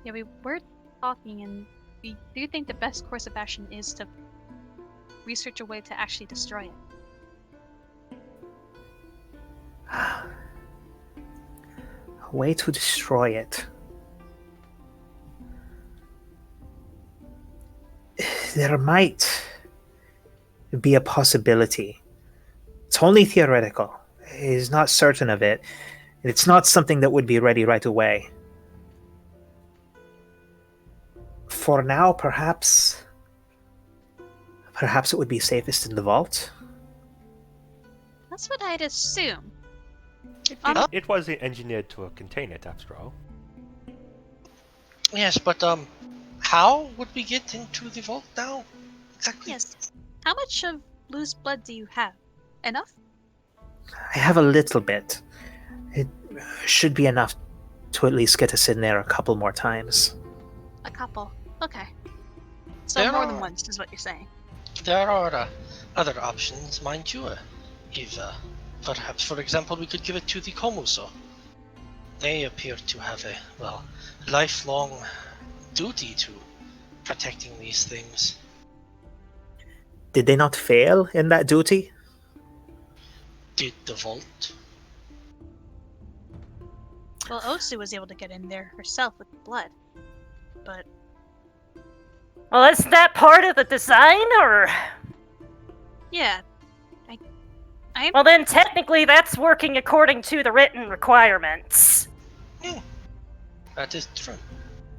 Yeah, we were talking, and we do think the best course of action is to research a way to actually destroy it. A way to destroy it. There might be a possibility. It's only theoretical. He's not certain of it. It's not something that would be ready right away. For now, perhaps it would be safest in the vault. That's what I'd assume. It was engineered to contain it, after all. Yes, but how would we get into the vault now? Exactly. Yes. How much of Blue's blood do you have? Enough? I have a little bit. It should be enough to at least get us in there a couple more times. A couple. Okay. So There more than are- once is what you're saying. There are other options, mind you. If perhaps, for example, we could give it to the Komuso. They appear to have a, well, lifelong duty to protecting these things. Did they not fail in that duty? Did the vault? Well, Osu was able to get in there herself with blood. But Well, isn't that part of the design, or? yeah. I'm Well, then technically that's working according to the written requirements. That is true.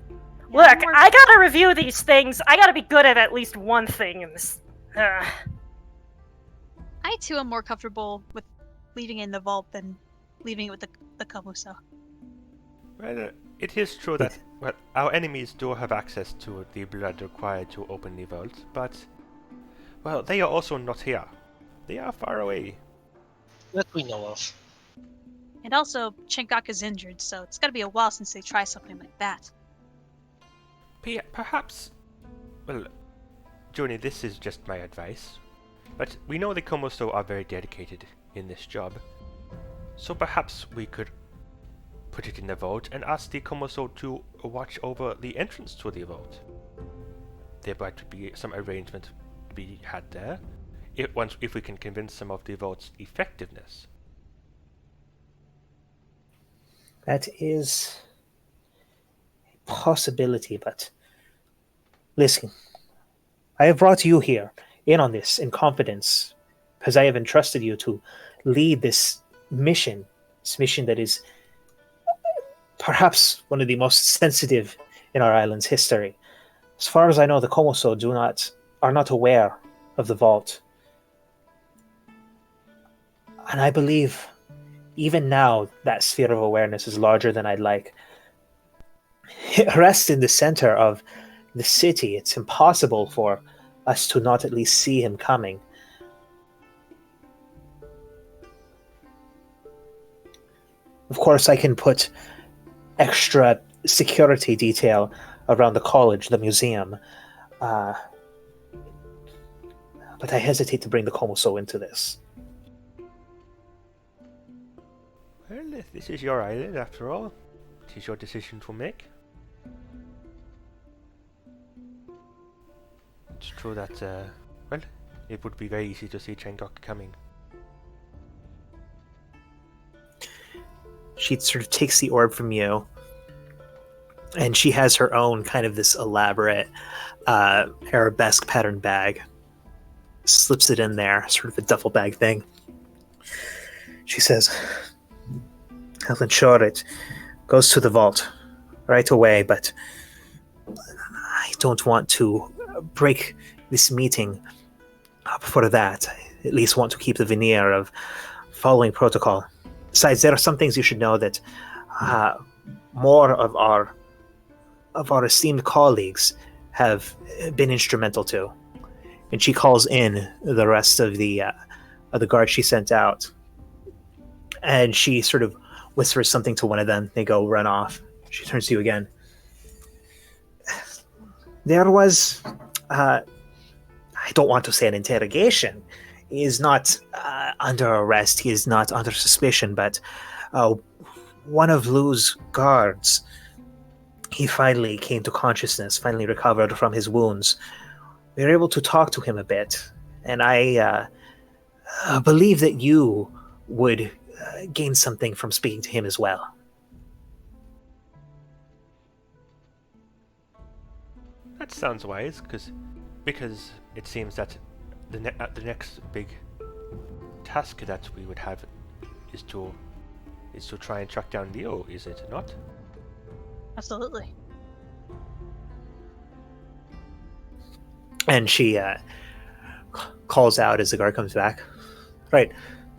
yeah, Look, I gotta review these things. I gotta be good at least one thing in this. I too am more comfortable with leaving it in the vault than leaving it with the Komuso. Well, it is true that our enemies do have access to the blood required to open the vault, but, well, they are also not here. They are far away. That we know of. And also, Chengok is injured, so it's gotta be a while since they try something like that. Perhaps. Well, Joni, this is just my advice. But we know the Komoso are very dedicated in this job. So perhaps we could put it in the vault and ask the Komoso to watch over the entrance to the vault. There might be some arrangement to be had there, if we can convince them of the vault's effectiveness. That is a possibility, but listen, I have brought you here in on this in confidence because I have entrusted you to lead this mission that is perhaps one of the most sensitive in our island's history. As far as I know, the Komoso are not aware of the vault. And I believe even now that sphere of awareness is larger than I'd like. It rests in the center of the city. It's impossible for us to not at least see him coming. Of course, I can put extra security detail around the college, the museum. But I hesitate to bring the Komoso into this. Well, this is your island after all. It is your decision to make. It's true that, well, it would be very easy to see Chengok coming. She sort of takes the orb from you, and she has her own kind of this elaborate arabesque pattern bag. Slips it in there, sort of a duffel bag thing. She says, I'll ensure it goes to the vault right away, but I don't want to break this meeting up for that. I at least want to keep the veneer of following protocol. Besides, there are some things you should know that more of our esteemed colleagues have been instrumental to. And she calls in the rest of the guards she sent out, and she sort of whispers something to one of them. They go run off. She turns to you again. There was, I don't want to say an interrogation. He is not under arrest. He is not under suspicion, but one of Lou's guards, he finally came to consciousness, finally recovered from his wounds. We were able to talk to him a bit, and I believe that you would gain something from speaking to him as well. That sounds wise, because it seems that the next big task that we would have is to try and track down Leo, is it not? Absolutely. And she calls out as the guard comes back. Right.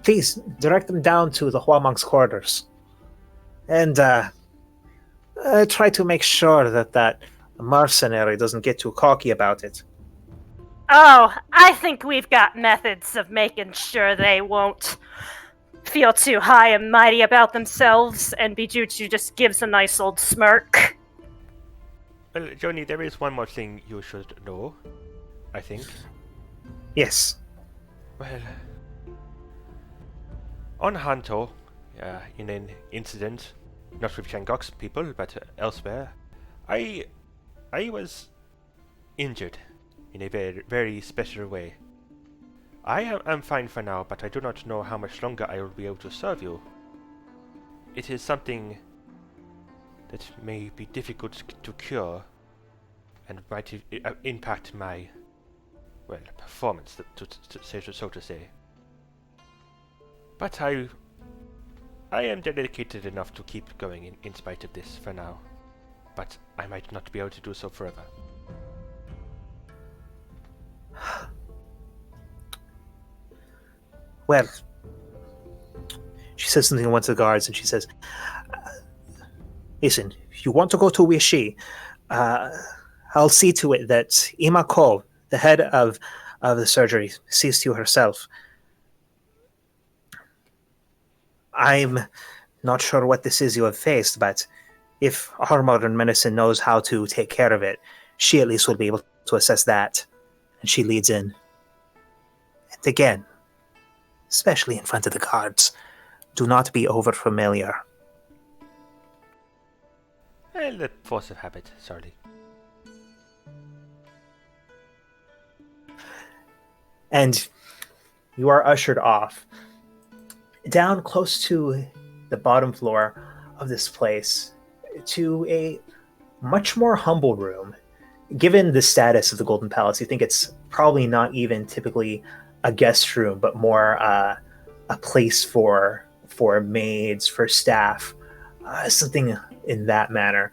Please direct them down to the Huamonk's quarters. And try to make sure that mercenary doesn't get too cocky about it. Oh, I think we've got methods of making sure they won't feel too high and mighty about themselves, and Bijuju just gives a nice old smirk. Well, Johnny, there is one more thing you should know, I think. Yes. Well, on Hanto, in an incident, not with Changok's people, but elsewhere, I was injured in a very, very special way. I am fine for now, but I do not know how much longer I will be able to serve you. It is something that may be difficult to cure, and might impact my, well, performance, so to say. But I am dedicated enough to keep going in spite of this for now. But I might not be able to do so forever. Well, she says something to one of the guards, and she says, listen, if you want to go to Wishi, I'll see to it that Imako, the head of the surgery, sees to you herself. I'm not sure what this is you have faced, but if our modern medicine knows how to take care of it, she at least will be able to assess that. And she leads in. And again, especially in front of the guards, do not be overfamiliar. The force of habit, sorry. And you are ushered off down close to the bottom floor of this place to a much more humble room. Given the status of the Golden Palace, you think it's probably not even typically a guest room, but more a place for maids, for staff, something in that manner.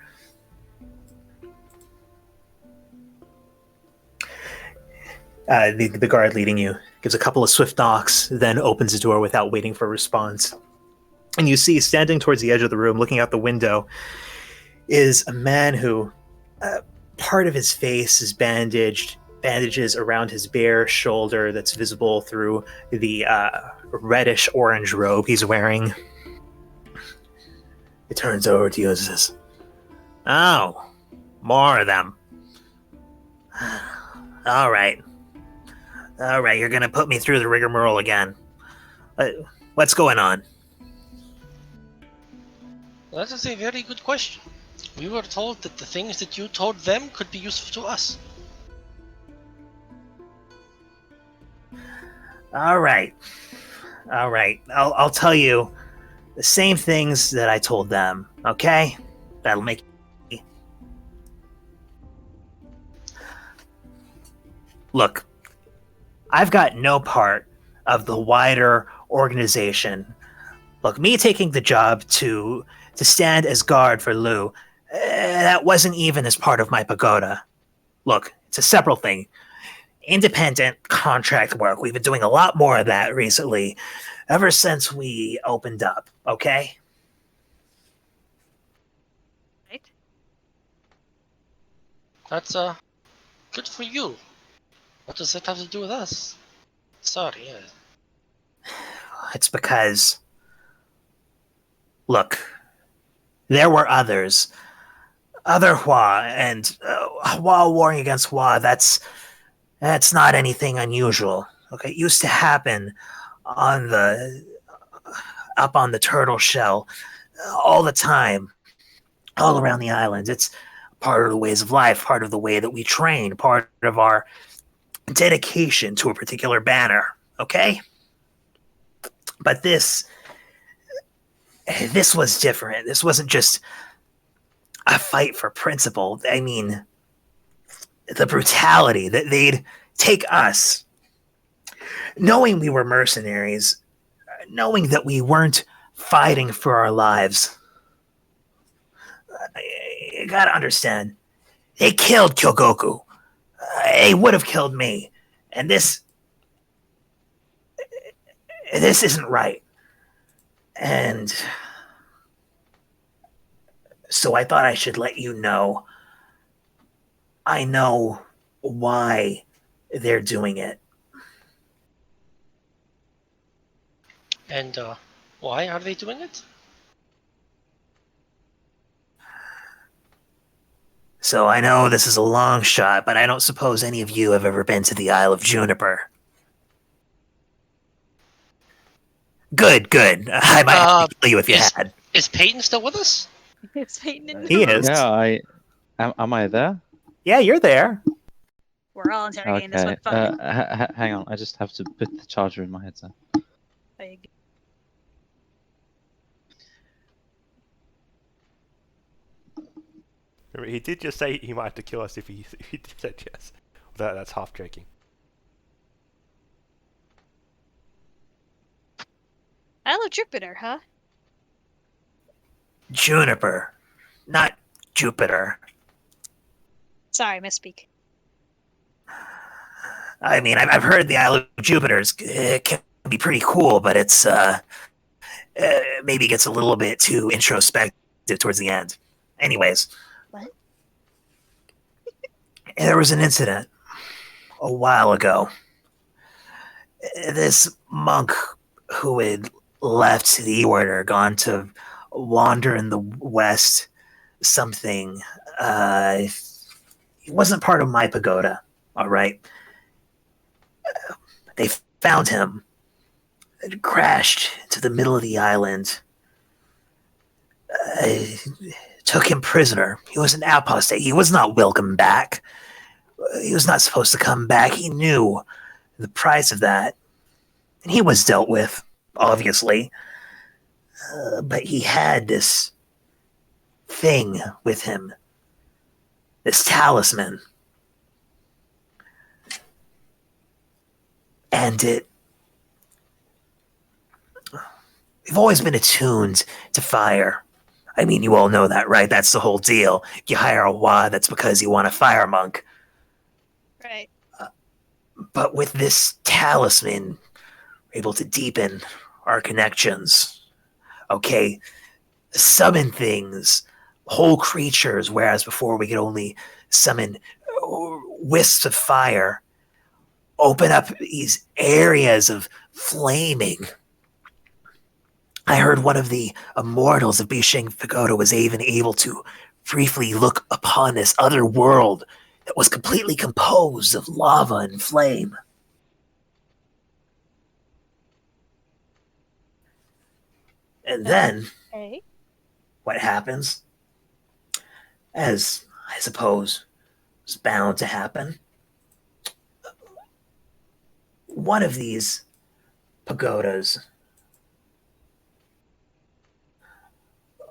The guard leading you gives a couple of swift knocks, then opens the door without waiting for a response. And you see, standing towards the edge of the room, looking out the window, is a man who part of his face is bandaged, bandages around his bare shoulder that's visible through the reddish orange robe he's wearing. He turns over to you and says, "Oh, more of them. All right, you're gonna put me through the rigmarole again. What's going on?" Well, that is a very good question. We were told that the things that you told them could be useful to us. All right. I'll tell you the same things that I told them. Okay, that'll make. Look, I've got no part of the wider organization. Look, me taking the job to stand as guard for Lou, that wasn't even as part of my pagoda. Look, it's a separate thing. Independent contract work. We've been doing a lot more of that recently, ever since we opened up, okay? Right? That's good for you. What does that have to do with us? Sorry. It's because, look, there were others. Other Hua, and Hua warring against Hua, that's not anything unusual. Okay, it used to happen up on the turtle shell all the time, all around the island. It's part of the ways of life, part of the way that we train, part of our dedication to a particular banner, okay? But this was different. This wasn't just a fight for principle. I mean, the brutality that they'd take us, knowing we were mercenaries, knowing that we weren't fighting for our lives. You gotta understand, they killed Kyogoku. They would have killed me. And this isn't right. And so I thought I should let you know. I know why they're doing it. And why are they doing it? So I know this is a long shot, but I don't suppose any of you have ever been to the Isle of Juniper. Good. I might have to kill you if you had. Is Peyton still with us? It's Peyton and He is. Yeah, am I there? Yeah, you're there. We're all interrogating this Okay. motherfucker. Hang on, I just have to put the charger in my headset. He did just say he might have to kill us if he said yes. That's half joking. Isle of Jupiter, huh? Juniper, not Jupiter. Sorry, misspeak. I mean, I've heard the Isle of Jupiter's it can be pretty cool, but it's maybe gets a little bit too introspective towards the end. Anyways, What? There was an incident a while ago. This monk who had left the order, gone to wander in the west, something. He wasn't part of my pagoda, all right? They found him and crashed to the middle of the island. Took him prisoner. He was an apostate. He was not welcome back. He was not supposed to come back. He knew the price of that. And he was dealt with, obviously. But he had this thing with him, this talisman. And we've always been attuned to fire. I mean, you all know that, right? That's the whole deal. You hire a Wa, that's because you want a fire monk. Right. But with this talisman, we're able to deepen our connections. Okay, summon things, whole creatures, whereas before we could only summon wisps of fire. Open up these areas of flaming. I heard one of the immortals of Bishing Pagoda was even able to briefly look upon this other world that was completely composed of lava and flame. And then, Okay. what happens, as I suppose was bound to happen, one of these pagodas,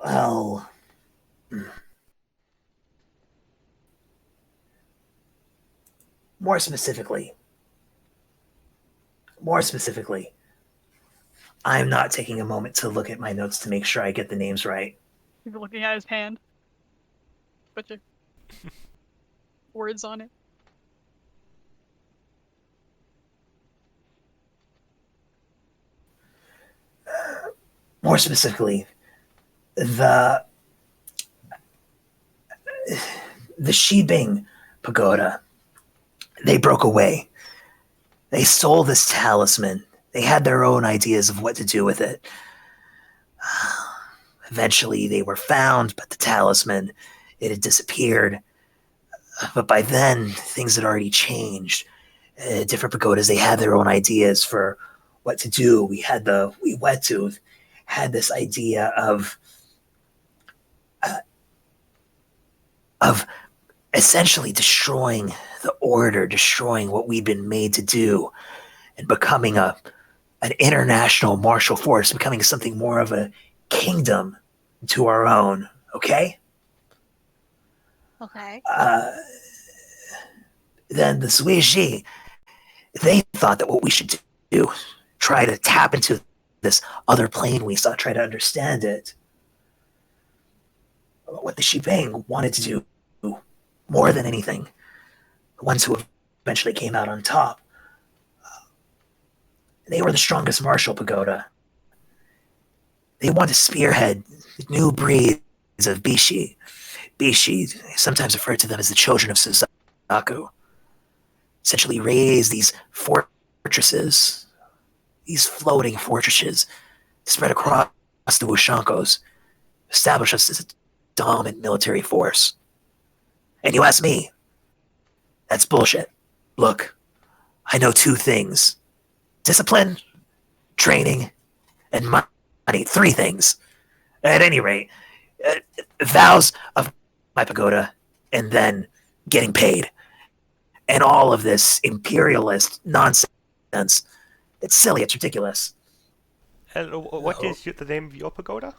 well, more specifically, I'm not taking a moment to look at my notes to make sure I get the names right. He's looking at his hand. Bunch of words on it. More specifically, the Shibing Pagoda, they broke away. They stole this talisman. They had their own ideas of what to do with it. Eventually, they were found, but the talisman, it had disappeared. But by then, things had already changed. Different pagodas, they had their own ideas for what to do. We Wet Tooth had this idea of essentially destroying the order, destroying what we'd been made to do, and becoming an international martial force, becoming something more of a kingdom to our own. Okay. Okay. Then the Suiji, they thought that what we should do, try to tap into this other plane we saw, try to understand it. What the Shibang wanted to do more than anything, the ones who eventually came out on top, they were the strongest martial pagoda. They wanted to spearhead new breeds of Bishi. Bishi, sometimes referred to them as the children of Suzaku, essentially raise these fortresses, these floating fortresses, spread across the Wushankos, establish us as a dominant military force. And you ask me, that's bullshit. Look, I know two things: discipline, training, and money. 3 things. At any rate, vows of my pagoda, and then getting paid. And all of this imperialist nonsense. It's silly, it's ridiculous. And what is the name of your pagoda?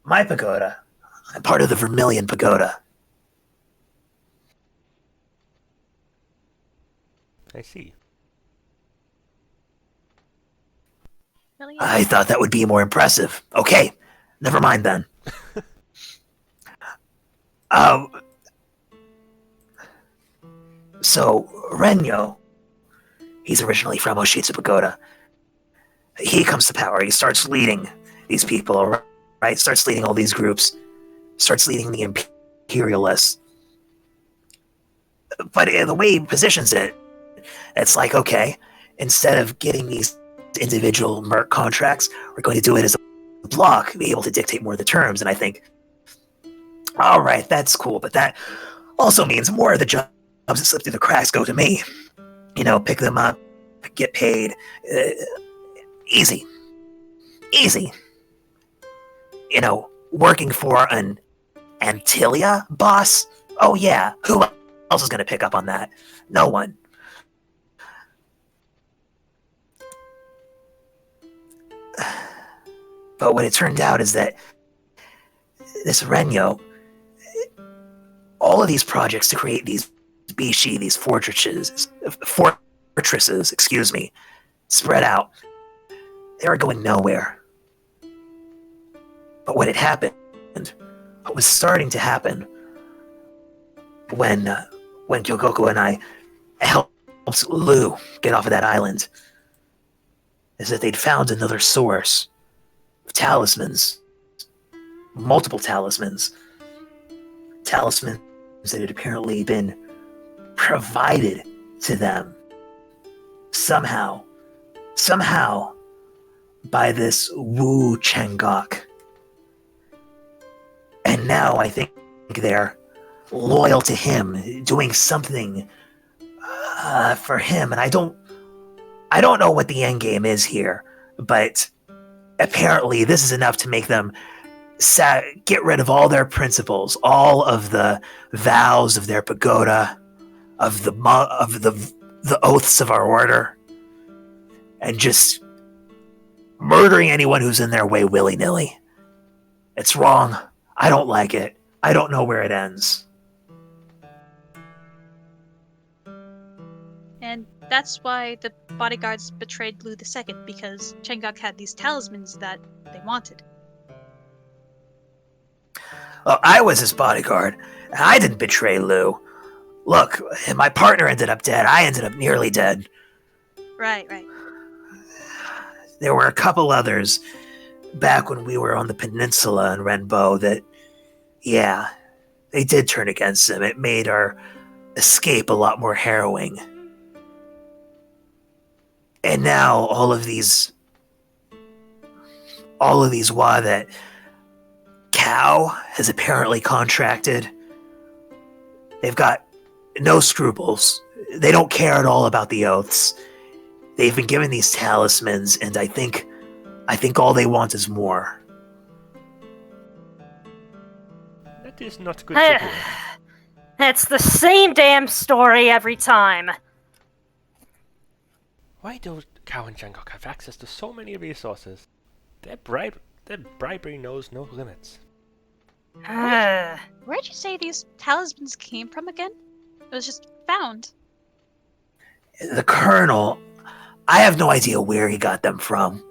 My pagoda, I'm part of the Vermilion Pagoda. I see. I thought that would be more impressive. Okay, never mind then. So, Renyo, he's originally from Oshitsu Pagoda. He comes to power. He starts leading these people, right? Starts leading all these groups. Starts leading the imperialists. But the way he positions it, it's like, okay, instead of getting these individual merc contracts. We're going to do it as a block, be able to dictate more of the terms. And I think, all right, that's cool, but that also means more of the jobs that slip through the cracks go to me. Pick them up, get paid. Easy. Easy. Working for an Antilia boss? Oh yeah, who else is going to pick up on that? No one. But what it turned out is that this Renyo, all of these projects to create these bishi, these fortresses, spread out, they were going nowhere. But what had happened, what was starting to happen, when Kyogoku and I helped Lou get off of that island, is that they'd found another source of talismans, multiple talismans that had apparently been provided to them somehow by this Wu Changok. And now I think they're loyal to him, doing something for him. And I don't know what the end game is here, but apparently this is enough to make them get rid of all their principles, all of the vows of their pagoda, of the oaths of our order, and just murdering anyone who's in their way willy-nilly. It's wrong. I don't like it. I don't know where it ends. And that's why the bodyguards betrayed Lou II, because Changok had these talismans that they wanted. Well, I was his bodyguard. I didn't betray Lou. Look, my partner ended up dead. I ended up nearly dead. Right. There were a couple others back when we were on the peninsula in Renbo that, yeah, they did turn against him. It made our escape a lot more harrowing. And now all of these Wa that Cow has apparently contracted, they've got no scruples. They don't care at all about the oaths. They've been given these talismans, and I think all they want is more. That is not good to hear. It's the same damn story every time. Why do Cow and Jangok have access to so many resources? Their bribery knows no limits. Where'd you say these talismans came from again? It was just found. The Colonel, I have no idea where he got them from.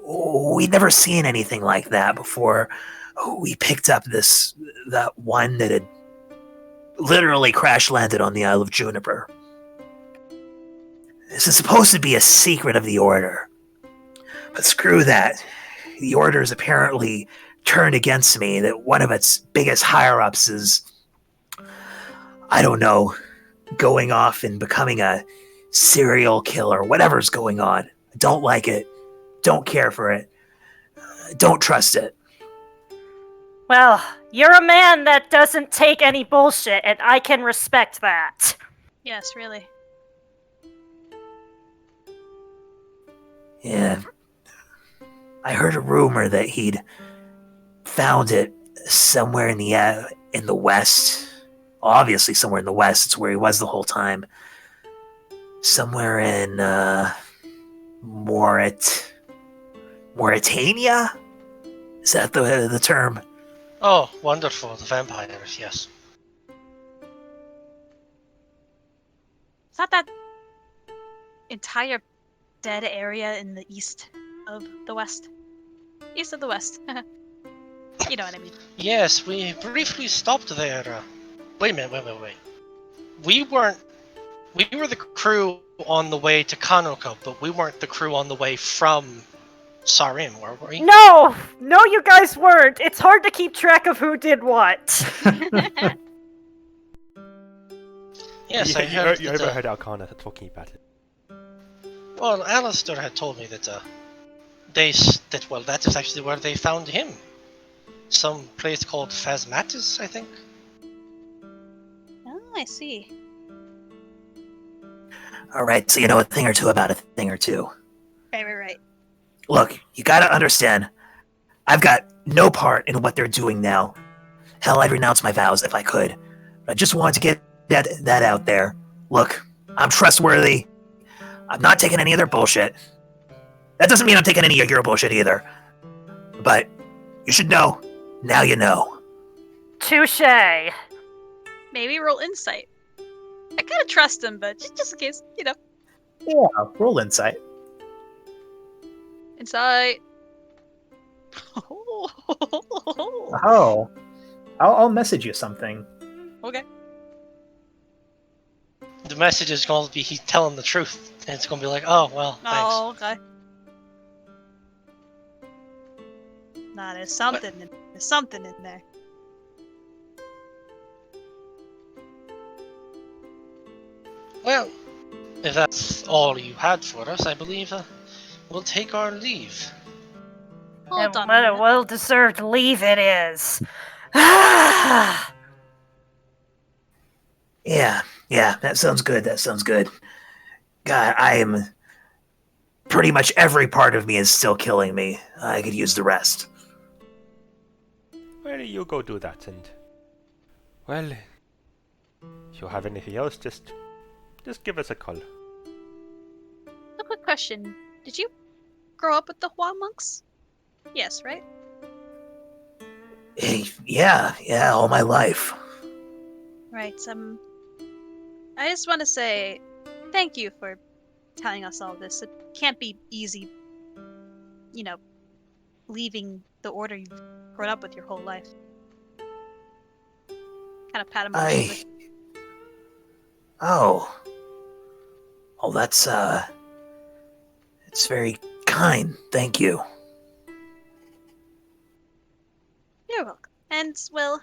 We'd never seen anything like that before. We picked up that one that had literally crash landed on the Isle of Juniper. This is supposed to be a secret of the Order. But screw that. The Order is apparently turned against me, that one of its biggest higher-ups is, I don't know, going off and becoming a serial killer, whatever's going on. Don't like it. Don't care for it. Don't trust it. Well, you're a man that doesn't take any bullshit, and I can respect that. Yes, really. Yeah. I heard a rumor that he'd found it somewhere in the west. Obviously somewhere in the west. It's where he was the whole time. Somewhere in Mauritania? Is that the term? Oh, wonderful. The vampires, yes. Is that entire dead area in the east of the west? East of the west. You know what I mean. Yes, we briefly stopped there. Wait a minute, wait. We were the crew on the way to Kanoko, but we weren't the crew on the way from Sarim, were we? No, you guys weren't. It's hard to keep track of who did what. Yes, I heard. You overheard Arcana talking about it. Well, Alistair had told me that That is actually where they found him. Some place called Phasmatis, I think. Oh, I see. All right, so you know a thing or two about a thing or two. Right. Look, you gotta understand, I've got no part in what they're doing now. Hell, I'd renounce my vows if I could. But I just wanted to get that out there. Look, I'm trustworthy. I'm not taking any of their bullshit. That doesn't mean I'm taking any of your bullshit either. But you should know. Now you know. Touche. Maybe roll insight. I kind of trust him, but just in case, you know. Yeah, roll insight. Insight. Oh, I'll message you something. Okay. The message is going to be he's telling the truth, and it's going to be like, oh well, thanks. Oh, okay. Nah, there's something in there. Well, if that's all you had for us, I believe we'll take our leave. Hold And on what a a minute. well-deserved leave it is. Ah! Yeah, that sounds good. God, I am. Pretty much every part of me is still killing me. I could use the rest. Well, you go do that, and well, if you have anything else, just give us a call. A quick question. Did you grow up with the Hua monks? Yes, right? Yeah, all my life. Right. I just want to say thank you for telling us all this. It can't be easy, you know, leaving the order you've grown up with your whole life. Kind of pat him on the shoulder. Oh, that's it's very kind. Thank you. You're welcome. And, well,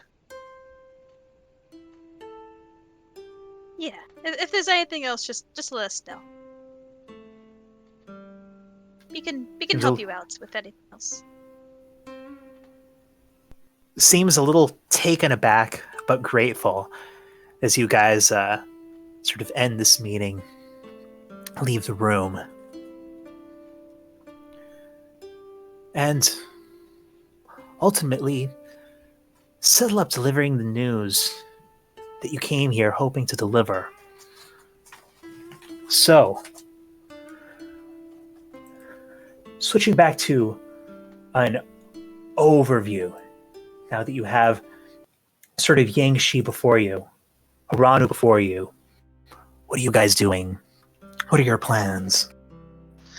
yeah. If there's anything else, just let us know. We can help you out with anything else. Seems a little taken aback, but grateful as you guys sort of end this meeting, leave the room. And ultimately, settle up delivering the news that you came here hoping to deliver. So, switching back to an overview, now that you have sort of Yangshi before you, Aranu before you, what are you guys doing? What are your plans?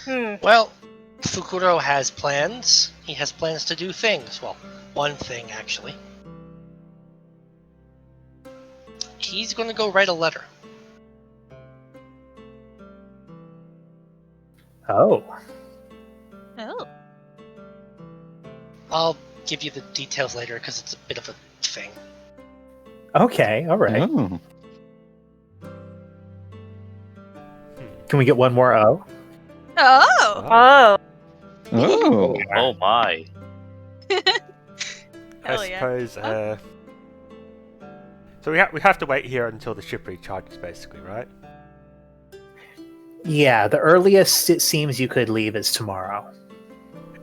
Well, Fukuro has plans. He has plans to do things. Well, one thing, actually. He's going to go write a letter. Oh. Oh. I'll give you the details later because it's a bit of a thing. Okay, all right. Oh. Can we get one more O? Oh! Oh. Oh. Oh my. Hell I yeah. suppose. So we have to wait here until the ship recharges, basically, right? Yeah, the earliest it seems you could leave is tomorrow.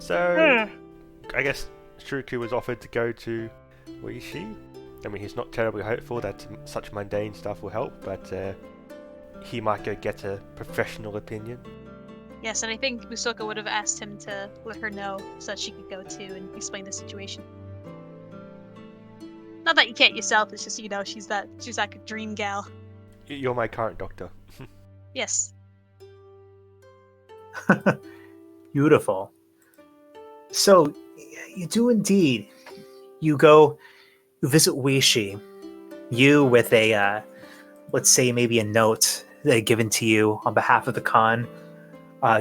So I guess Shuku was offered to go to Weishi. I mean, he's not terribly hopeful that such mundane stuff will help, but he might go get a professional opinion. Yes, and I think Musoka would have asked him to let her know so that she could go too and explain the situation. Not that you can't yourself, it's just, you know, she's like a dream gal. You're my current doctor. Yes. Beautiful. So, you do indeed. You go, you visit Weishi. You with a, let's say maybe a note given to you on behalf of the Khan,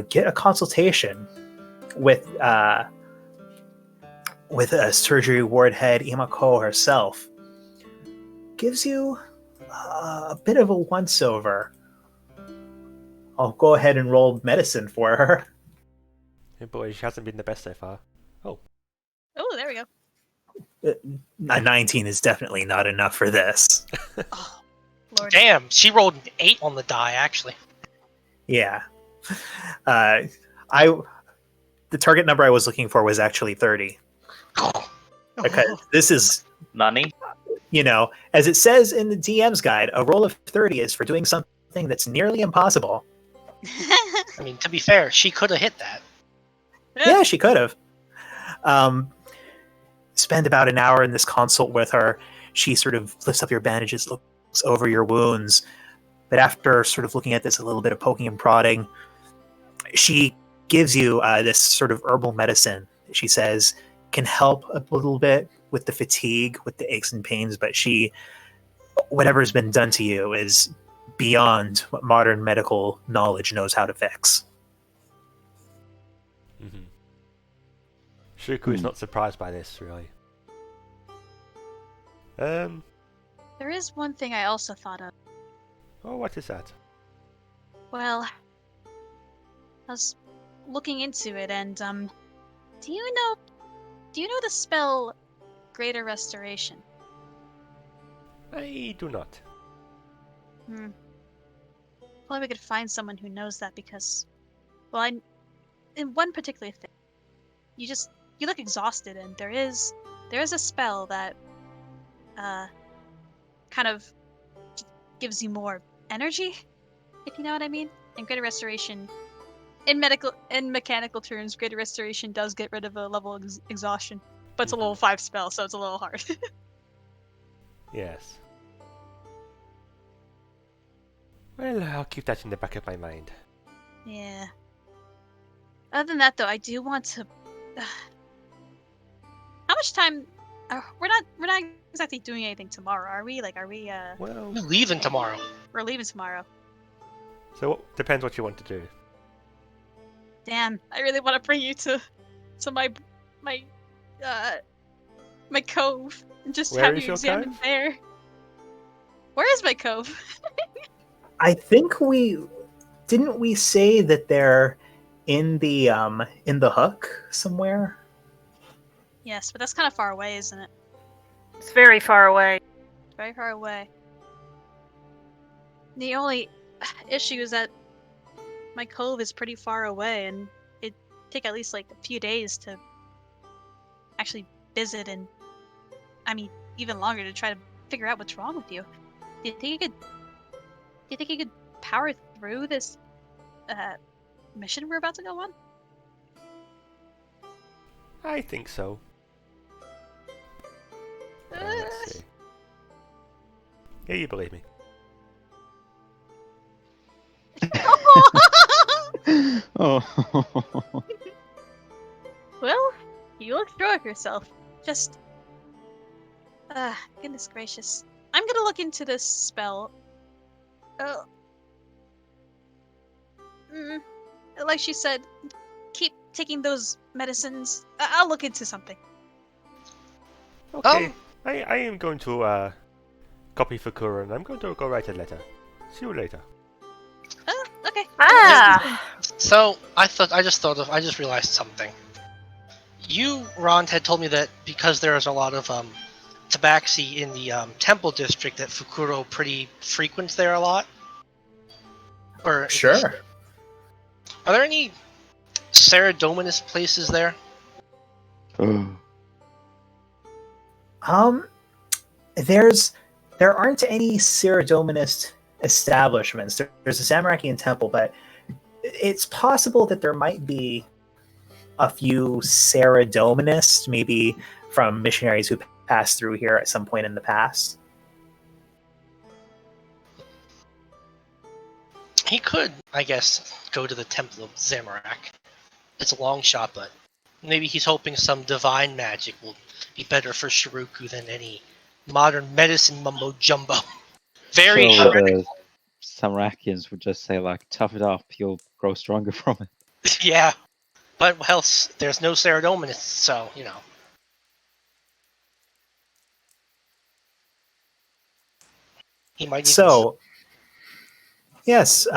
get a consultation with a surgery ward head, Imako herself. Gives you a bit of a once-over. I'll go ahead and roll medicine for her. Hey boy, she hasn't been the best so far. Oh, there we go. A 19 is definitely not enough for this. Oh, Lord. Damn, she rolled an 8 on the die, actually. Yeah. The target number I was looking for was actually 30. Because this is, Nani? as it says in the DM's guide, a roll of 30 is for doing something that's nearly impossible. I mean, to be fair, she could have hit that. Yeah, she could have. Spend about an hour in this consult with her. She sort of lifts up your bandages, looks over your wounds. But after sort of looking at this, a little bit of poking and prodding, she gives you this sort of herbal medicine. She says can help a little bit with the fatigue, with the aches and pains, but whatever's been done to you is beyond what modern medical knowledge knows how to fix. Mm-hmm. Shuku is not surprised by this, really. There is one thing I also thought of. Oh, what is that? Well, I was looking into it, and do you know the spell Greater Restoration? I do not. Probably we could find someone who knows that because, well, in one particular thing, you look exhausted, and there is a spell that kind of gives you more energy, if you know what I mean. And Greater Restoration, in mechanical terms, Greater Restoration does get rid of a level of exhaustion, but it's a level 5 spell, so it's a little hard. Yes. Well, I'll keep that in the back of my mind. Yeah. Other than that, though, I do want to. How much time? We're not exactly doing anything tomorrow, are we? Like, are we? Well, We're leaving tomorrow. We're leaving tomorrow. so depends what you want to do. Damn, I really want to bring you to my cove and just Where have is you your examined cove? there. Where is my cove? I think didn't we say that they're in the hook somewhere? Yes, but that's kind of far away, isn't it? It's very far away. Very far away. The only issue is that my cove is pretty far away, and it'd take at least like a few days to actually visit, and I mean even longer to try to figure out what's wrong with you. Do you think you could power through this mission we're about to go on? I think so. Let's see. Yeah, you believe me. Oh. Well, you look sure of yourself. Just, goodness gracious. I'm gonna look into this spell. Like she said, keep taking those medicines. I'll look into something. Okay. I am going to copy Fukuro, and I'm going to go write a letter. See you later. Okay. So I just realized something. You, Ron, had told me that because there's a lot of tabaxi in the temple district, that Fukuro pretty frequents there a lot. Or Sure. Are there any Saradominus places there? There aren't any Saradominist establishments. There's a Zamarakian temple, but it's possible that there might be a few Saradominists, maybe from missionaries who passed through here at some point in the past. He could, I guess, go to the Temple of Zamorak. It's a long shot, but maybe he's hoping some divine magic will be better for Shiruku than any modern medicine mumbo jumbo. Very Sure, heretical. the Samarakians would just say, like, tough it up, you'll grow stronger from it. Yeah, but well, there's no Saradominists, so you know. He might even. So, yes,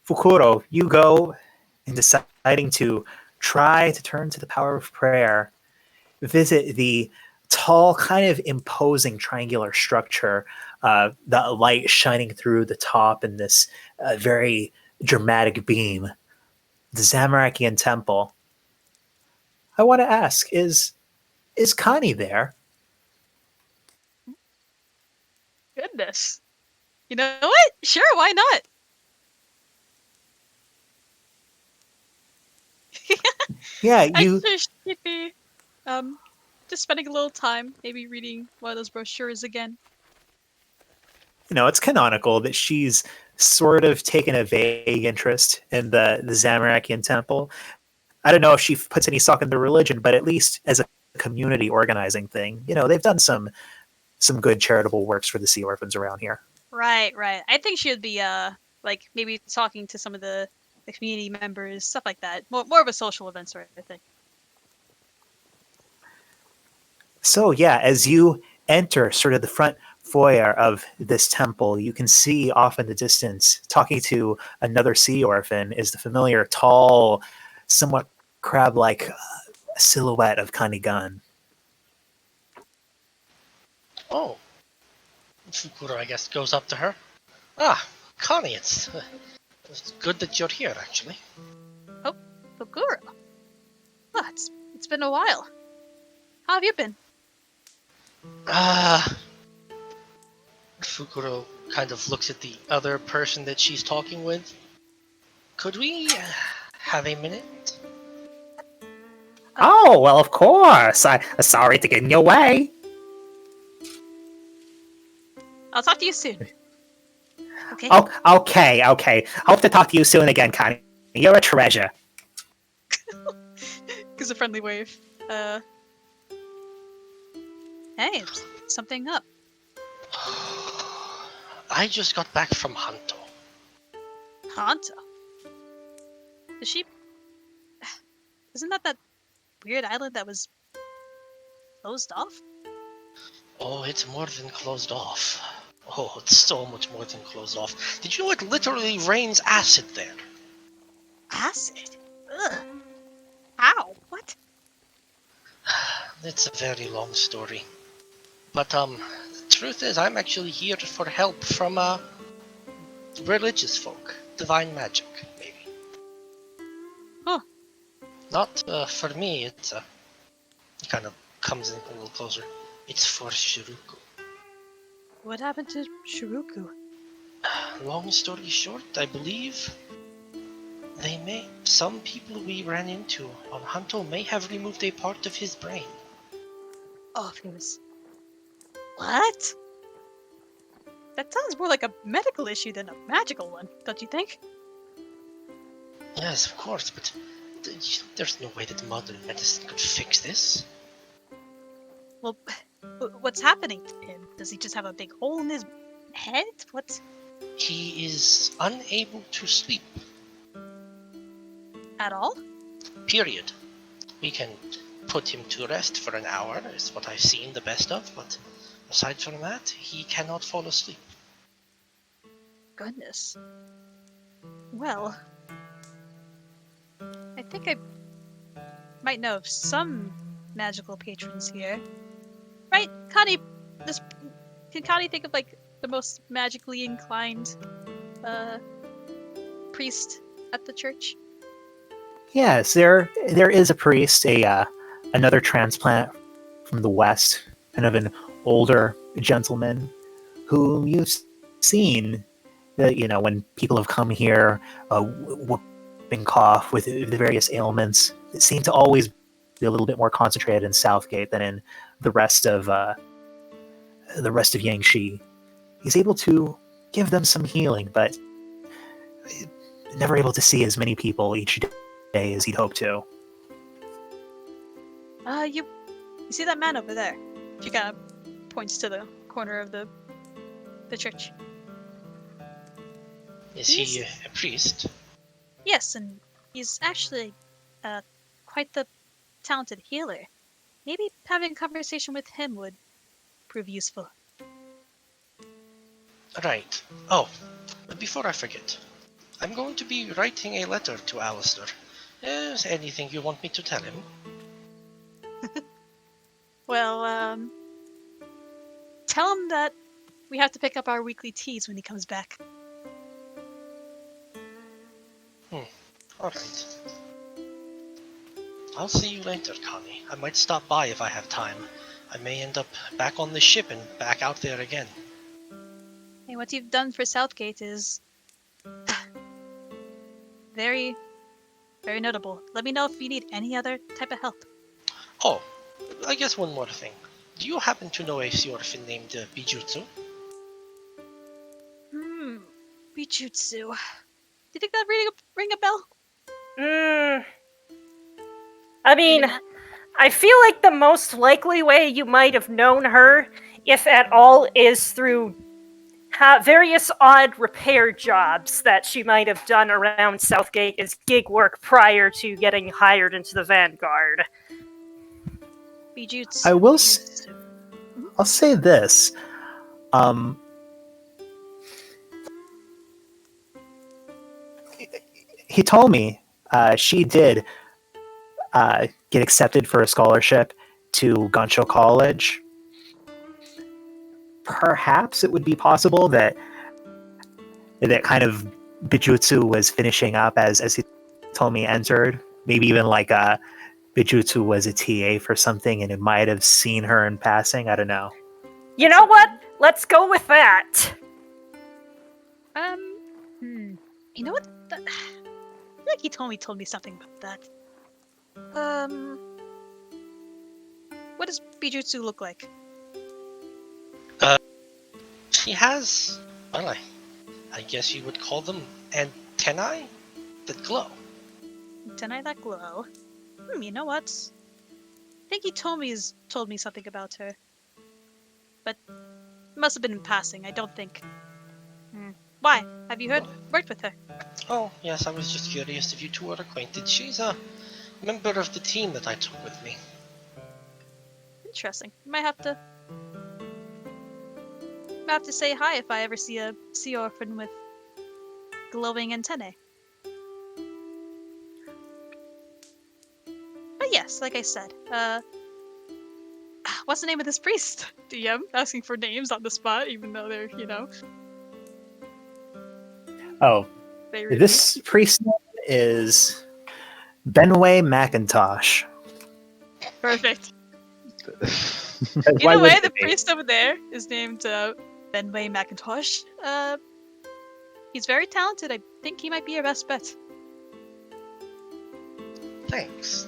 Fukuro, you go in deciding to try to turn to the power of prayer, visit the tall, kind of imposing triangular structure, the light shining through the top in this very dramatic beam, the Zamorakian temple. I want to ask, is Connie there? Goodness. You know what? Sure, why not? Yeah, I'm sure she'd be just spending a little time, maybe reading one of those brochures again. it's canonical that she's sort of taken a vague interest in the Zamorakian temple. I don't know if she puts any stock in the religion, but at least as a community organizing thing, they've done some good charitable works for the sea orphans around here. Right, right. I think she would be like maybe talking to some of the community members, stuff like that. More of a social event sort of thing. So yeah, as you enter sort of the front foyer of this temple, you can see off in the distance, talking to another sea orphan, is the familiar, tall, somewhat crab-like silhouette of Connie Gunn. Oh, Fukuro, I guess, goes up to her. Ah, Connie, it's good that you're here, actually. Oh, Fukuro. Oh, it's been a while. How have you been? Fukuro kind of looks at the other person that she's talking with. Could we have a minute? Oh, well, of course. Sorry to get in your way. I'll talk to you soon. Okay. Oh, okay. Hope to talk to you soon again, Connie. You're a treasure. Gives a friendly wave. Hey, something up. I just got back from Hanto. Hanto. Is she? Isn't that weird island that was closed off? Oh, it's more than closed off. Oh, it's so much more than closed off. Did you know it literally rains acid there? Acid? Ugh. How? What? It's a very long story. But, the truth is, I'm actually here for help from, religious folk. Divine magic, maybe. Huh. Not, for me, it's, it kind of comes in a little closer. It's for Shiruku. What happened to Shiruku? Long story short, I believe some people we ran into on Hanto may have removed a part of his brain. Oh, goodness. What? That sounds more like a medical issue than a magical one, don't you think? Yes, of course, but there's no way that modern medicine could fix this. Well, what's happening to him? Does he just have a big hole in his head? What? He is unable to sleep. At all? Period. We can put him to rest for an hour, is what I've seen the best of, but aside from that, he cannot fall asleep. Goodness. Well, I think I might know of some magical patrons here. Right, Connie? Can Connie think of like the most magically inclined priest at the church? Yes, there is a priest, another transplant from the west, kind of an older gentleman whom you've seen. When people have come here, whooping cough with the various ailments, it seemed to always be a little bit more concentrated in Southgate than in the rest of Yangshi. He's able to give them some healing, but never able to see as many people each day as he'd hoped to. You see that man over there? She kind of points to the corner of the church. Is he a priest? Yes, and he's actually quite the talented healer. Maybe having a conversation with him would prove useful. Right. Oh, but before I forget, I'm going to be writing a letter to Alistair. Is anything you want me to tell him? Well, tell him that we have to pick up our weekly teas when he comes back. Alright. I'll see you later, Connie. I might stop by if I have time. I may end up back on the ship and back out there again. Hey, what you've done for Southgate is very, very notable. Let me know if you need any other type of help. Oh, I guess one more thing. Do you happen to know a Syorfin named Bijutsu? Bijutsu. Do you think that ring a bell? I mean, Maybe not. I feel like the most likely way you might have known her, if at all, is through various odd repair jobs that she might have done around Southgate as gig work prior to getting hired into the Vanguard. Bijutsu. I will Bijutsu. I'll say this. He told me she did get accepted for a scholarship to Gansho College. Perhaps it would be possible that kind of Bijutsu was finishing up as he told me entered. Maybe even like Bijutsu was a TA for something and it might have seen her in passing. I don't know. You know what? Let's go with that. You know what? I feel like he told me something about that. What does Bijutsu look like? She has, well, I guess you would call them antennae that glow. Antennae that glow. You know what? I think he told me something about her. But it must have been in passing. I don't think. Why? Have you worked with her? Oh, yes, I was just curious if you two are acquainted. She's a member of the team that I took with me. Interesting. Might have to say hi if I ever see a sea orphan with glowing antennae. But yes, like I said, what's the name of this priest? DM asking for names on the spot, even though they're, Oh, very this priest name is Benway McIntosh. perfect. Why Either way, wouldn't the it be? priest over there is named Benway McIntosh. He's very talented. I think he might be your best bet. Thanks.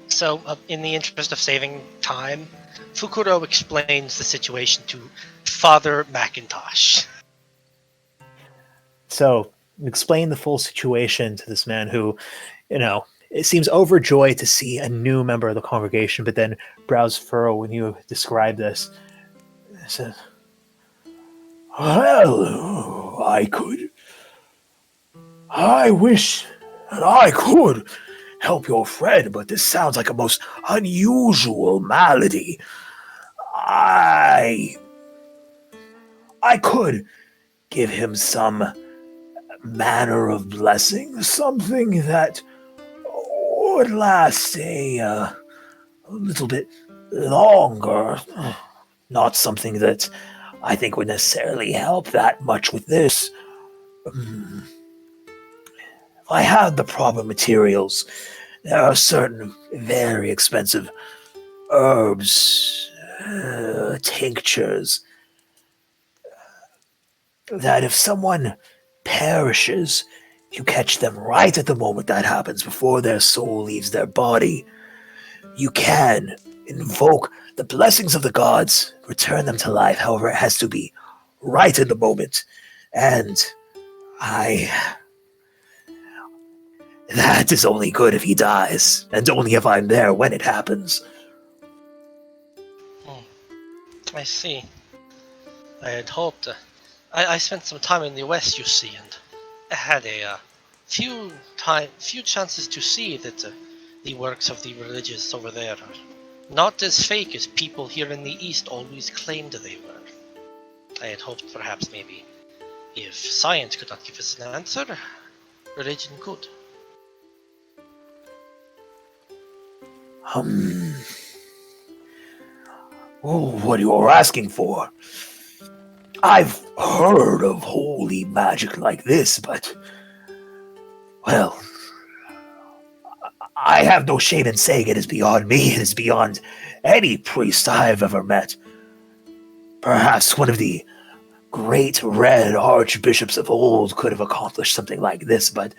So, in the interest of saving time, Fukuro explains the situation to Father McIntosh. So, explain the full situation to this man who, it seems overjoyed to see a new member of the congregation, but then brows furrow when you describe this. He says, well, I wish that I could help your friend, but this sounds like a most unusual malady. I could give him some manner of blessing, something that would last a little bit longer. Not something that I think would necessarily help that much with this. If I had the proper materials, there are certain very expensive herbs, tinctures, that if someone perishes, you catch them right at the moment that happens before their soul leaves their body. You can invoke the blessings of the gods, return them to life, however, it has to be right in the moment. And that is only good if he dies, and only if I'm there when it happens. I see. I had hoped. I spent some time in the West, you see, and I had a few chances to see that the works of the religious over there are not as fake as people here in the East always claimed they were. I had hoped perhaps maybe if science could not give us an answer, religion could. Um, oh, what you're asking for? I've heard of holy magic like this, but, well, I have no shame in saying it is beyond me. It is beyond any priest I've ever met. Perhaps one of the great red archbishops of old could have accomplished something like this, but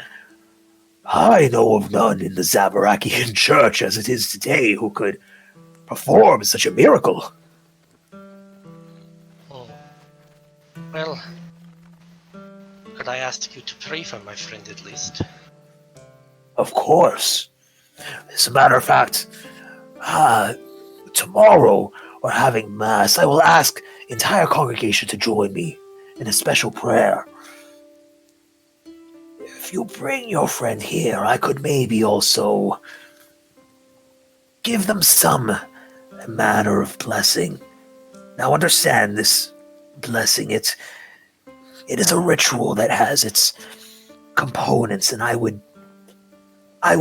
I know of none in the Zabarakian church as it is today who could perform such a miracle. Oh. Well, could I ask you to pray for my friend at least? Of course. As a matter of fact, tomorrow we're having Mass. I will ask the entire congregation to join me in a special prayer. If you bring your friend here, I could maybe also give them some manner of blessing. Now understand this blessing, it is a ritual that has its components, and I would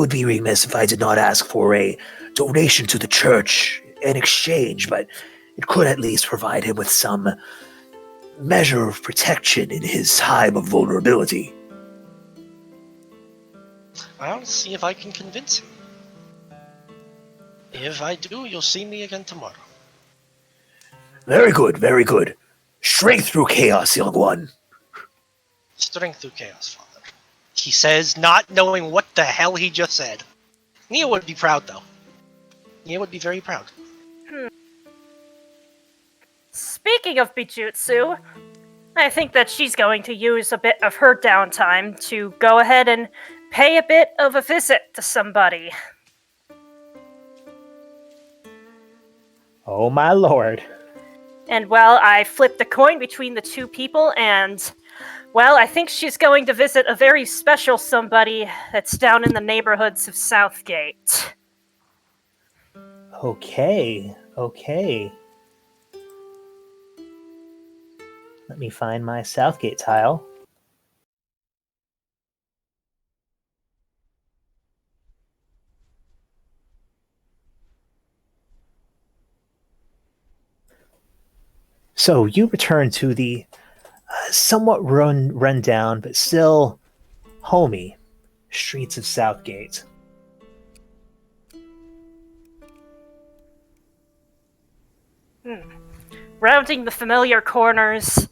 be remiss if I did not ask for a donation to the church in exchange, but it could at least provide him with some measure of protection in his time of vulnerability. I'll see if I can convince him. If I do, you'll see me again tomorrow. Very good, very good. Strength through chaos, young one. Strength through chaos, Father. He says, not knowing what the hell he just said. Nia would be proud, though. Nia would be very proud. Speaking of Bijutsu, I think that she's going to use a bit of her downtime to go ahead and pay a bit of a visit to somebody. Oh my lord. And well, I flipped a coin between the two people, and well, I think she's going to visit a very special somebody that's down in the neighborhoods of Southgate. Okay. Let me find my Southgate tile. So you return to the somewhat run down, but still homey streets of Southgate. Rounding the familiar corners,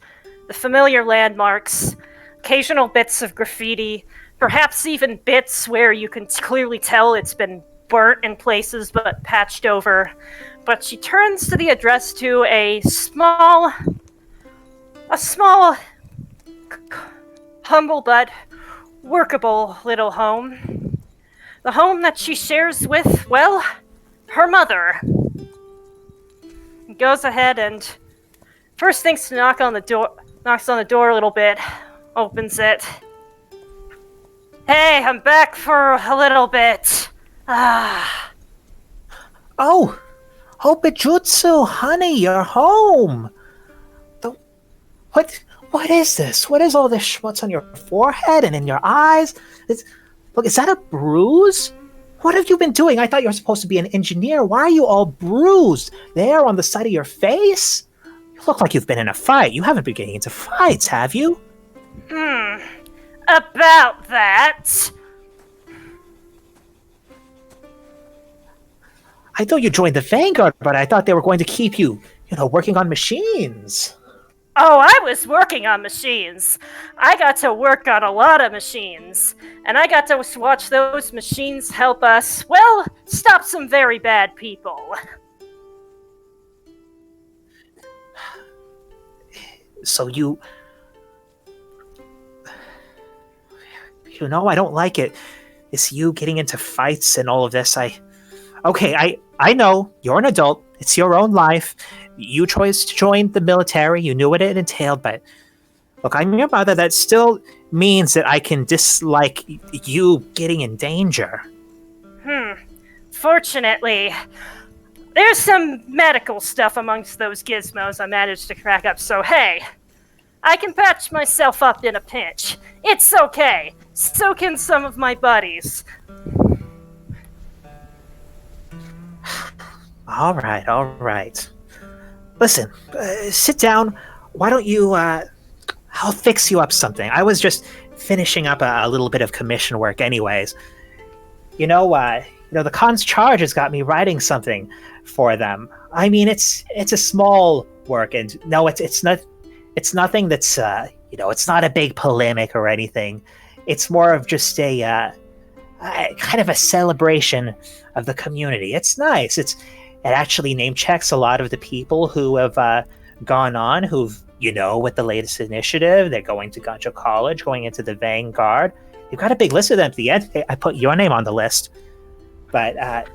the familiar landmarks, occasional bits of graffiti, perhaps even bits where you can clearly tell it's been burnt in places but patched over. But she turns to the address to a small, humble but workable little home. The home that she shares with, well, her mother. Goes ahead and first things to knocks on the door a little bit, opens it. Hey, I'm back for a little bit. Oh, Bijutsu, honey, you're home. What is this? What is all this schmutz on your forehead and in your eyes? Look, is that a bruise? What have you been doing? I thought you were supposed to be an engineer. Why are you all bruised? There on the side of your face? You look like you've been in a fight. You haven't been getting into fights, have you? About that. I thought you joined the Vanguard, but I thought they were going to keep you, working on machines. Oh, I was working on machines. I got to work on a lot of machines. And I got to watch those machines help us, well, stop some very bad people. So I don't like it. It's you getting into fights and all of this. I know, you're an adult. It's your own life. You chose to join the military. You knew what it entailed, but look, I'm your mother. That still means that I can dislike you getting in danger. Fortunately, there's some medical stuff amongst those gizmos I managed to crack up, so hey, I can patch myself up in a pinch. It's okay. So can some of my buddies. All right, all right. Listen, sit down. Why don't you, I'll fix you up something. I was just finishing up a little bit of commission work anyways. The con's charge has got me writing something for them. I mean, it's a small work, and no, it's nothing that's it's not a big polemic or anything. It's more of just a kind of a celebration of the community. It's nice. It actually name checks a lot of the people who have gone on, who've with the latest initiative. They're going to Gancho College, going into the Vanguard. You've got a big list of them at the end. I put your name on the list. But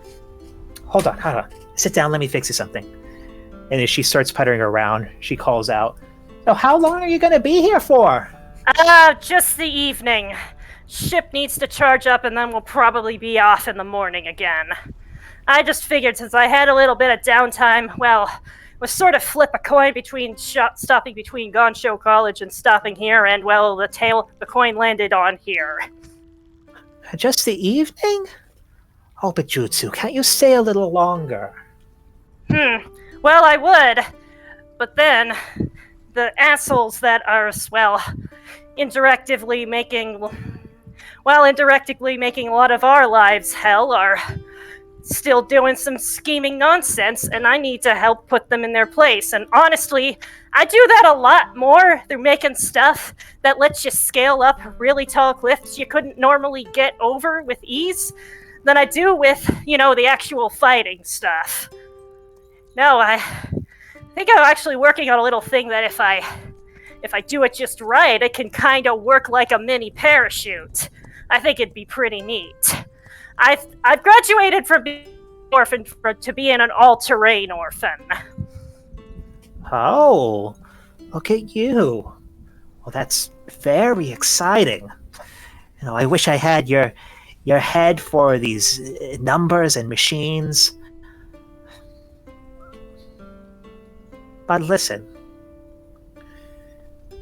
hold on. Sit down, let me fix you something. And as she starts puttering around, she calls out, "So how long are you going to be here for?" Just the evening. Ship needs to charge up and then we'll probably be off in the morning again. I just figured since I had a little bit of downtime, well, was sort of flip a coin between stopping between Goncho College and stopping here, and well, the coin landed on here. Just the evening? Oh, but Jutsu, can't you stay a little longer? Well, I would, but then the assholes that are, indirectly making a lot of our lives hell are still doing some scheming nonsense, and I need to help put them in their place. And honestly, I do that a lot more through making stuff that lets you scale up really tall cliffs you couldn't normally get over with ease than I do with, the actual fighting stuff. No, I think I'm actually working on a little thing that if I do it just right, it can kind of work like a mini parachute. I think it'd be pretty neat. I've graduated from being an orphan to being an all-terrain orphan. Oh, look at you. Well, that's very exciting. I wish I had your head for these numbers and machines. But listen,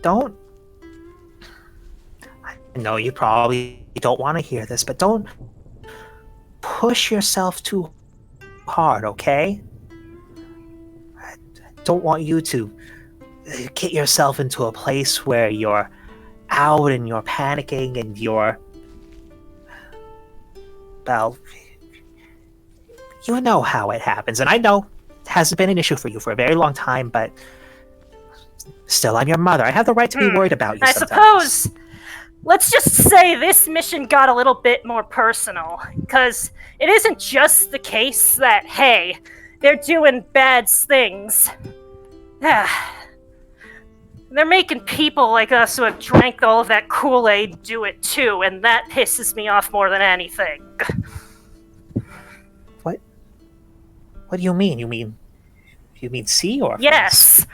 I know you probably don't want to hear this, but don't push yourself too hard, okay? I don't want you to get yourself into a place where you're out and you're panicking and well, you know how it happens. And I know it hasn't been an issue for you for a very long time, but still, I'm your mother. I have the right to be worried about you I sometimes. suppose, let's just say this mission got a little bit more personal, because it isn't just the case that, hey, they're doing bad things. They're making people like us who have drank all of that Kool-Aid do it too, and that pisses me off more than anything. What do you mean? You mean sea orphans? Yes!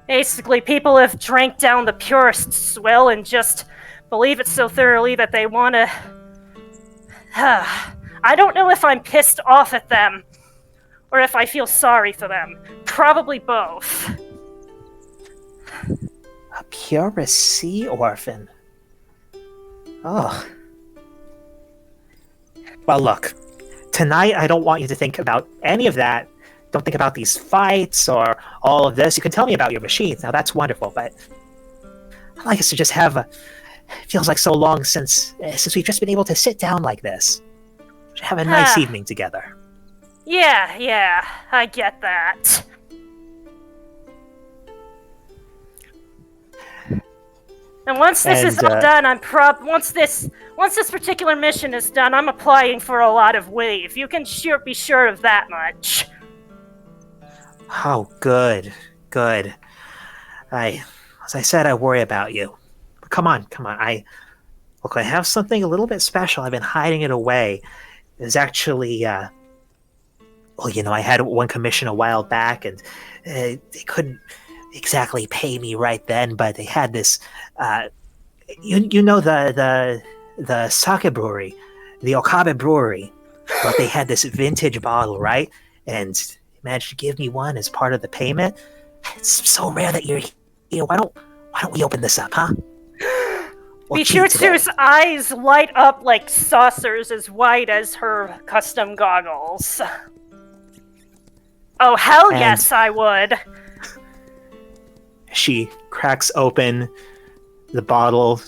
Basically, people have drank down the purest swill and just believe it so thoroughly that they want to... I don't know if I'm pissed off at them, or if I feel sorry for them. Probably both. A purist sea orphan? Oh. Well, look. Tonight, I don't want you to think about any of that. Don't think about these fights or all of this. You can tell me about your machines. Now, that's wonderful, but I'd like us to just have it feels like so long since we've just been able to sit down like this. Have a nice evening together. Yeah, I get that. And once this is all done, once this particular mission is done, I'm applying for a lot of leave. You can be sure of that much. Oh, good. As I said, I worry about you. But come on. I have something a little bit special. I've been hiding it away. There's actually, I had one commission a while back, and they couldn't exactly pay me right then, but they had this, the sake brewery, the Okabe brewery, but they had this vintage bottle, right? And they managed to give me one as part of the payment. It's so rare that you're here. Why don't we open this up, huh? Bichutsu's eyes light up like saucers as white as her custom goggles. Oh, hell And- yes, I would. She cracks open the bottle.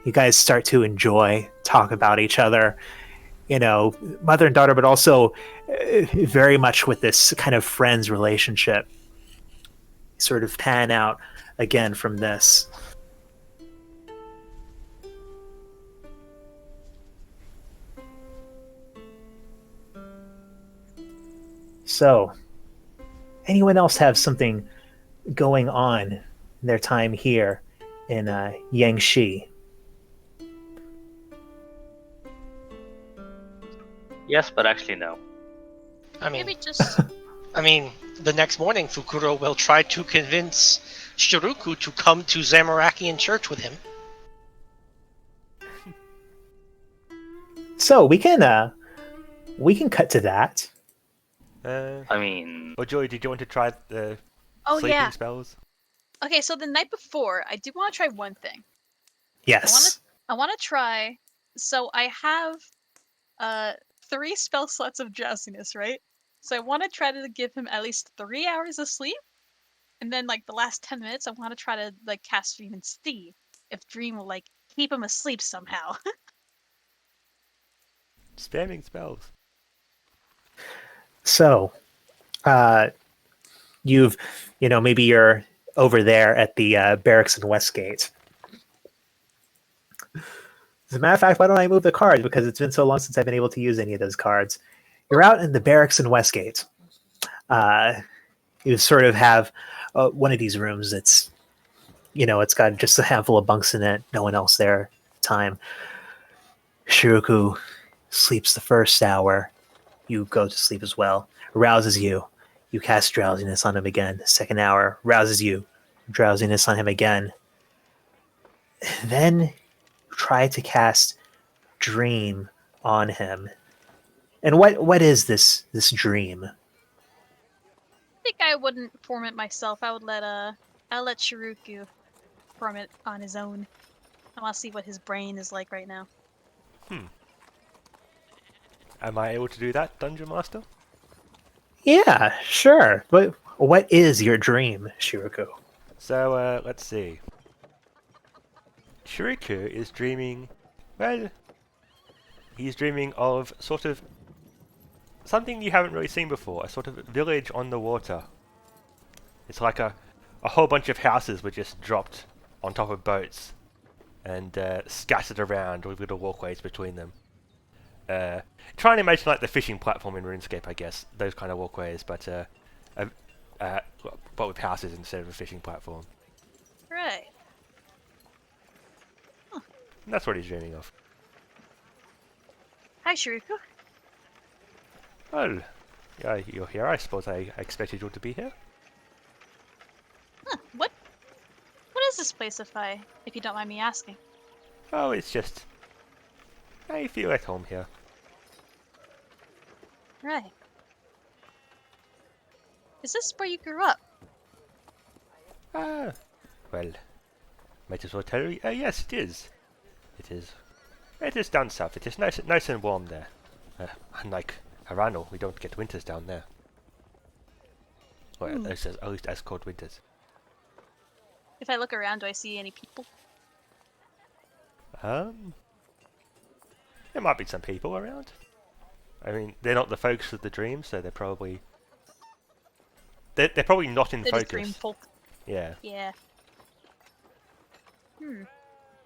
You guys start to enjoy, talk about each other, mother and daughter, but also very much with this kind of friends relationship. Sort of pan out again from this. So, anyone else have something going on in their time here in Yangshi? Yes, but actually no. I mean, Maybe just the next morning Fukuro will try to convince Shiruku to come to Zamarakian Church with him. So we can cut to that. I mean, Or Joy, did you want to try the oh sleeping yeah. spells? Okay, so the night before, I do want to try one thing. Yes. I want to try. So I have 3 spell slots of drowsiness, right? So I want to try to give him at least 3 hours of sleep, and then like the last 10 minutes, I want to try to like cast Dream and see if Dream will like keep him asleep somehow. Spamming spells. So, you've, maybe you're over there at the barracks in Westgate. As a matter of fact, why don't I move the cards? Because it's been so long since I've been able to use any of those cards. You're out in the barracks in Westgate. You sort of have one of these rooms that's, it's got just a handful of bunks in it, no one else there at the time. Shiruku sleeps the first hour. You go to sleep as well. Rouses you. You cast drowsiness on him again. Second hour, rouses you. Drowsiness on him again. Then try to cast dream on him. And what is this dream? I think I wouldn't form it myself. I'll let Shiruku form it on his own. I want to see what his brain is like right now. Am I able to do that, Dungeon Master? Yeah, sure. But what is your dream, Shiruku? So, let's see. Shuriku is dreaming, well, he's dreaming of sort of something you haven't really seen before, a sort of village on the water. It's like a whole bunch of houses were just dropped on top of boats and scattered around with little walkways between them. Trying to imagine like the fishing platform in RuneScape, I guess, those kind of walkways, but with houses instead of a fishing platform. Right. And that's what he's dreaming of. Hi, Shiruku. Well, yeah, you're here. I suppose I expected you to be here. Huh, what is this place if you don't mind me asking? Oh, it's just I feel at home here. Right. Is this where you grew up? Ah, well, might as well tell you. Yes, it is. It is. It is down south. It is nice and warm there. Unlike Harano, we don't get winters down there. Or at least as cold winters. If I look around, do I see any people? There might be some people around. I mean, they're not the focus of the dream, so they're probably probably not in They're just dream focus. folk. Yeah. Yeah.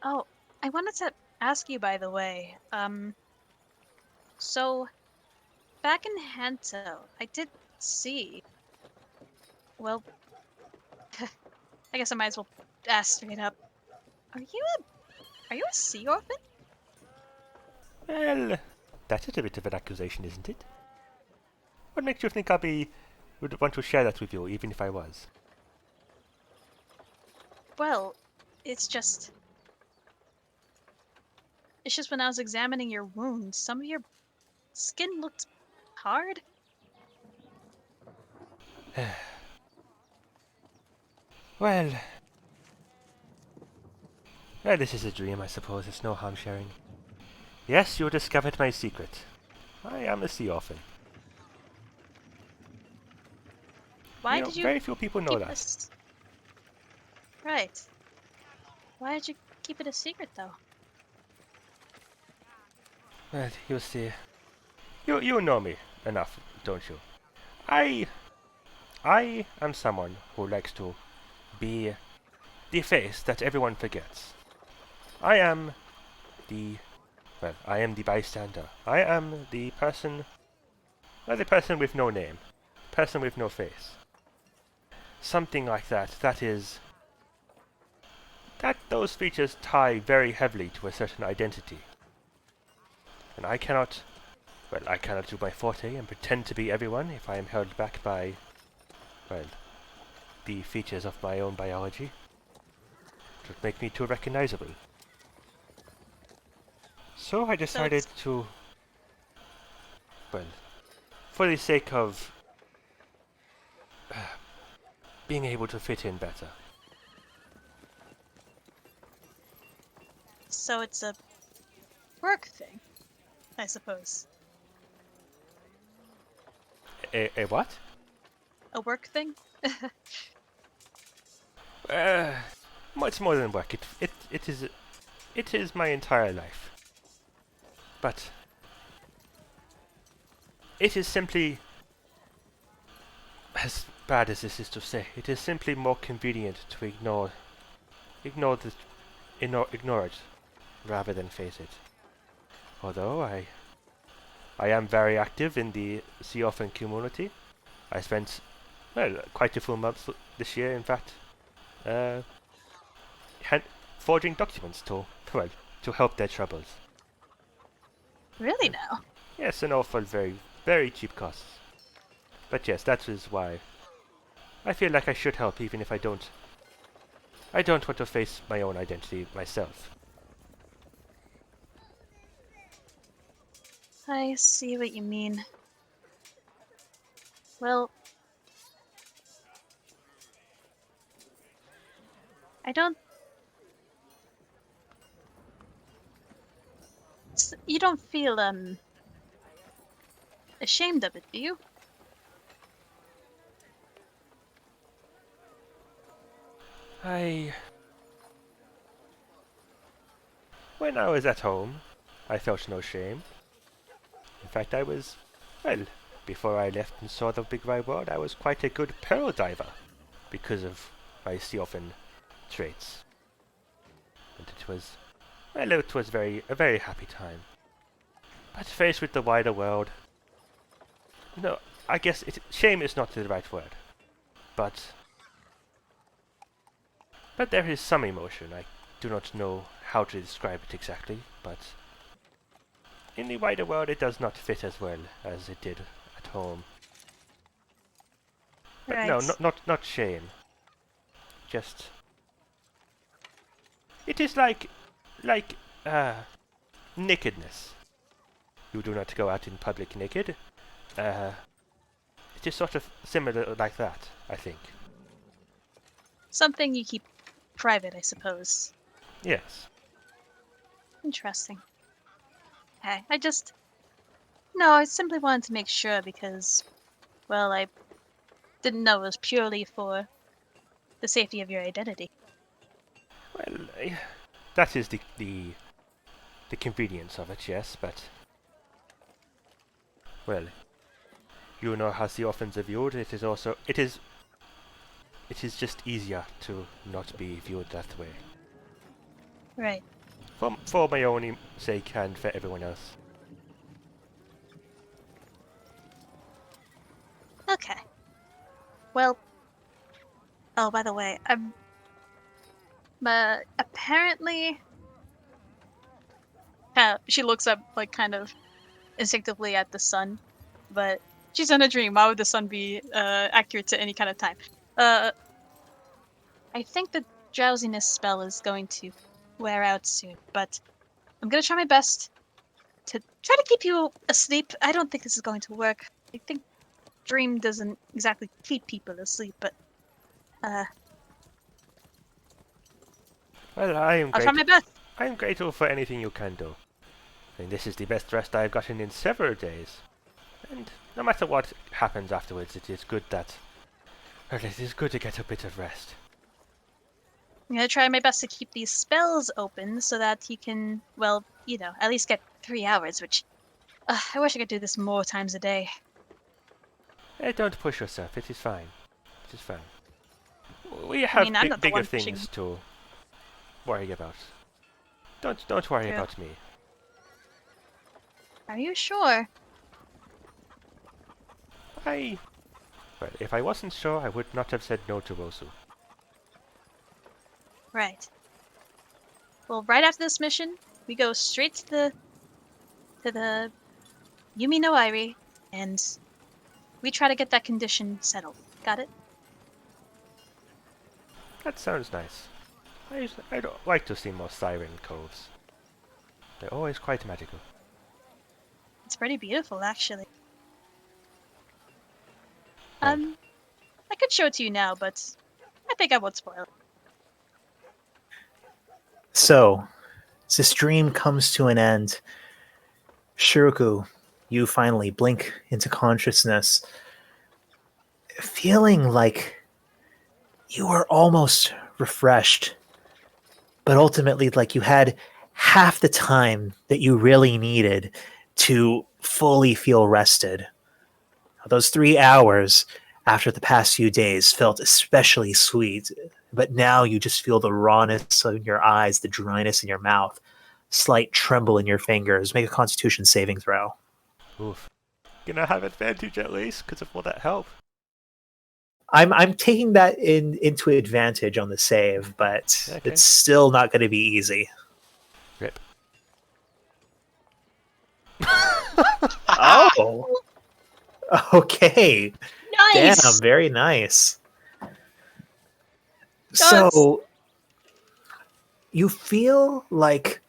Oh, I wanted to ask you, by the way. So back in Hanto, I did see. Well, I guess I might as well ask straight up. Are you a sea orphan? Well, that is a bit of an accusation, isn't it? What makes you think would want to share that with you, even if I was? Well, it's just when I was examining your wounds, some of your skin looked hard. Well, this is a dream, I suppose. It's no harm sharing. Yes, you discovered my secret. I am a sea orphan. Why did you very few people know keep that. this? Right. Why did you keep it a secret, though? Well, you see, you know me enough, don't you? I am someone who likes to be the face that everyone forgets. I am the I am the bystander. I am the person with no name, person with no face. Something like that. Those features tie very heavily to a certain identity. And I cannot do my forte and pretend to be everyone if I am held back by, the features of my own biology. It would make me too recognizable. So I decided to, for the sake of being able to fit in better. So it's a work thing, I suppose. A what? A work thing? Much more than work. It is my entire life. But it is simply, as bad as this is to say, it is simply more convenient to ignore it rather than face it. Although I am very active in the Sea Orphan community. I spent quite a few months this year, in fact, forging documents to help their troubles. Really now? Yes, and all for very, very cheap costs. But yes, that is why I feel like I should help, even if I don't. I don't want to face my own identity myself. I see what you mean. Well, I don't... You don't feel, ashamed of it, do you? When I was at home, I felt no shame. In fact, before I left and saw the big wide world, I was quite a good pearl diver because of my sea orphan traits. And it was a very happy time. But faced with the wider world, I guess shame is not the right word. But there is some emotion. I do not know how to describe it exactly, but in the wider world it does not fit as well as it did at home. But Right. no, not shame. Just it is like nakedness. You do not go out in public naked. It is sort of similar like that, I think. Something you keep private, I suppose. Yes. Interesting. Okay, No, I simply wanted to make sure because, well, I didn't know it was purely for the safety of your identity. Well, that is the convenience of it, yes, but well, you know how the orphans are viewed. It is just easier to not be viewed that way. Right. For my own sake and for everyone else. Okay. Well, oh, by the way, apparently, she looks up, like, kind of instinctively at the sun, but she's in a dream. Why would the sun be, accurate to any kind of time? I think the drowsiness spell is going to wear out soon, but I'm gonna try my best to try to keep you asleep. I don't think this is going to work. I think dream doesn't exactly keep people asleep, but Well, I'll try my best. I am grateful for anything you can do. I mean, this is the best rest I have gotten in several days. And no matter what happens afterwards, it is good that Well, it is good to get a bit of rest. I'm gonna try my best to keep these spells open so that he can, well, at least get 3 hours, which I wish I could do this more times a day. Don't push yourself. It is fine. It is fine. We I have mean, I'm not the bigger one pushing. things to worry about. Don't worry True. about me. Are you sure? Well, if I wasn't sure, I would not have said no to Rosu. Right. Well, right after this mission, we go straight to the Yumi no Airi, and we try to get that condition settled. Got it? That sounds nice. I'd like to see more siren coves. They're always quite magical. It's pretty beautiful, actually. Right. I could show it to you now, but I think I won't spoil it. So, as this dream comes to an end, Shiroku, you finally blink into consciousness, feeling like you were almost refreshed, but ultimately like you had half the time that you really needed to fully feel rested. Those 3 hours after the past few days felt especially sweet, but now you just feel the rawness in your eyes, the dryness in your mouth, slight tremble in your fingers. Make a Constitution saving throw. Oof. Gonna have advantage at least because of all that help. I'm taking that into advantage on the save, but Okay. it's still not going to be easy. Rip. Oh, okay. Nice. Damn, very nice. So you feel like,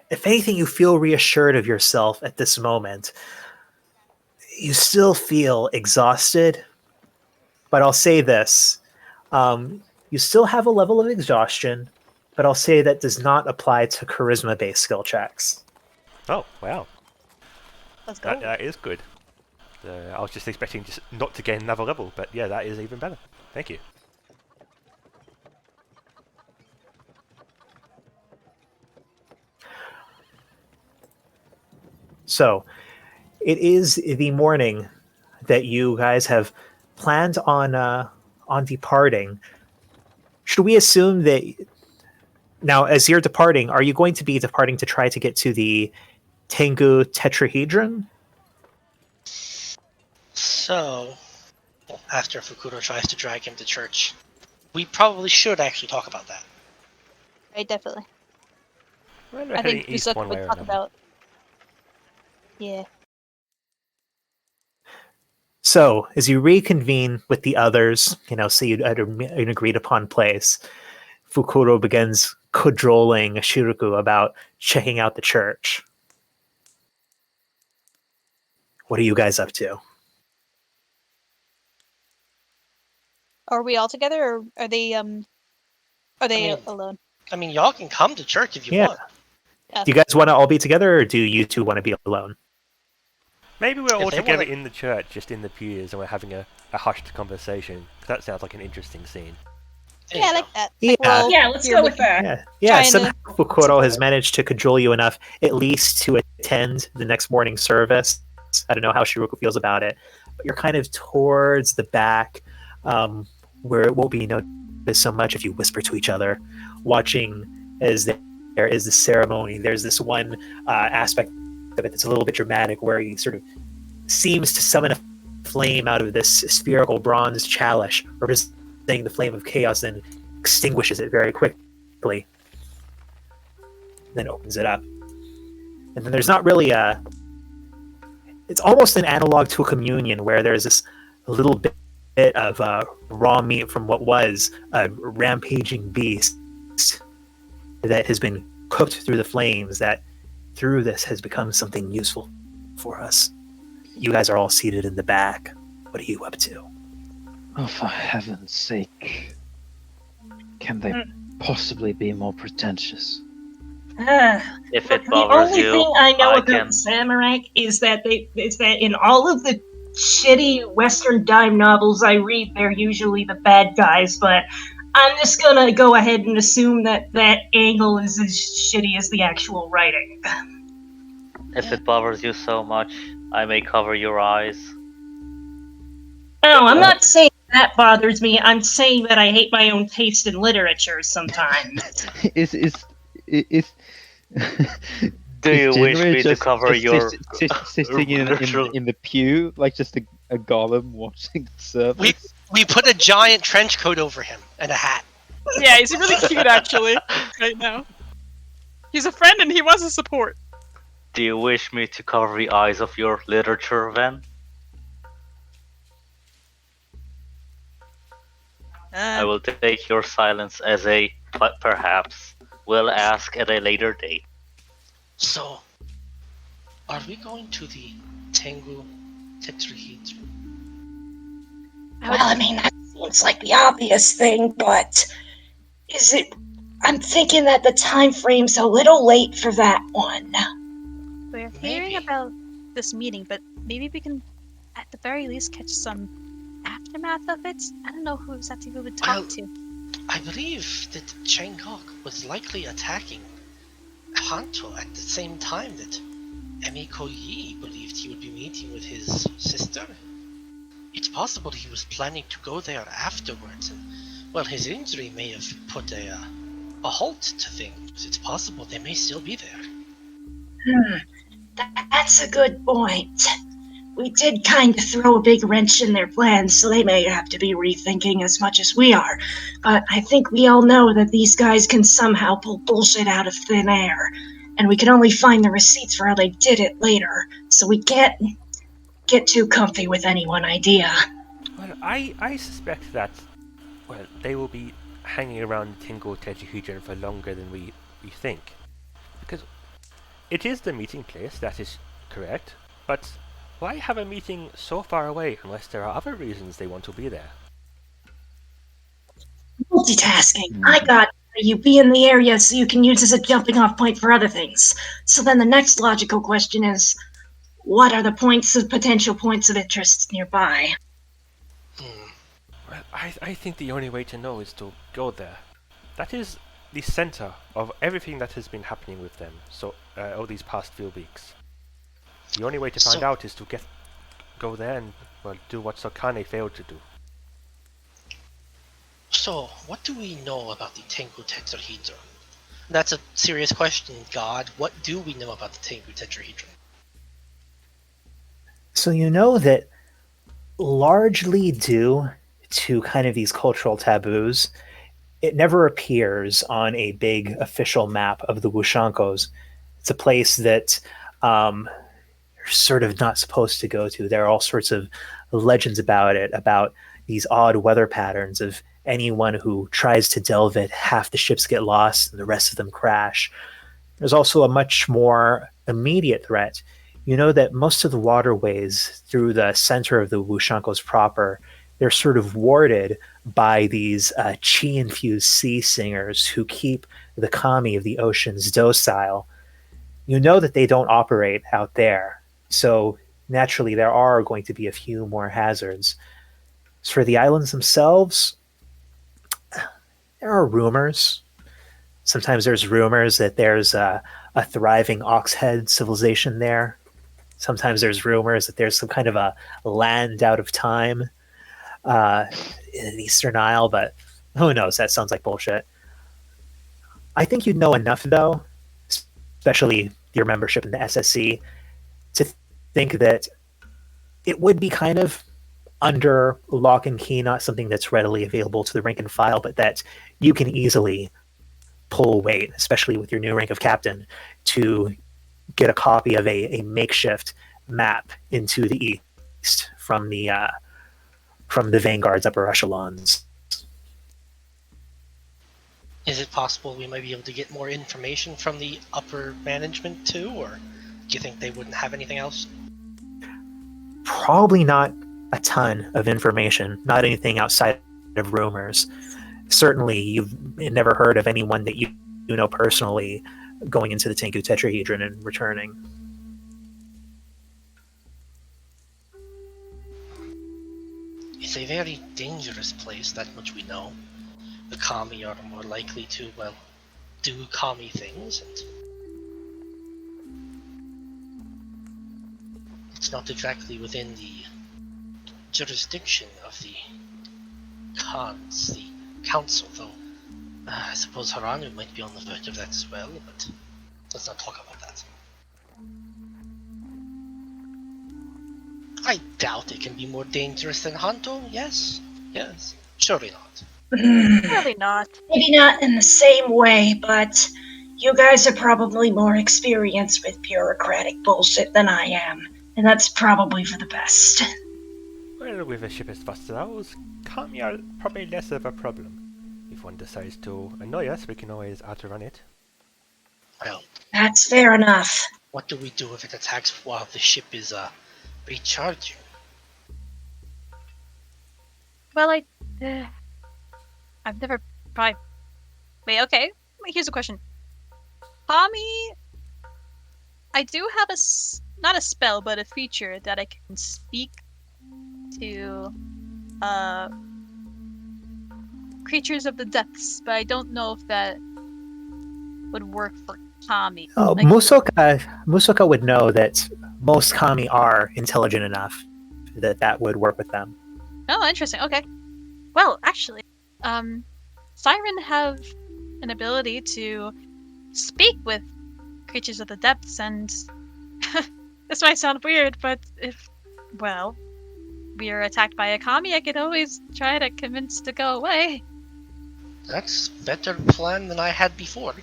if anything, you feel reassured of yourself at this moment. You still feel exhausted, but I'll say this. You still have a level of exhaustion, but I'll say that does not apply to charisma-based skill checks. Oh, wow. Let's go. That is good. I was just expecting just not to gain another level, but yeah, that is even better. Thank you. So, it is the morning that you guys have planned on departing. Should we assume that now, as you're departing, are you going to be departing to try to get to the Tengu tetrahedron? So, after Fukuro tries to drag him to church, we probably should actually talk about that. Right, definitely. Well, I think heading east Usoka one way would or talk another. about. Yeah. So, as you reconvene with the others, say you had an agreed upon place, Fukuro begins cajoling Shiroku about checking out the church. What are you guys up to? Are we all together, or are they mean- alone? I mean, y'all can come to church if you Yeah. want. Do you guys want to all be together, or do you two want to be alone? Maybe we're all they together wanna- in the church, just in the pews, and we're having a hushed conversation. That sounds like an interesting scene. There Yeah, I you like go. that. Yeah. Like, we're all Yeah, let's here go with making- that. Yeah. Trying to Somehow Fukuro support. has managed to cajole you enough, at least to attend the next morning service. I don't know how Shiroku feels about it, but you're kind of towards the back, where it won't be noticed so much if you whisper to each other, watching as there is the ceremony. There's this one aspect of it that's a little bit dramatic, where he sort of seems to summon a flame out of this spherical bronze chalice, representing the flame of chaos, and extinguishes it very quickly. Then opens it up. And then there's not really it's almost an analog to a communion, where there's this little bit of raw meat from what was a rampaging beast that has been cooked through the flames, that through this has become something useful for us. You guys are all seated in the back. What are you up to? Oh, for heaven's sake. Can they possibly be more pretentious? If it The bothers only you, thing I know I about can. the samurai is that in all of the shitty Western dime novels I read, they're usually the bad guys, but I'm just gonna go ahead and assume that that angle is as shitty as the actual writing. If it bothers you so much, I may cover your eyes. No, I'm not saying that bothers me. I'm saying that I hate my own taste in literature sometimes. Is Do is you wish Jinri me to cover your sitting literal? in the pew like just a golem watching the service? We put a giant trench coat over him and a hat. Yeah, he's really cute actually right now. He's a friend and he wants a support. Do you wish me to cover the eyes of your literature, then? I will take your silence as a but perhaps. We'll ask at a later date. So, are we going to the Tengu tetrahedron? Well, I mean, that seems like the obvious thing, but is it? I'm thinking that the time frame's a little late for that one. We're hearing about this meeting, but maybe we can, at the very least, catch some aftermath of it. I don't know who exactly we would talk to. I believe that Changok was likely attacking Hanto at the same time that Emiko Yi believed he would be meeting with his sister. It's possible he was planning to go there afterwards, and well, his injury may have put a halt to things. It's possible they may still be there. That's a good point. We did kind of throw a big wrench in their plans, so they may have to be rethinking as much as we are. But I think we all know that these guys can somehow pull bullshit out of thin air, and we can only find the receipts for how they did it later, so we can't get too comfy with any one idea. Well, I suspect that, well, they will be hanging around Tingle Tetrahedron for longer than we think. Because it is the meeting place, that is correct, but why have a meeting so far away unless there are other reasons they want to be there? Multitasking. I got you be in the area so you can use as a jumping off point for other things. So then the next logical question is, what are the potential points of interest nearby? Well, I think the only way to know is to go there. That is the center of everything that has been happening with them over these past few weeks. The only way to find out is to go there and, well, do what Sokane failed to do. So, what do we know about the Tengu tetrahedron? That's a serious question, God. What do we know about the Tengu tetrahedron? So you know that largely due to kind of these cultural taboos, it never appears on a big official map of the Wushankos. It's a place that you're sort of not supposed to go to. There are all sorts of legends about it, about these odd weather patterns of anyone who tries to delve it, half the ships get lost and the rest of them crash. There's also a much more immediate threat. You know that most of the waterways through the center of the Wushankos proper, they're sort of warded by these chi-infused sea singers who keep the kami of the oceans docile. You know that they don't operate out there, so naturally there are going to be a few more hazards. As for the islands themselves, there are rumors. Sometimes there's rumors that there's a thriving oxhead civilization there. Sometimes there's rumors that there's some kind of a land out of time in Eastern Isle, but who knows? That sounds like bullshit. I think you'd know enough, though, especially your membership in the SSC, to think that it would be kind of under lock and key, not something that's readily available to the rank and file, but that you can easily pull weight, especially with your new rank of captain, to get a copy of a makeshift map into the east from the Vanguard's upper echelons. Is it possible we might be able to get more information from the upper management too, or do you think they wouldn't have anything else? Probably not a ton of information, not anything outside of rumors. Certainly, you've never heard of anyone that you know personally going into the Tengu Tetrahedron and returning. It's a very dangerous place, that much we know. The kami are more likely to, well, do kami things, and it's not exactly within the jurisdiction of the Khans, the council, though. I suppose Haranu might be on the verge of that as well, but let's not talk about that. I doubt it can be more dangerous than Hanto, yes? Yes, surely not. Really not. Maybe not in the same way, but you guys are probably more experienced with bureaucratic bullshit than I am, and that's probably for the best. Well, with a ship as fast as ours, Kami are probably less of a problem. If one decides to annoy us, we can always outrun it. Well, That's fair enough. what do we do if it attacks while the ship is, recharging? Well, I've never probably. Wait, okay. Here's a question. Kami, I do have not a spell, but a feature that I can speak to creatures of the depths, but I don't know if that would work for Kami. Oh, Musoka would know that most kami are intelligent enough that would work with them. Oh, interesting. Okay. Well, actually, Siren have an ability to speak with creatures of the depths, and this might sound weird, but if, well, we are attacked by a kami, I could always try to convince to go away. That's better plan than I had before.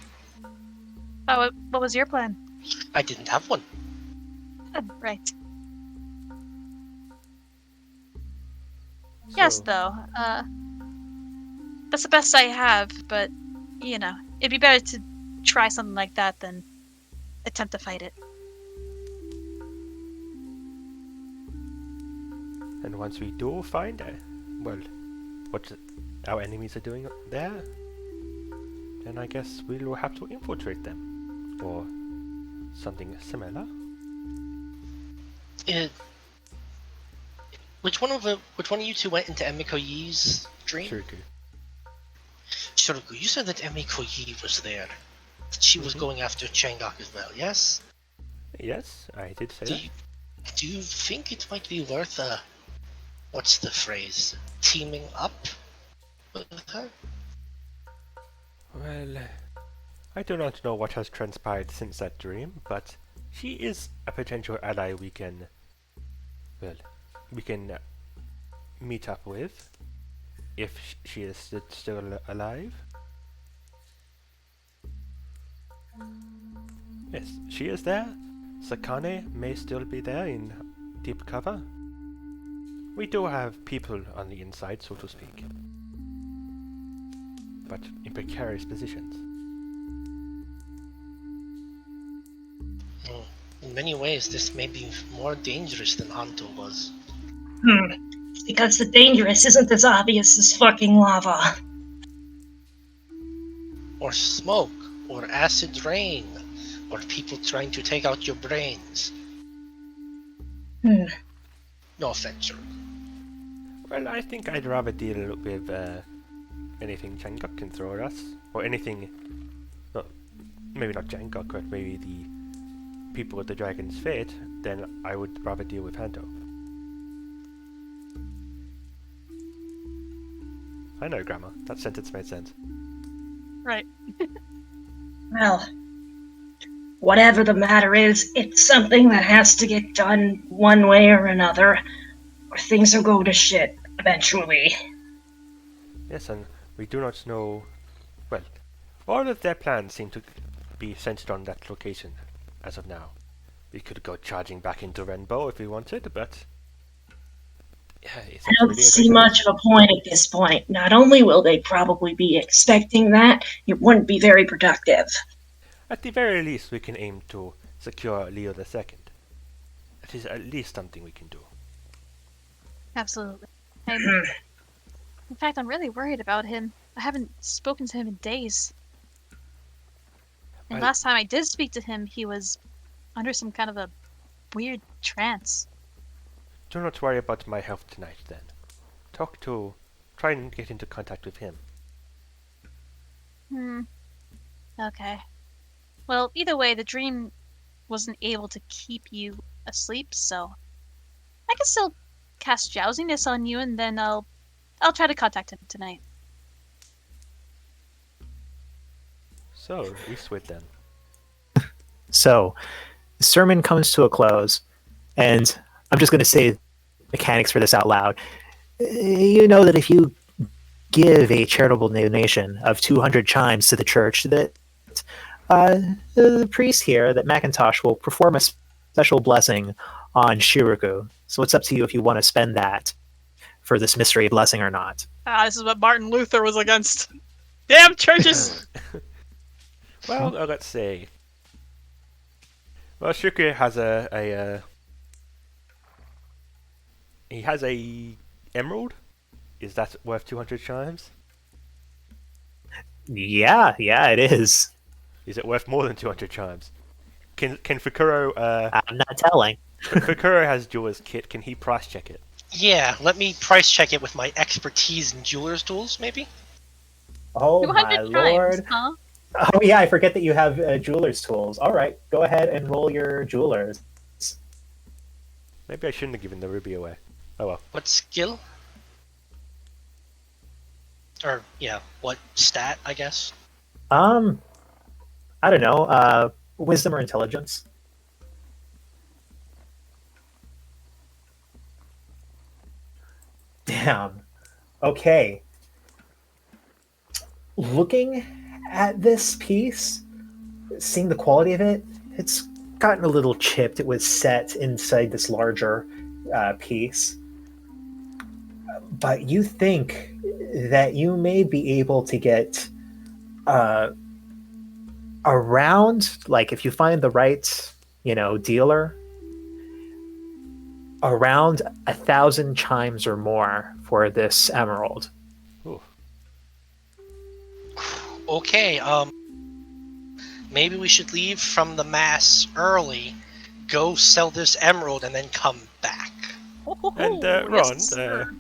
Oh, what was your plan? I didn't have one. Right. Yes, So, though. That's the best I have, but, it'd be better to try something like that than attempt to fight it. and once we do find, well, what our enemies are doing there, then I guess we'll have to infiltrate them, or something similar. Which one of you two went into Emiko Yi's dream? Shuriku. Shuriku, you said that Emiko Yi was there. That she was going after Changok as well, yes? Yes, I did say that. Do you think it might be worth what's the phrase? Teaming up with her? Well, I do not know what has transpired since that dream, but she is a potential ally we can meet up with if she is still alive. Yes, she is there. Sakane may still be there in deep cover. We do have people on the inside, so to speak, but in precarious positions. In many ways, this may be more dangerous than Hanto was. It's because the dangerous isn't as obvious as fucking lava. Or smoke, or acid rain, or people trying to take out your brains. No offense, sir. Well, I think I'd rather deal with anything Jangok can throw at us, or anything. No, maybe not Jangok, but maybe the people with the Dragon's Fate. Then I would rather deal with Hanto. I know, Grandma. That sentence made sense. Right. Well, whatever the matter is, it's something that has to get done one way or another, or things will go to shit eventually. Yes, and we do not know. Well, all of their plans seem to be centered on that location as of now. We could go charging back into Renbo if we wanted, but yeah, I don't see much of a point at this point. Not only will they probably be expecting that, it wouldn't be very productive. At the very least, we can aim to secure Leo II. That is at least something we can do. Absolutely. In fact, I'm really worried about him. I haven't spoken to him in days. And last time I did speak to him, he was under some kind of a weird trance. Do not worry about my health tonight, then. try and get into contact with him. Okay. Well, either way, the dream wasn't able to keep you asleep, so I can still cast drowsiness on you, and then I'll try to contact him tonight. So, Eastwood then. So, the sermon comes to a close, and I'm just going to say mechanics for this out loud. You know that if you give a charitable donation of 200 chimes to the church, that the priest here, that Macintosh, will perform a special blessing on Shiraku. So it's up to you if you want to spend that for this mystery blessing or not. This is what Martin Luther was against. Damn churches! Well, let's see. Well, Shiraku has he has a emerald. Is that worth 200 chimes? Yeah, it is. Is it worth more than 200 chimes? Can Fukuro I'm not telling. Fukuro has jeweler's kit. Can he price check it? Yeah, let me price check it with my expertise in jeweler's tools, maybe? Oh my 200 lord. chimes, huh? Oh yeah, I forget that you have jeweler's tools. All right, go ahead and roll your jeweler's. Maybe I shouldn't have given the ruby away. Oh well. What skill? Or, yeah, what stat, I guess? I don't know. Wisdom or intelligence? Damn. Okay. Looking at this piece, seeing the quality of it, it's gotten a little chipped. It was set inside this larger piece. But you think that you may be able to get around, like if you find the right, dealer, around 1,000 chimes or more for this emerald. Ooh. Okay, maybe we should leave from the mass early, go sell this emerald, and then come back. And Yes, Ron, sir.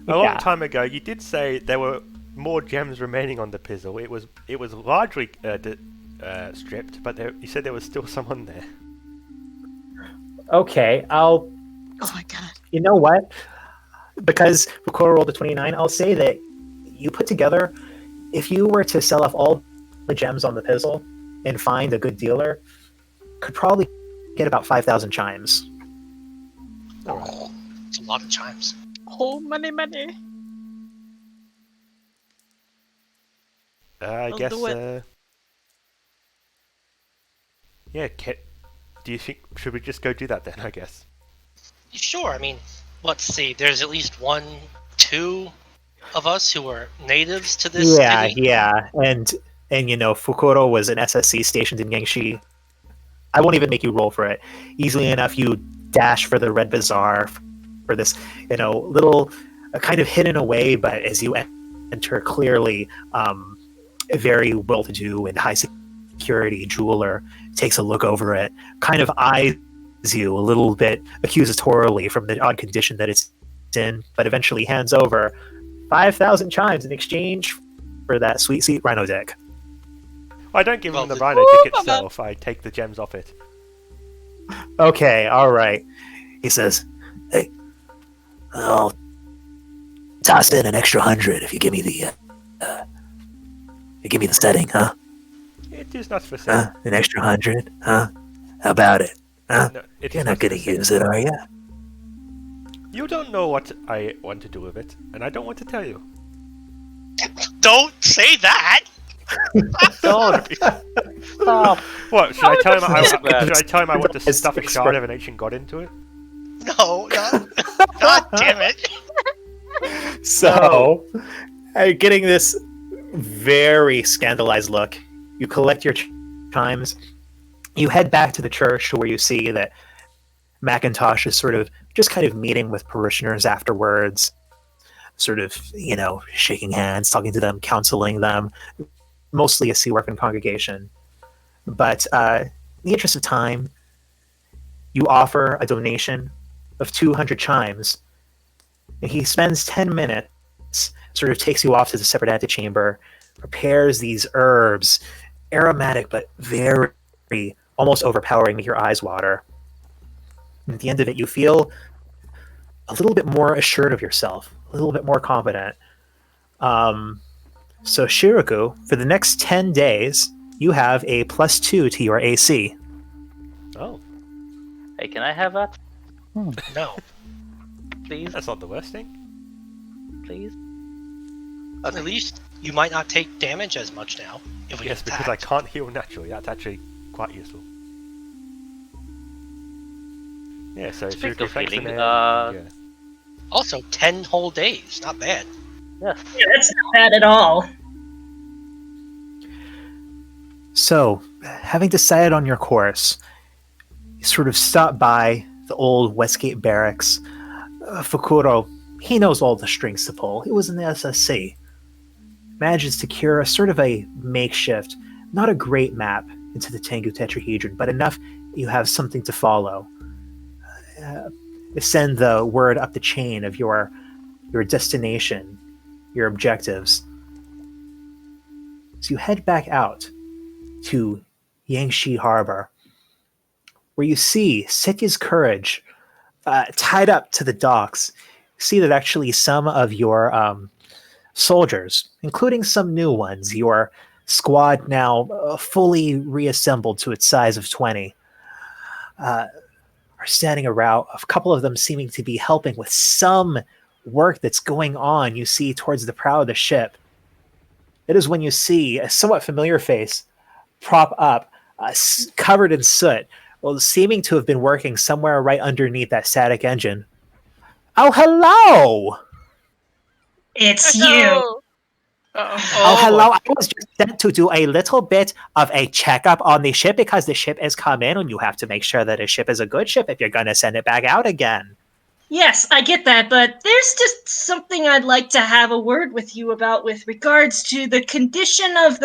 a long time ago, you did say there were more gems remaining on the puzzle. It was largely stripped, but you said there was still some on there. Okay, Oh my god. you know what? Because Rukoro rolled a 29, I'll say that you put together, if you were to sell off all the gems on the puzzle and find a good dealer, could probably get about 5,000 chimes. Oh, it's a lot of chimes. Oh, money. I I'll guess. do it. Yeah, do you think should we just go do that then? I guess. Sure, I mean, let's see, there's at least 2 of us who are natives to this city. Yeah, and Fukuro was an SSC stationed in Yangshi. I won't even make you roll for it. Easily enough, you dash for the Red Bazaar for this, little kind of hidden away, but as you enter, clearly a very well-to-do and high security jeweler takes a look over it, kind of eyes you a little bit accusatorily from the odd condition that it's in, but eventually hands over 5,000 chimes in exchange for that sweet seat rhino dick. I don't give him the rhino dick itself. I take the gems off it. Okay, all right. He says, "Hey, I'll toss in an extra 100 if you give me the setting, huh? It is not for sale. An extra 100, huh? How about it? Huh? No, it You're is not for going to sale. use it, are you?" You don't know what I want to do with it, and I don't want to tell you. Don't say that! Don't. Oh, What should I tell him? Should I tell him I want to It's stuff a express- shard of an ancient god into it? No. God damn it. So, getting this very scandalized look, you collect your chimes. You head back to the church where you see that Macintosh is sort of just kind of meeting with parishioners afterwards, sort of, shaking hands, talking to them, counseling them, mostly a Sea Orphan congregation. But in the interest of time, you offer a donation of 200 chimes He spends 10 minutes, sort of takes you off to the separate antechamber, prepares these herbs, aromatic but very almost overpowering, make your eyes water. And at the end of it, you feel a little bit more assured of yourself, a little bit more confident. So Shiraku, for the next 10 days, you have a +2 to your AC. Oh, Hey, can I have that, No. please? that's not the worst thing. Please? At least you might not take damage as much now if we Yes, get because I attacked. can't heal naturally. That's actually quite useful. Yeah, so Speak Shuriku, of thanks for healing, yeah. Also, 10 whole days. Not bad. Yes. Yeah, that's not bad at all. So, having decided on your course, you sort of stop by the old Westgate barracks. Fukuro, he knows all the strings to pull. He was in the SSC. Manages to cure a sort of a makeshift, not a great map into the Tengu tetrahedron, but enough you have something to follow. Send the word up the chain of your destination, your objectives. So you head back out to Yangshi Harbor, where you see Setya's Courage tied up to the docks. You see that actually some of your soldiers, including some new ones, your squad now fully reassembled to its size of 20, are standing around, a couple of them seeming to be helping with some work that's going on, you see, towards the prow of the ship. It is when you see a somewhat familiar face prop up, covered in soot, well, seeming to have been working somewhere right underneath that static engine. Oh, hello! It's you. No. Oh, hello. I was just sent to do a little bit of a checkup on the ship because the ship has come in and you have to make sure that a ship is a good ship if you're going to send it back out again. Yes, I get that, but there's just something I'd like to have a word with you about with regards to the condition of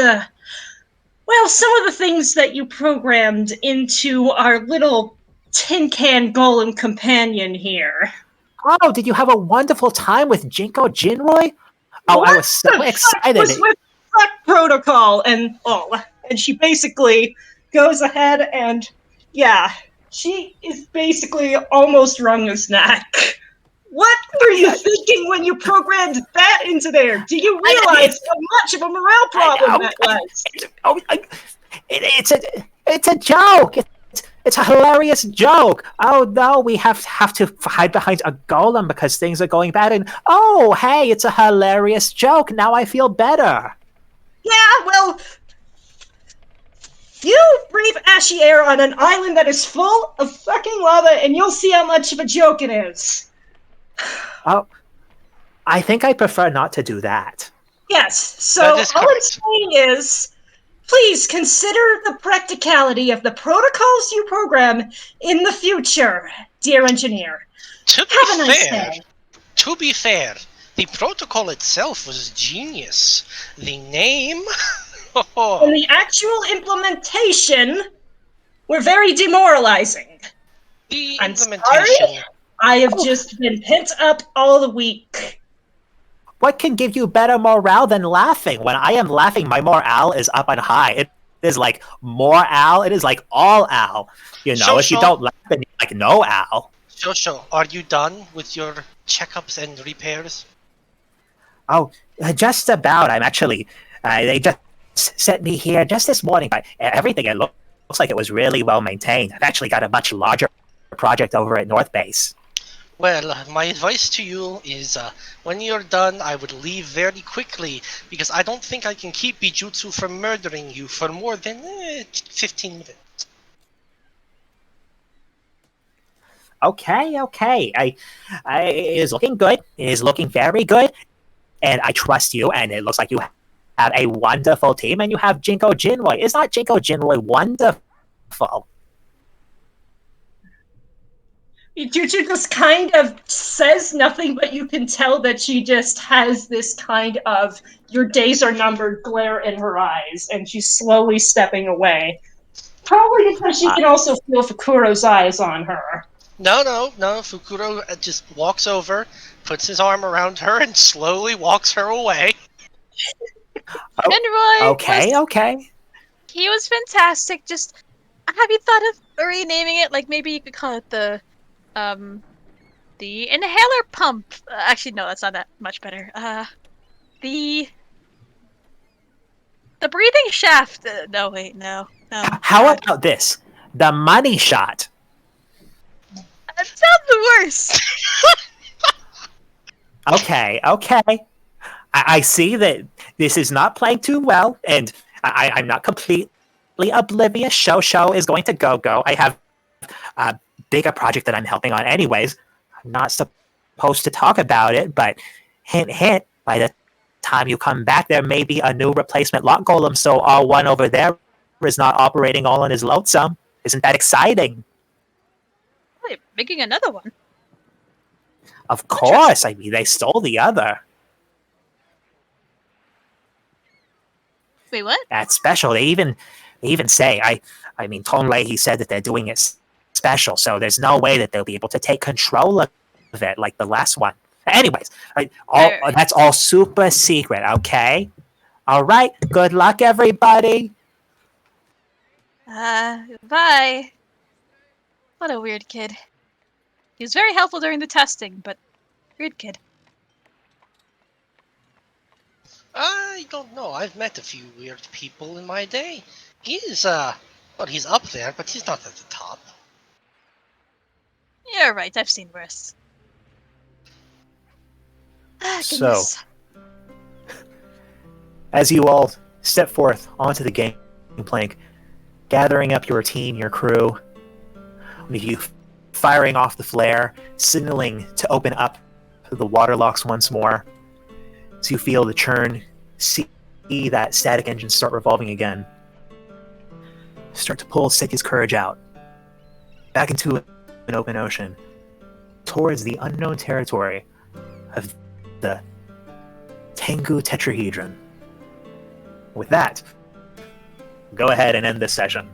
some of the things that you programmed into our little tin can golem companion here. Oh, did you have a wonderful time with Jinko Jinroy? Oh, I was so What the fuck excited. was with fuck protocol and all? And she basically goes ahead and, yeah, she is basically almost wrung his neck. What were you thinking when you programmed that into there? Do you realize how much of a morale problem that was? It's a joke. It's a hilarious joke. Oh no, we have to hide behind a golem because things are going bad. And oh, hey, it's a hilarious joke. Now I feel better. Yeah, well, you breathe ashy air on an island that is full of fucking lava, and you'll see how much of a joke it is. Oh, I think I prefer not to do that. Yes, so That is all I'm correct. saying is, please consider the practicality of the protocols you program in the future, dear engineer. To Have a be nice fair, day. the protocol itself was genius. The name, And the actual implementation were very demoralizing. the I'm implementation. sorry. I have just been pent up all the week. What can give you better morale than laughing? When I am laughing, my morale is up and high. It is like more al. It is like all al. You know, if you So- don't laugh, then you're like no al. Shosho, are you done with your checkups and repairs? Oh, just about. I'm actually. They just sent me here just this morning, but everything it looks like it was really well maintained. I've actually got a much larger project over at North Base. Well, my advice to you is when you're done, I would leave very quickly because I don't think I can keep Bijutsu from murdering you for more than 15 minutes. Okay. It is looking good. It is looking very good, and I trust you. And it looks like you have a wonderful team, and you have Jinko Jinroy. Is not Jinko Jinroy wonderful? Juju just kind of says nothing, but you can tell that she just has this kind of your days are numbered glare in her eyes, and she's slowly stepping away. Probably because she can also feel Fukuro's eyes on her. No. Fukuro just walks over, puts his arm around her, and slowly walks her away. Oh, And Roy okay, okay. he was fantastic. Just have you thought of renaming it? Like maybe you could call it um the inhaler pump. Actually, no, that's not that much better. The the breathing shaft. No, wait, no. How God, about this? The money shot. that sounds the worst. Okay, okay. I see that this is not playing too well, and I'm not completely oblivious. Show is going to go. I have a bigger project that I'm helping on, anyways. I'm not supposed to talk about it, but hint, hint. By the time you come back, there may be a new replacement lock golem, so our one over there is not operating all on his lonesome. Isn't that exciting? Wait, making another one. Of course. I mean, they stole the other. Wait, what? That's special. They even say I mean Tonlei, he said that they're doing it special, so there's no way that they'll be able to take control of it like the last one. Anyways, Right. that's all super secret, okay? All right. Good luck, everybody. Bye. What a weird kid. He was very helpful during the testing, but weird kid. I don't know. I've met a few weird people in my day. He's he's up there, but he's not at the top. You're right. I've seen worse. So, Goodness. as you all step forth onto the gangplank, gathering up your team, your crew, with you firing off the flare, signaling to open up the water locks once more, so you feel the churn, see that static engine start revolving again. Start to pull Seki's courage out, back into an open ocean, towards the unknown territory of the Tengu Tetrahedron. With that, go ahead and end this session.